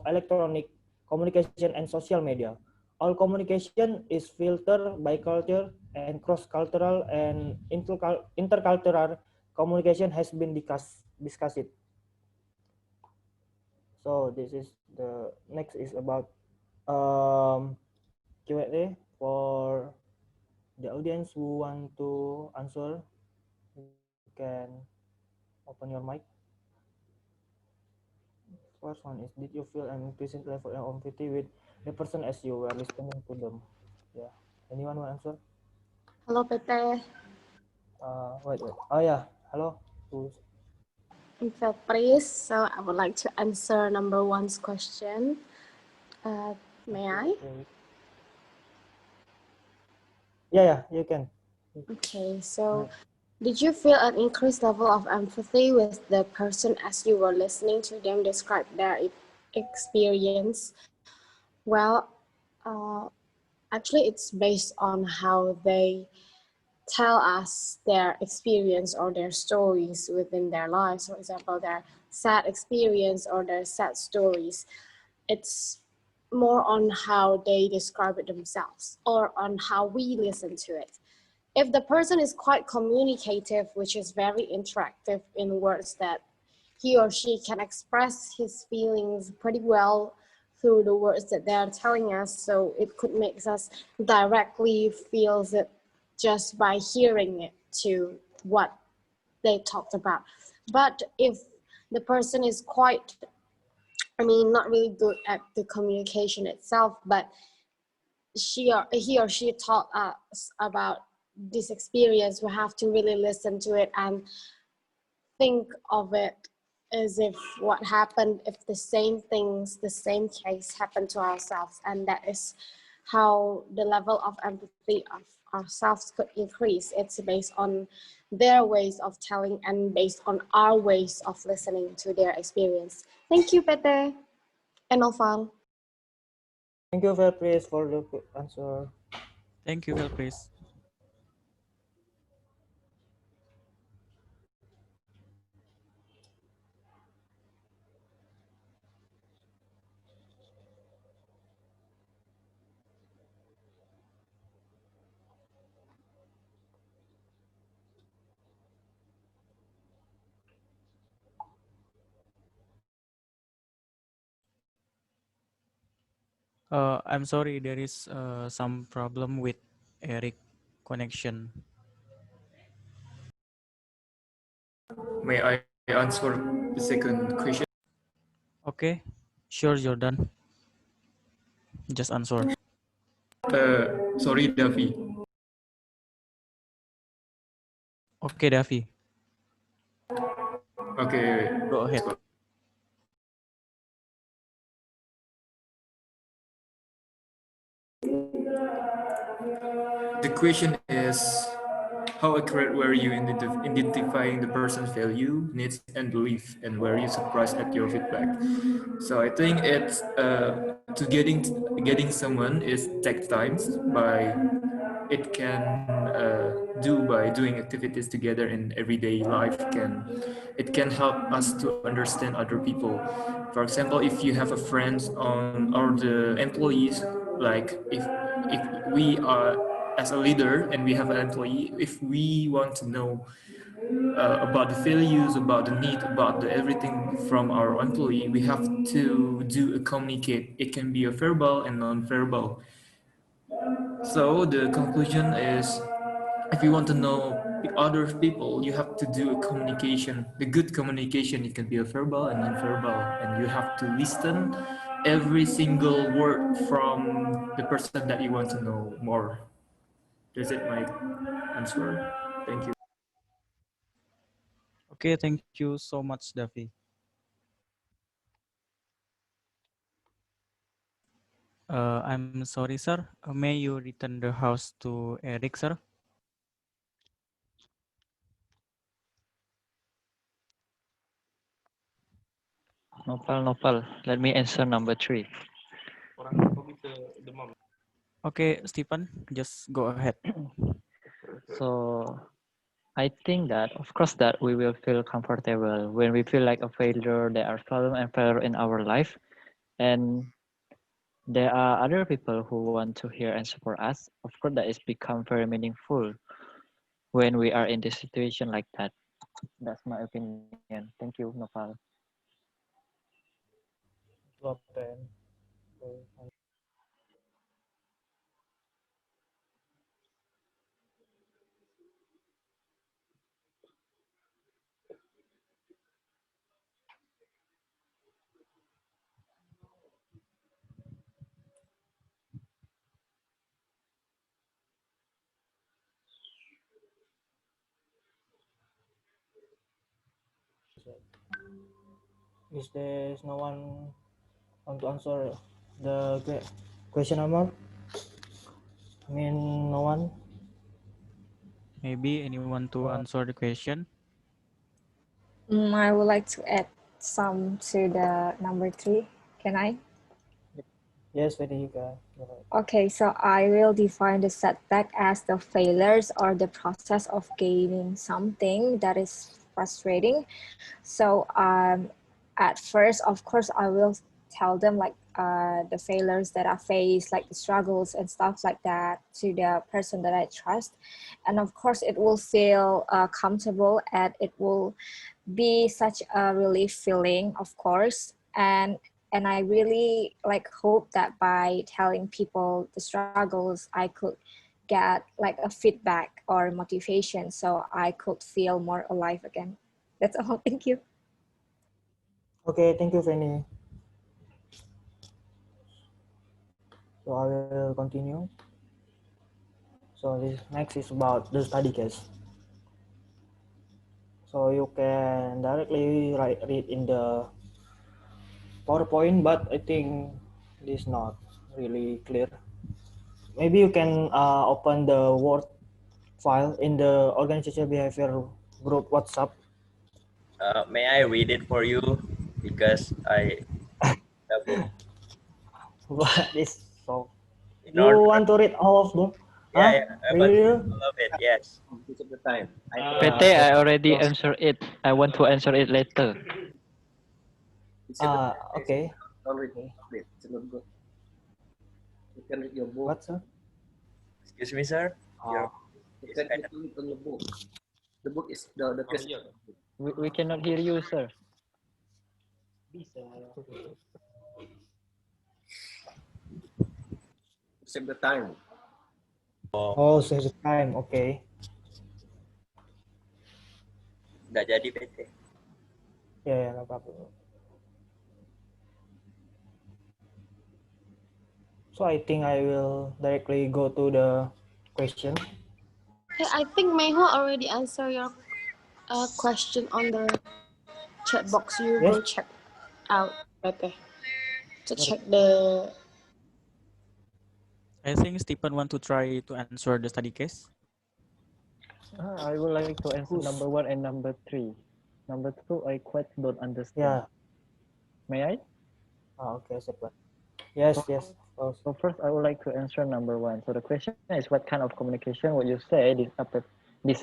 electronic communication and social media. All communication is filtered by culture, and cross-cultural and intercultural communication has been discussed. So this is the next is about Q&A for the audience who want to answer. You can open your mic. First one is, did you feel an increasing level of empathy with the person as you were listening to them? Yeah. Anyone want to answer? Hello, Pepe. Wait. Oh yeah. Hello. Who's... I'm Felpris, so I would like to answer number one's question. May I? Yeah, you can. Okay, so did you feel an increased level of empathy with the person as you were listening to them describe their experience? Well, actually, it's based on how they tell us their experience or their stories within their lives. For example, their sad experience or their sad stories. It's more on how they describe it themselves or on how we listen to it. If the person is quite communicative, which is very interactive in words that he or she can express his feelings pretty well through the words that they're telling us, so it could make us directly feel it just by hearing it to what they talked about. But if the person is quite, not really good at the communication itself, but he or she taught us about this experience, we have to really listen to it and think of it as if what happened if the same things, the same case happened to ourselves. And that is how the level of empathy of ourselves could increase. It's based on their ways of telling and based on our ways of listening to their experience. Thank you, Pete and Oval. Thank you, Felpris, for the answer. Thank you, Felpris. I'm sorry, there is some problem with Eric connection. May I answer the second question? Okay, sure, Jordan. Just answer. Sorry, Davi. Okay, Davi. Okay, go ahead. The question is, how accurate were you in identifying the person's value, needs, and belief, and were you surprised at your feedback? So I think it's to getting someone is takes time by it can do by doing activities together in everyday life it can help us to understand other people. For example, if you have a friends on or the employees, like if we are as a leader and we have an employee, if we want to know about the values, about the need, about the everything from our employee, we have to do a communicate. It can be a verbal and non-verbal. So the conclusion is, if you want to know other people, you have to do a communication. The good communication, it can be a verbal and non-verbal, and you have to listen every single word from the person that you want to know more. That's it, my answer. Thank you. Okay, thank you so much, Davi. I'm sorry, sir. May you return the house to Eric, sir? Novel. Let me answer number 3. Okay, Stephen, just go ahead. So I think that, of course, that we will feel comfortable when we feel like a failure. There are problem and failure in our life, and there are other people who want to hear and support us. Of course, that is become very meaningful when we are in this situation like that. That's my opinion. Thank you, Noval. Is there no one want to answer the question number? No one. Maybe anyone to answer the question? I would like to add some to the number 3. Can I? Yes, Ketiga. Okay, so I will define the setback as the failures or the process of gaining something that is frustrating. So at first, of course, I will tell them like the failures that I face, like the struggles and stuff like that to the person that I trust. And of course, it will feel comfortable and it will be such a relief feeling, of course. And I really like hope that by telling people the struggles, I could get like a feedback or motivation so I could feel more alive again. That's all. Thank you. Okay, thank you, Fanny. So I will continue. So this next is about the study case. So you can directly read in the PowerPoint, but I think this is not really clear. Maybe you can open the Word file in the organizational behavior group WhatsApp. May I read it for you? Because I have book. What is so? In You order, want to read all of them? yeah, Huh? yeah, but Really? all of it, yes. Most of the time. PT, I already answered it. I want to answer it later. Okay. Don't read it. It's not good. You can read your book. What, sir? Excuse me, sir. Your You can read it on your book. The book is the question. We cannot hear you, sir. Save the time. Oh, save the time. Okay. Nggak jadi PT. Yeah, no problem. So I think I will directly go to the question. Hey, I think Meho already answered your question on the chat box. You Yes. go check out better to check the. I think Stephen want to try to answer the study case. I would like to answer number 1 and number 3. Number 2, I quite don't understand. Yeah. May I? Okay, super. Yes, yes. So first, I would like to answer number 1. So the question is, what kind of communication would you say these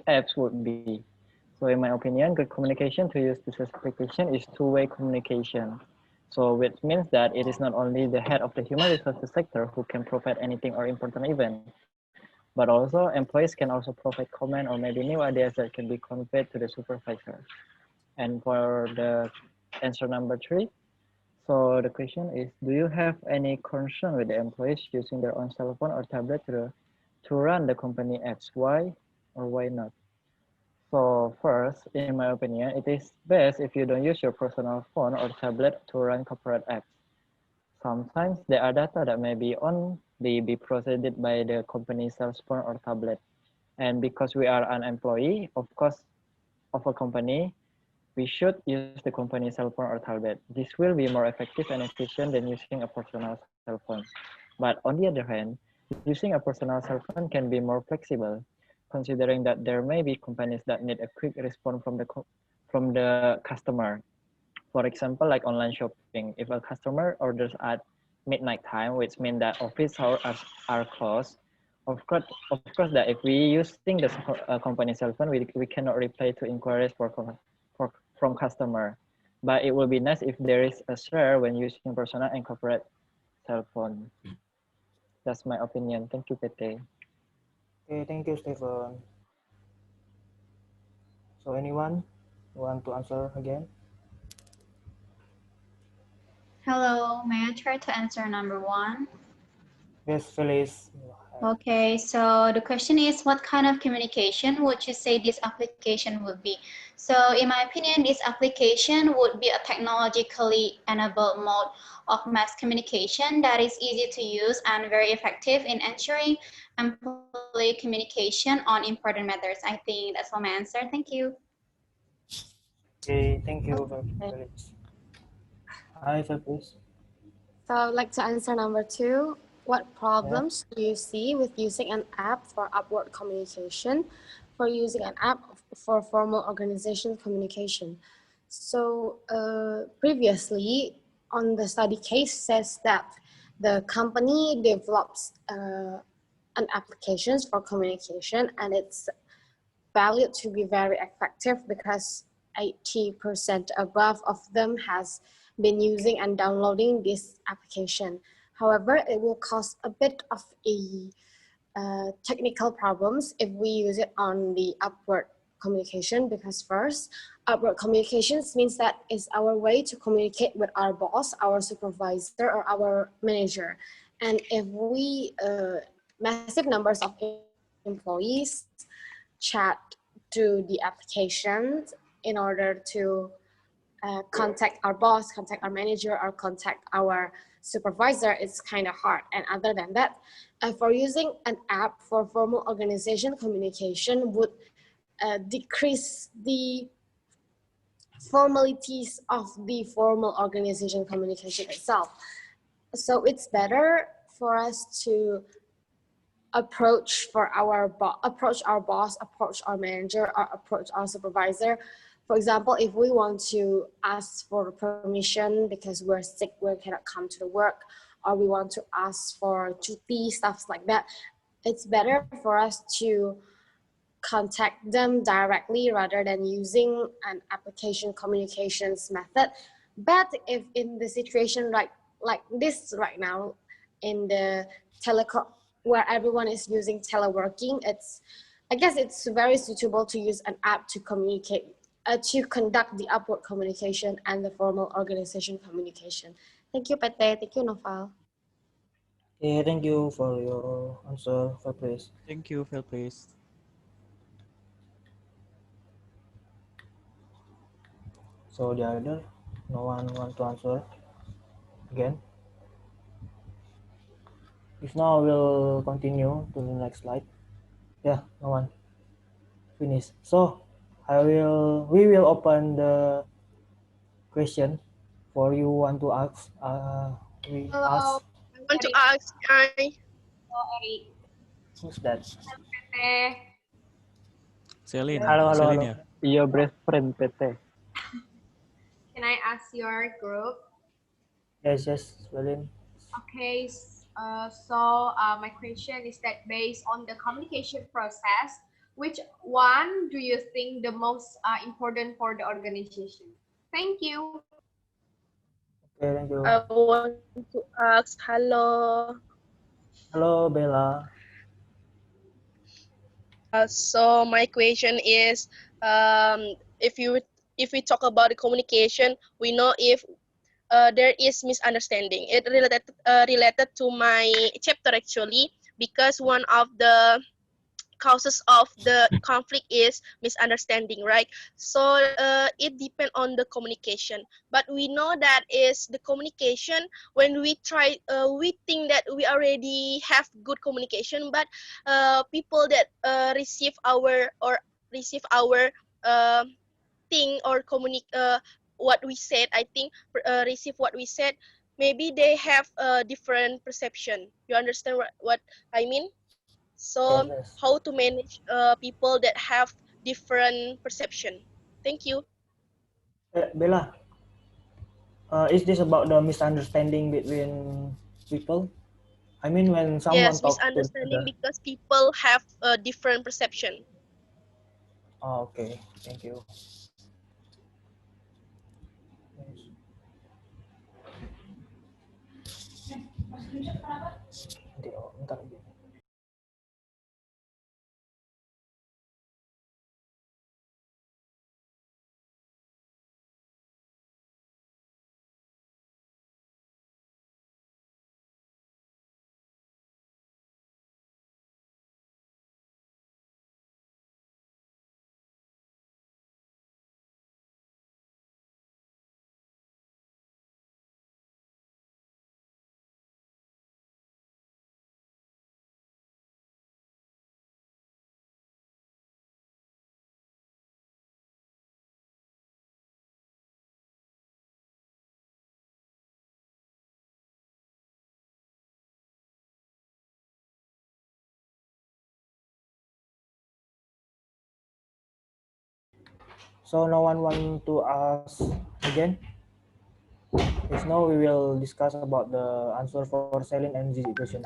apps would be? So in my opinion, good communication, to use this application, is two-way communication. So which means that it is not only the head of the human resources sector who can provide anything or important event, but also employees can also provide comment or maybe new ideas that can be conveyed to the supervisor. And for the answer number 3, so the question is, do you have any concern with the employees using their own cell phone or tablet to run the company apps? Why or why not? So first, in my opinion, it is best if you don't use your personal phone or tablet to run corporate apps. Sometimes there are data that may be be processed by the company's cell phone or tablet. And because we are an employee, of course, of a company, we should use the company's cell phone or tablet. This will be more effective and efficient than using a personal cell phone. But on the other hand, using a personal cell phone can be more flexible, considering that there may be companies that need a quick response from the customer. For example, like online shopping, if a customer orders at midnight time, which means that office hours are closed, of course that if we using the company cell phone, we cannot reply to inquiries from customer. But it will be nice if there is a share when using personal and corporate cell phone. That's my opinion. Thank you, PT. Okay, thank you, Stephen. So anyone want to answer again? Hello, may I try to answer number 1? Yes, Felice. Okay, so the question is, what kind of communication would you say this application would be? So in my opinion, this application would be a technologically enabled mode of mass communication that is easy to use and very effective in ensuring employee communication on important matters. I think that's all my answer. Thank you. Okay, thank you, Felice. Hi, Felice. So I'd like to answer number 2. What problems do you see with using an app for upward communication, for using an app for formal organization communication? So previously on the study case says that the company develops an applications for communication, and it's valued to be very effective because 80% above of them has been using and downloading this application. However, it will cause a bit of a technical problems if we use it on the upward communication, because first, upward communications means that it's our way to communicate with our boss, our supervisor, or our manager. And if we, massive numbers of employees chat to the applications in order to contact our boss, contact our manager, or contact our supervisor, it's kind of hard. And other than that, for using an app for formal organization communication would decrease the formalities of the formal organization communication itself. So it's better for us to approach our boss, approach our manager, or approach our supervisor. For example, if we want to ask for permission because we're sick, we cannot come to the work, or we want to ask for cuti, stuff like that, it's better for us to contact them directly rather than using an application communications method. But if in the situation like this right now, in the telecom, where everyone is using teleworking, I guess it's very suitable to use an app to communicate, to conduct the upward communication and the formal organization communication. Thank you, Pete. Thank you, Noval. Okay, thank you for your answer, Fabrice. Thank you, Phil, please. So the other, no one want to answer again? If now, we'll continue to the next slide. Yeah, no one. Finish. So we will open the question for you want to ask. We Hello, ask. I want to ask. Who's that? Celine. Hello, hello, Celine, hello. yeah. Your best friend, PT. Can I ask your group? Yes, Celine. Okay, my question is that based on the communication process, which one do you think the most important for the organization? Thank you. Okay, thank you. I want to ask. Hello. Hello, Bella. So my question is, if we talk about the communication, we know if there is misunderstanding. It related to my chapter actually, because one of the causes of the conflict is misunderstanding, right? So it depends on the communication, but we know that is the communication when we try, we think that we already have good communication, but people that receive our thing or what we said, I think receive what we said, maybe they have a different perception. You understand what I mean? So Yes. how to manage people that have different perception? Thank you. Bella, is this about the misunderstanding between people? I mean, when someone Yes, talks to misunderstanding another. because people have a different perception. Oh, okay, thank you. Bentar. So no one want to ask again? Yes, now we will discuss about the answer for Celine and Gigi question.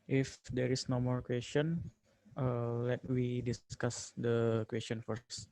If there is no more question, let we discuss the question first.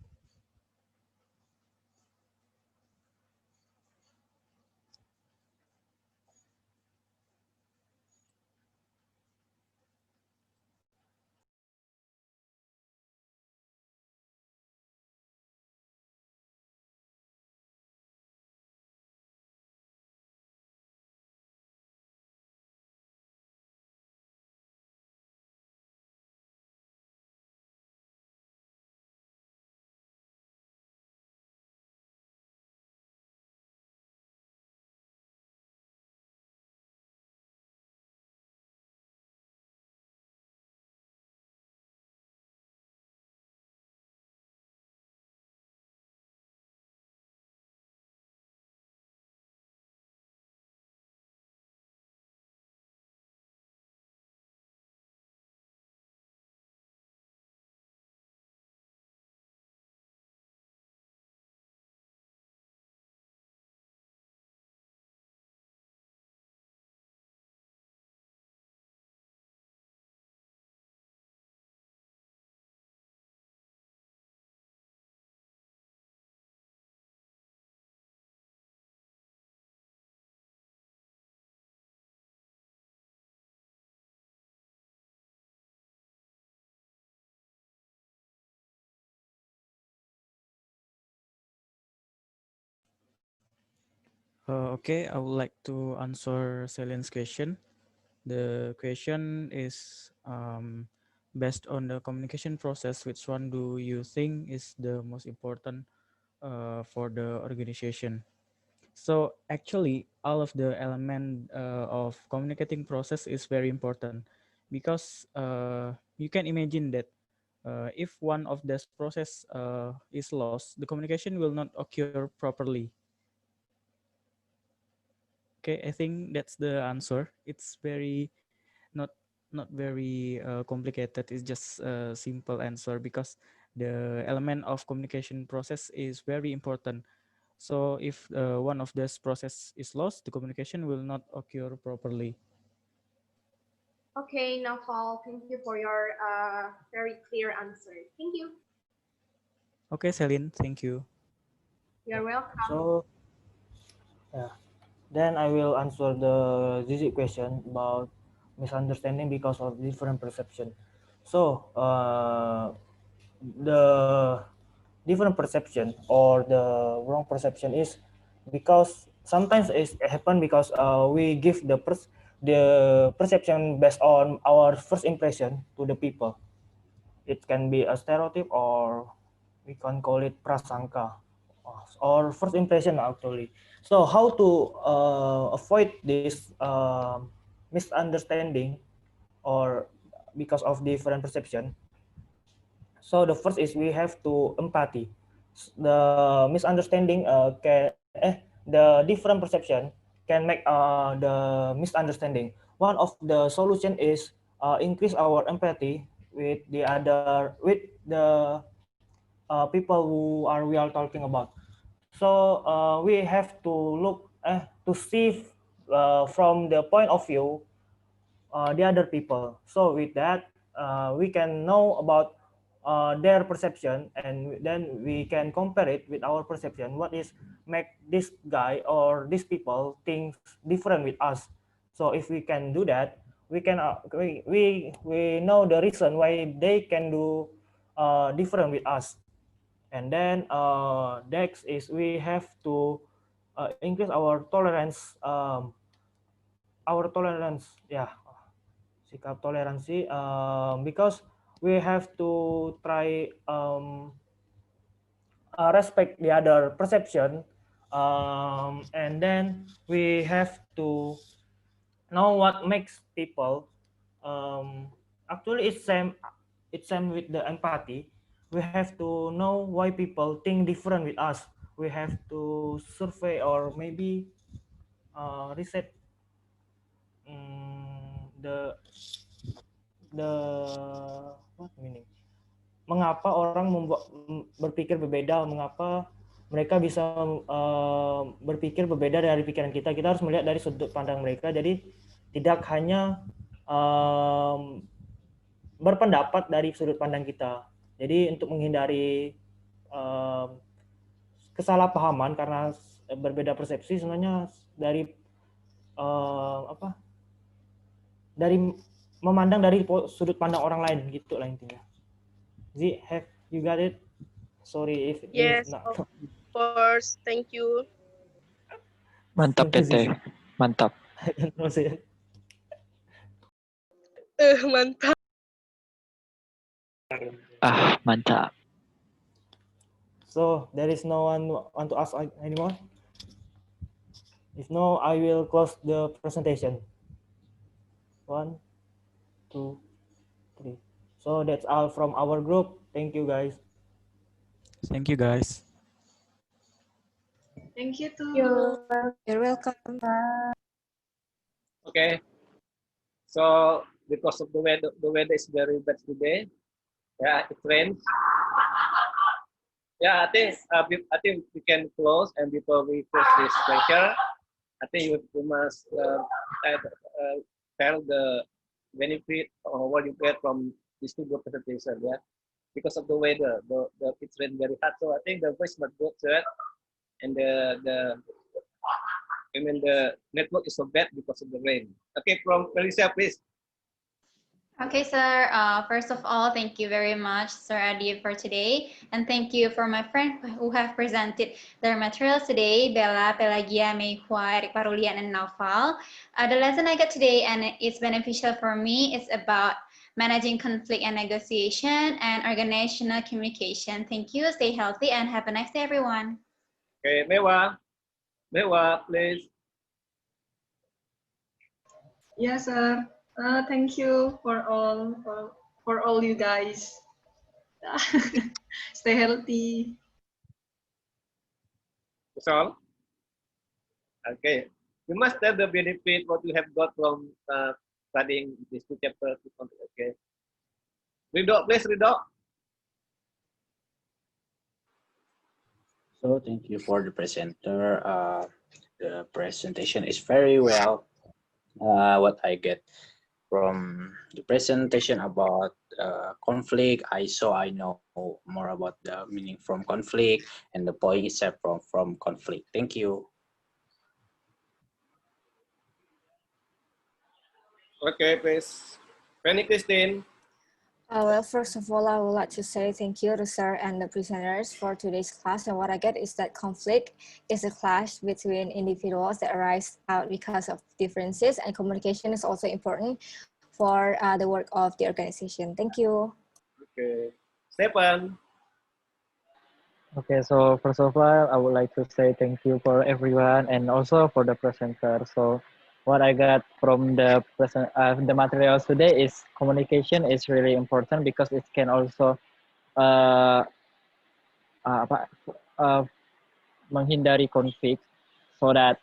Okay, I would like to answer Celine's question. The question is based on the communication process, which one do you think is the most important for the organization? So actually, all of the element of communicating process is very important because you can imagine that if one of this process is lost, the communication will not occur properly. Okay, I think that's the answer. It's very not not very complicated. It's just a simple answer because the element of communication process is very important. So if one of this process is lost, the communication will not occur properly. Okay, Naval, thank you for your very clear answer. Thank you. Okay, Celine, thank you. You're welcome. So, yeah. Then I will answer the Gigi question about misunderstanding because of different perception. So, the different perception or the wrong perception is because sometimes it happen because we give the perception based on our first impression to the people. It can be a stereotype or we can call it prasangka or first impression actually. So how to avoid this misunderstanding or because of different perception. So the first is we have to empathy. The misunderstanding the different perception can make the misunderstanding. One of the solution is increase our empathy with the people who are we are talking about. So we have to look to see from the point of view the other people. So with that, we can know about their perception, and then we can compare it with our perception. What is make this guy or these people think different with us? So if we can do that, we can we know the reason why they can do different with us. And then next is we have to increase our tolerance, yeah, sikap toleransi, because we have to try respect the other perception, and then we have to know what makes people actually it's same with the empathy. We have to know why people think different with us. We have to survey or maybe reset the what meaning mengapa orang berpikir berbeda, mengapa mereka bisa berpikir berbeda dari pikiran kita. Kita harus melihat dari sudut pandang mereka. Jadi tidak hanya berpendapat dari sudut pandang kita. Jadi untuk menghindari kesalahpahaman karena berbeda persepsi, sebenarnya dari dari memandang dari sudut pandang orang lain gitu lah intinya. Z, have you got it? Sorry if Yes, not. of course. Thank you. Mantap, Tete. Mantap. Mantap. Mantap. So there is no one want to ask anymore? If no, I will close the presentation. 1, 2, 3. So that's all from our group. Thank you, guys. Thank you, guys. Thank you too. You're welcome. Okay. So because of the weather is very bad today. Yeah, it rains. Yeah, I think we can close, and before we close this lecture, I think you must tell the benefit or what you get from this two group presentation. Yeah, because of the weather, it's rain very hard. So I think the voice must go through it, and the network is so bad because of the rain. Okay, from Felicia, please. Okay, sir. First of all, thank you very much, Sir Adi, for today. And thank you for my friends who have presented their materials today, Bella, Pelagia, Meihua, Eric Parulian, and Naufal. The lesson I got today, and it's beneficial for me, is about managing conflict and negotiation and organizational communication. Thank you, stay healthy, and have a nice day, everyone. Okay, Mewa, please. Yes, sir. Thank you for all you guys. Stay healthy. That's all. Okay, you must tell the benefit what you have got from studying these two chapters. Okay, Ridho, please, Ridho. So thank you for the presenter. The presentation is very well. What I get from the presentation about conflict, I know more about the meaning from conflict and the point itself from conflict. Thank you. Okay, please. Penny Christine. Well, first of all, I would like to say thank you to Sir and the presenters for today's class. And what I get is that conflict is a clash between individuals that arise out because of differences, and communication is also important for the work of the organization. Thank you. Okay, Stefan. Okay, so first of all, I would like to say thank you for everyone and also for the presenter. So what I got from the materials today is communication is really important because it can also menghindari konflik, so that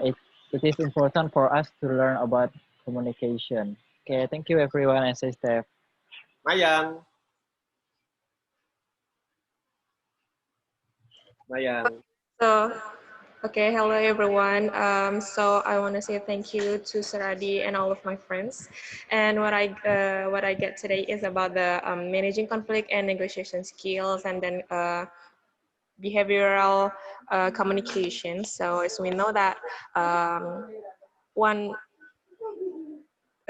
it is important for us to learn about communication. Okay, thank you everyone, and stay safe. Mayang. So, okay, hello everyone. So I want to say thank you to Saradi and all of my friends. And what I get today is about the managing conflict and negotiation skills, and then behavioral communication. So as we know that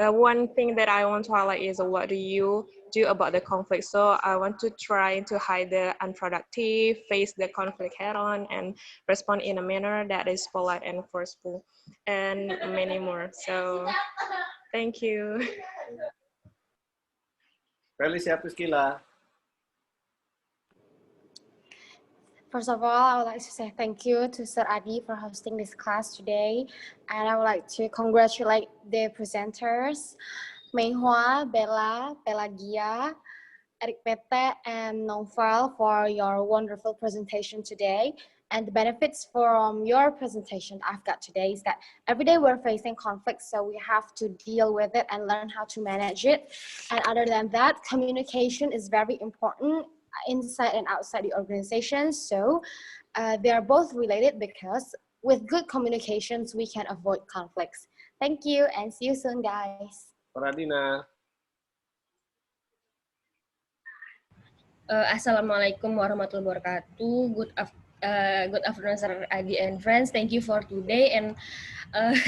one thing that I want to highlight is what do you do about the conflict. So I want to try to hide the unproductive, face the conflict head on, and respond in a manner that is polite and forceful, and many more. So thank you. Felicia Priscilla. First of all, I would like to say thank you to Sir Adi for hosting this class today. And I would like to congratulate the presenters, Meihua, Bella, Pelagia, Adik Pete and Novel for your wonderful presentation today. And the benefits from your presentation I've got today is that every day we're facing conflicts, so we have to deal with it and learn how to manage it. And other than that, communication is very important inside and outside the organization. So they are both related because with good communications, we can avoid conflicts. Thank you and see you soon, guys. Radina. Assalamualaikum warahmatullahi wabarakatuh. Good afternoon, Sir Adi and friends. Thank you for today. And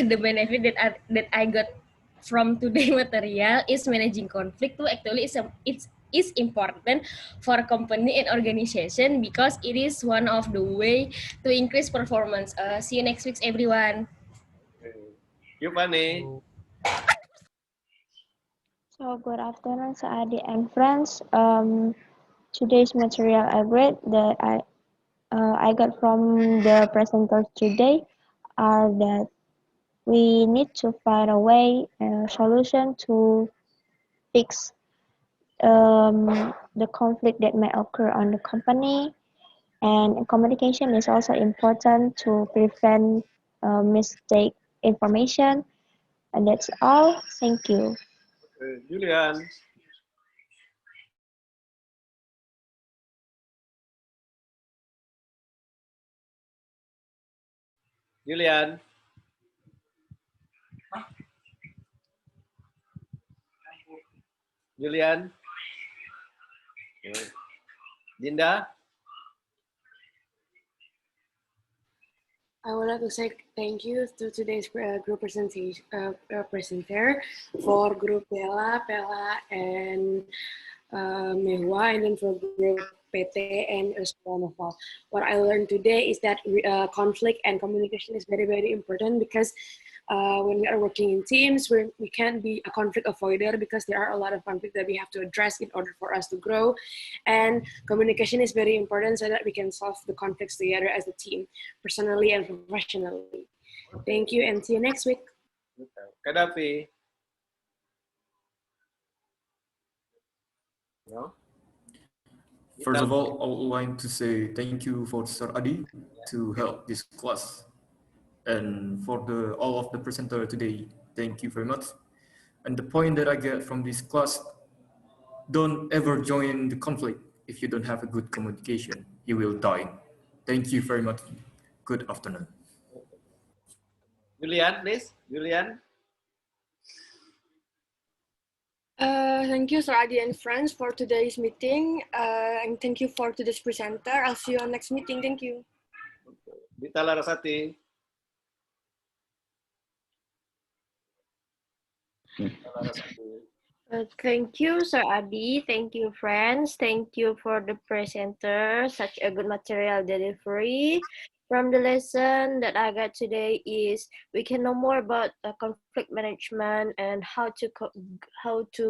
the benefit that I got from today material is managing conflict. Too actually it's important for a company and organization because it is one of the way to increase performance. See you next week, everyone. You funny. So good afternoon, Saadi and friends. Today's material I read that I got from the presenters today are that we need to find a way, a solution to fix the conflict that may occur on the company, and communication is also important to prevent mistake information. And that's all. Thank you. Julian. Julian. Julian. Dinda. I would like to say thank you to today's group presentation presenter for group Bella, and Mehwa, and then for group PT and Novel. What I learned today is that conflict and communication is very, very important because when we are working in teams, we can't be a conflict avoider because there are a lot of conflicts that we have to address in order for us to grow. And communication is very important so that we can solve the conflicts together as a team, personally and professionally. Thank you and see you next week. Kadafi. No? First of all, I would like to say thank you for Sir Adi to help this class. And for all of the presenter today, thank you very much. And the point that I get from this class, don't ever join the conflict if you don't have a good communication. You will die. Thank you very much. Good afternoon. Julian, please. Julian. Thank you, Sir Adi and friends, for today's meeting. And thank you for today's presenter. I'll see you on next meeting. Thank you. Dita Larasati. Thank you, Sir Adi. Thank you, friends. Thank you for the presenter. Such a good material delivery. From the lesson that I got today is we can know more about conflict management and how to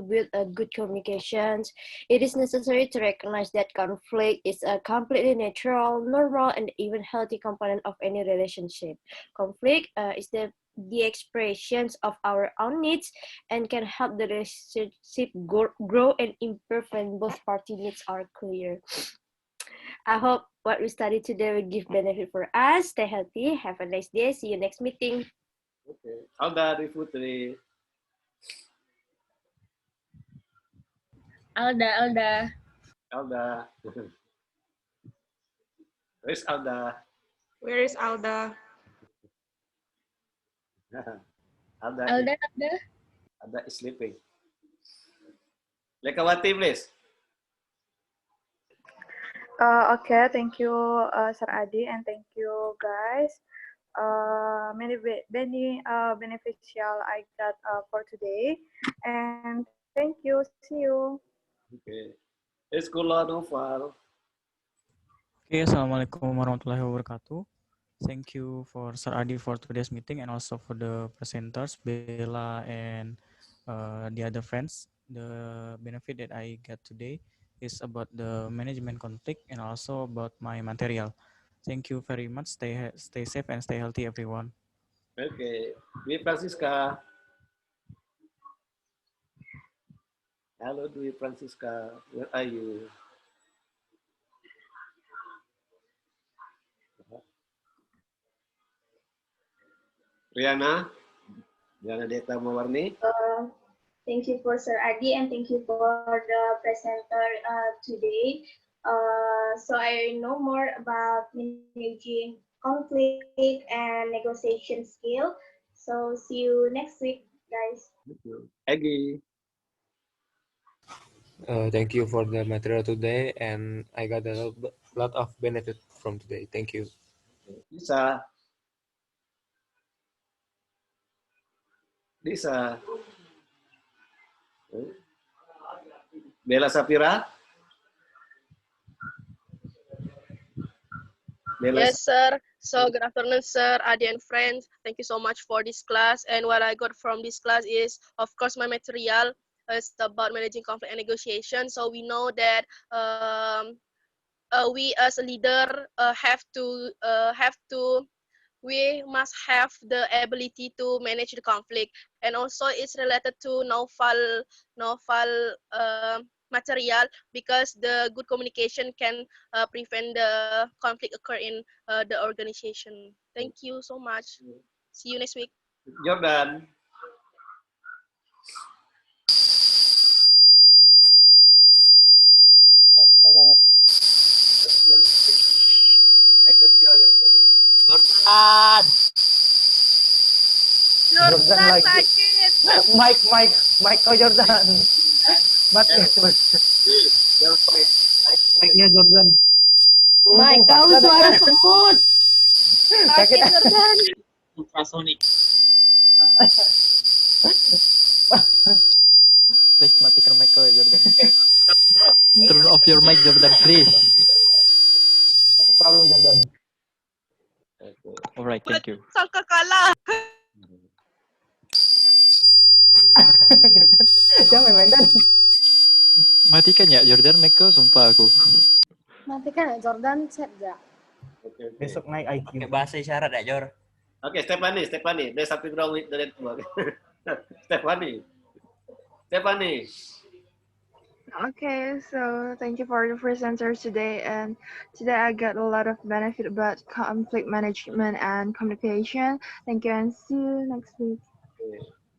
build a good communications. It is necessary to recognize that conflict is a completely natural, normal, and even healthy component of any relationship. Conflict is the expressions of our own needs and can help the relationship grow and improve when both party needs are clear. I hope what we studied today will give benefit for us. Stay healthy. Have a nice day. See you next meeting. Okay. Alda Rifutri. Alda. Alda. Where's Alda? Where is Alda? Alda is sleeping. Lekawati, please. Okay, thank you, Sir Adi, and thank you, guys. Many beneficial I got for today, and thank you. See you. Okay. Sekolah Novel. Okay, Assalamualaikum warahmatullahi wabarakatuh. Thank you for Sir Adi for today's meeting and also for the presenters, Bella and the other friends. The benefit that I get today is about the management conflict and also about my material. Thank you very much. Stay safe and stay healthy, everyone. Okay. Bi Francisca. Hello, Dwi Francisca. Where are you? Riana? Riana Deta Mawarni? Thank you for Sir Adi and thank you for the presenter today. So I know more about managing conflict and negotiation skill. So see you next week, guys. Aggie. Thank you for the material today, and I got a lot of benefit from today. Thank you. Lisa. Lisa. Bella Safira. Bella. Yes, sir. So good afternoon, sir, Adi and friends. Thank you so much for this class. And what I got from this class is, of course, my material is about managing conflict and negotiation. So we know that we as a leader we must have the ability to manage the conflict, and also it's related to novel material, because the good communication can prevent the conflict occur in the organization. Thank you so much. See you next week. Jordan. I could hear your voice. Jordan. Jordan like Mike kau Jordan. Mati. Mike-nya Jordan. Mike, kau suara semut. Sakit Jordan. Ultrasonic. Please matikan mic kau ya, Jordan. Turn off your mic, Jordan, please. No problem, Jordan. Alright, thank you. Sangka kalah. Jangan main-main. Matikan ya, Jordan, mic kau, sumpah aku. Matikan ya, Jordan, chat ya. Besok naik IQ. Pakai bahasa isyarat ya, Jor. Okay, Stephanie. There's something wrong with the network. Stephanie. Okay, so thank you for the presenters today, and today I got a lot of benefit about conflict management and communication. Thank you, and see you next week.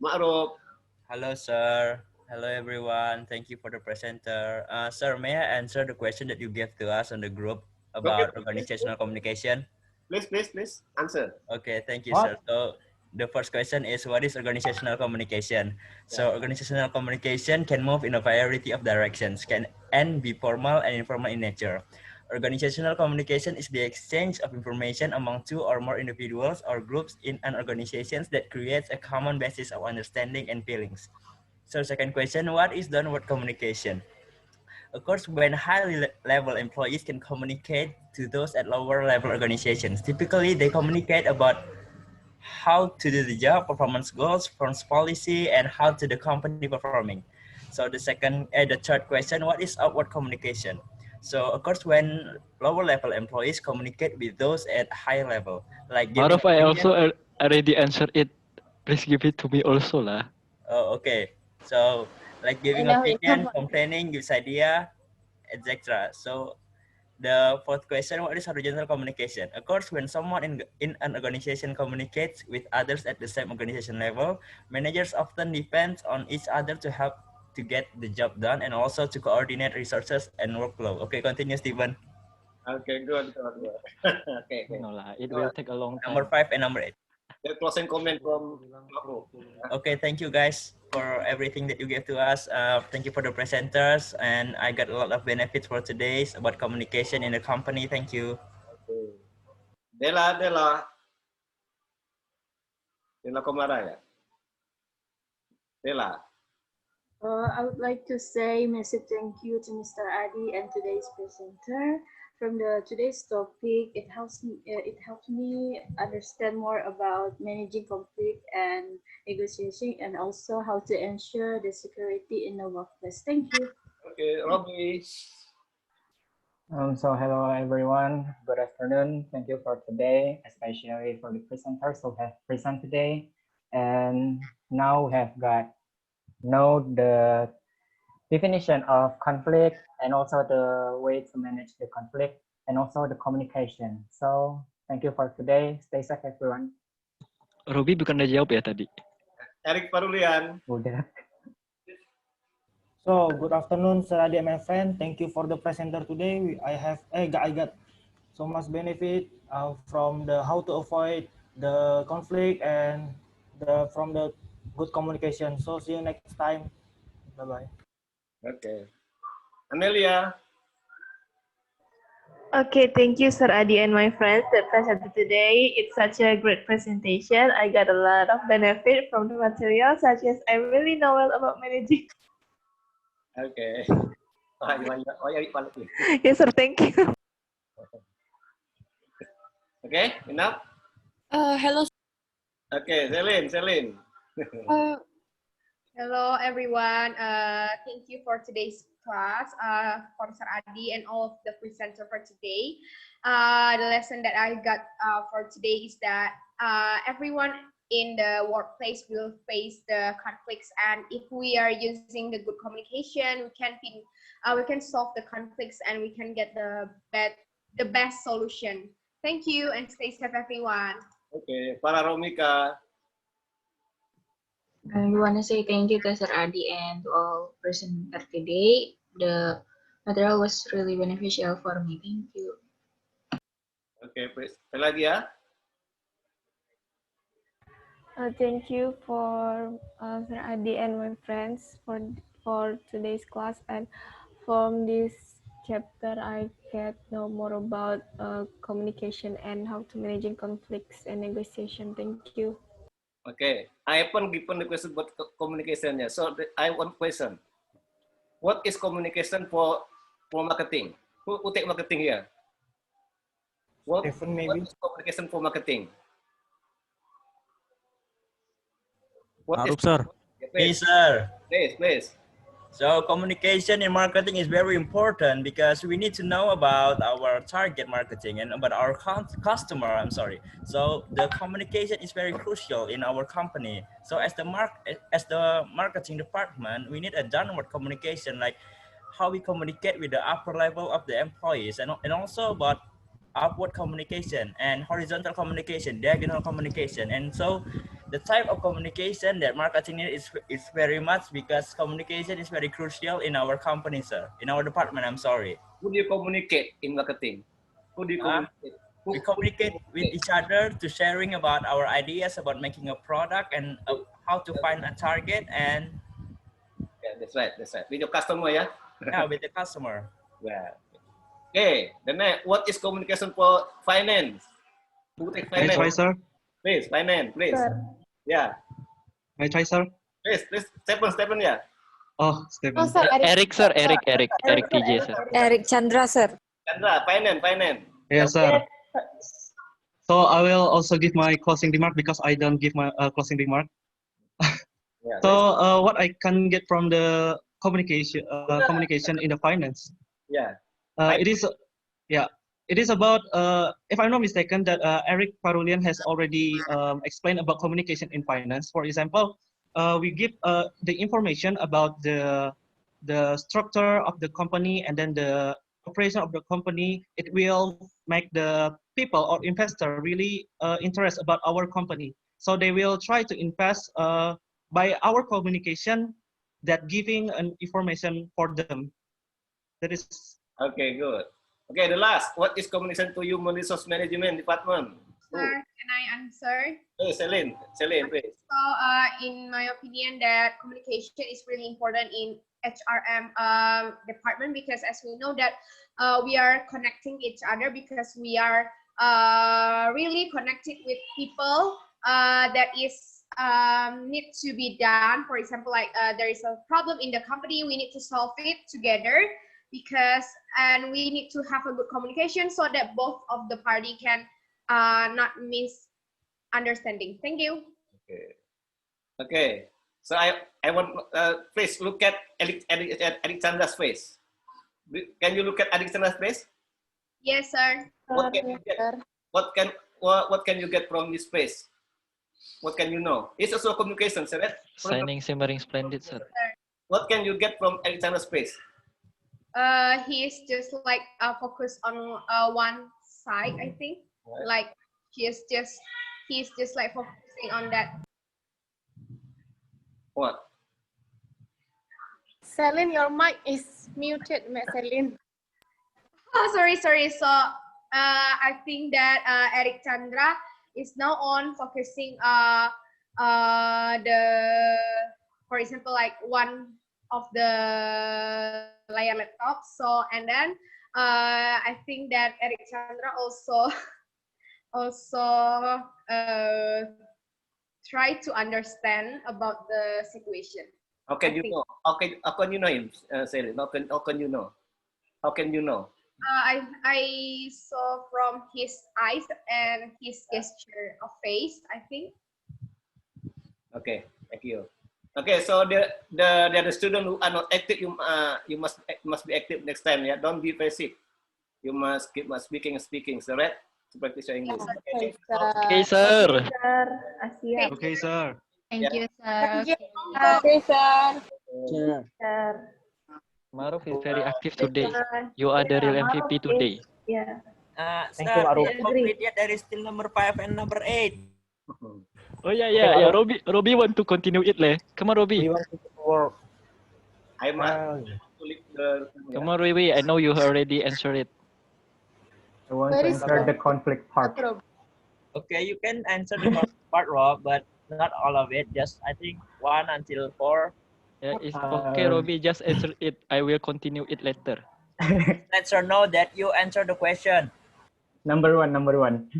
Ma'ruf. Hello, sir. Hello, everyone. Thank you for the presenter. Sir, may I answer the question that you gave to us on the group about organizational communication? Please, answer. Okay, thank you, What? sir. So the first question is, what is organizational communication? So organizational communication can move in a variety of directions, can be formal and informal in nature. Organizational communication is the exchange of information among two or more individuals or groups in an organization that creates a common basis of understanding and feelings. So second question, what is downward communication? Of course, when high-level employees can communicate to those at lower-level organizations, typically they communicate about how to do the job, performance goals, performance policy, and how to the company performing. So the third question, what is outward communication? So of course, when lower-level employees communicate with those at higher level, like giving Maruf, I opinion. also already answered it. Please give it to me also lah. Oh, okay. So like giving opinion, complaining, gives idea, etc. So the fourth question, what is horizontal communication? Of course, when someone in an organization communicates with others at the same organization level, managers often depend on each other to help to get the job done and also to coordinate resources and workflow. Okay, continue, Stephen. Okay, good. Okay. No lah, it will take a long time. Number 5 and number 8. The closing comment from Ma'ruf. Okay, thank you guys for everything that you gave to us. Thank you for the presenters, and I got a lot of benefits for today about communication in the company. Thank you. Okay. Dela Komara ya. Dela. I would like to say massive thank you to Mr. Adi and today's presenter. From today's topic, it helps me understand more about managing conflict and negotiation, and also how to ensure the security in the workplace. Thank you. Okay, Robbie. So hello everyone, good afternoon. Thank you for today, especially for the presenters who have present today. And now we have got know the definition of conflict and also the way to manage the conflict and also the communication. So thank you for today. Stay safe everyone. Ruby bukan udah jawab ya tadi? Erik Parulian. Udah. So good afternoon, Sir Adi and my friend. Thank you for the presenter today. I got so much benefit from the how to avoid the conflict and from the good communication. So see you next time. Bye bye. Okay. Amelia. Okay, thank you, Sir Adi and my friends that presented today. It's such a great presentation. I got a lot of benefit from the material, such as I really know well about managing. Okay. Yes, sir. Thank you. Okay, enough? Hello. Okay, Celine. Hello, everyone. Thank you for today's class, for Sir Adi and all of the presenter for today. The lesson that I got for today is that everyone in the workplace will face the conflicts, and if we are using the good communication, we can solve the conflicts and we can get the best solution. Thank you and stay safe, everyone. Okay, para Romika. I want to say thank you to Sir Adi and to all presenters today. The material was really beneficial for me. Thank you. Okay, please. Lagi ya. Thank you for Sir Adi and my friends for today's class, and from this chapter I get know more about communication and how to managing conflicts and negotiation. Thank you. Okay, I haven't given the question about communication yet. So I want question. What is communication for marketing? Who take marketing here? What is communication for marketing? Arup, sir. Yes, sir. Please. So communication in marketing is very important because we need to know about our target marketing and about our customer. So the communication is very crucial in our company. So as the marketing department, we need a downward communication, like how we communicate with the upper level of the employees, and also about upward communication and horizontal communication, diagonal communication. And so the type of communication that marketing needs is very much, because communication is very crucial in our company, sir. In our department, Who do you communicate in marketing? Who do you communicate? We communicate with each other to sharing about our ideas about making a product and how to find a target and... Yeah, that's right. With your customer, yeah? Yeah, with the customer. Yeah. Okay, then what is communication for finance? Who take finance? May I try, sir? Please, finance, please. Sir. Yeah. May I try, sir? Please, Stephen, yeah. Oh, Stephen. Oh, sir, Eric, sir. Eric TJ, sir. Eric Chandra, sir. Chandra, finance. Yes, sir. So I will also give my closing remark because I don't give my closing remark. Yeah, so what I can get from the communication in the finance? Yeah. It is about, if I'm not mistaken, that Erik Parulian has already explained about communication in finance. For example, we give the information about the structure of the company and then the operation of the company. It will make the people or investor really interest about our company. So they will try to invest by our communication, that giving an information for them. That is. Okay, good. Okay, the last. What is communication to human resource management department? Sir, can I answer? Hey, Celine, please. So, in my opinion, that communication is really important in HRM department, because as we know that we are connecting each other, because we are really connected with people that is need to be done. For example, like there is a problem in the company, we need to solve it together, and we need to have a good communication so that both of the party can not misunderstanding. Thank you. Okay. So I want please look at Alexandra's face. Can you look at Alexandra's face? Yes, sir. What can you get from this face? What can you know? It's also communication, sir. Right? Signing simmering splendid, sir. what can you get from Alexander's space? He is just like focused on one side, I think. Right. Like he's just like focusing on that. What? Celine, your mic is muted, Miss Celine. Oh, sorry. So I think that Eric Chandra is now on focusing for example, like one of the layer laptop. So and then I think that Eric Chandra also try to understand about the situation. How can you know? How can you know him, Celine? How can you know? How can you know? I saw from his eyes and his gesture of face, I think. Okay, thank you. Okay, so the student who are not active, you must be active next time. Yeah, don't be passive. You must keep speaking, so right? To practice your English. Okay, sir. Okay, sir. Thank you, sir. Okay, sir. Maruf is very active today. You are the real MVP today. Yeah. Sir, you, Maruf. didn't complete yet. There is still number 5 and number 8. Oh yeah. Robbie want to continue it leh. Come on, Robbie. We want to work. I must Come on, Robbie. I know you already answered it. I want to answer the conflict part. Okay, you can answer the conflict part, Rob, but not all of it. Just I think 1 until 4. Yeah, it's okay, Robbie. Just answer it. I will continue it later. Let her know that you answer the question. Number one.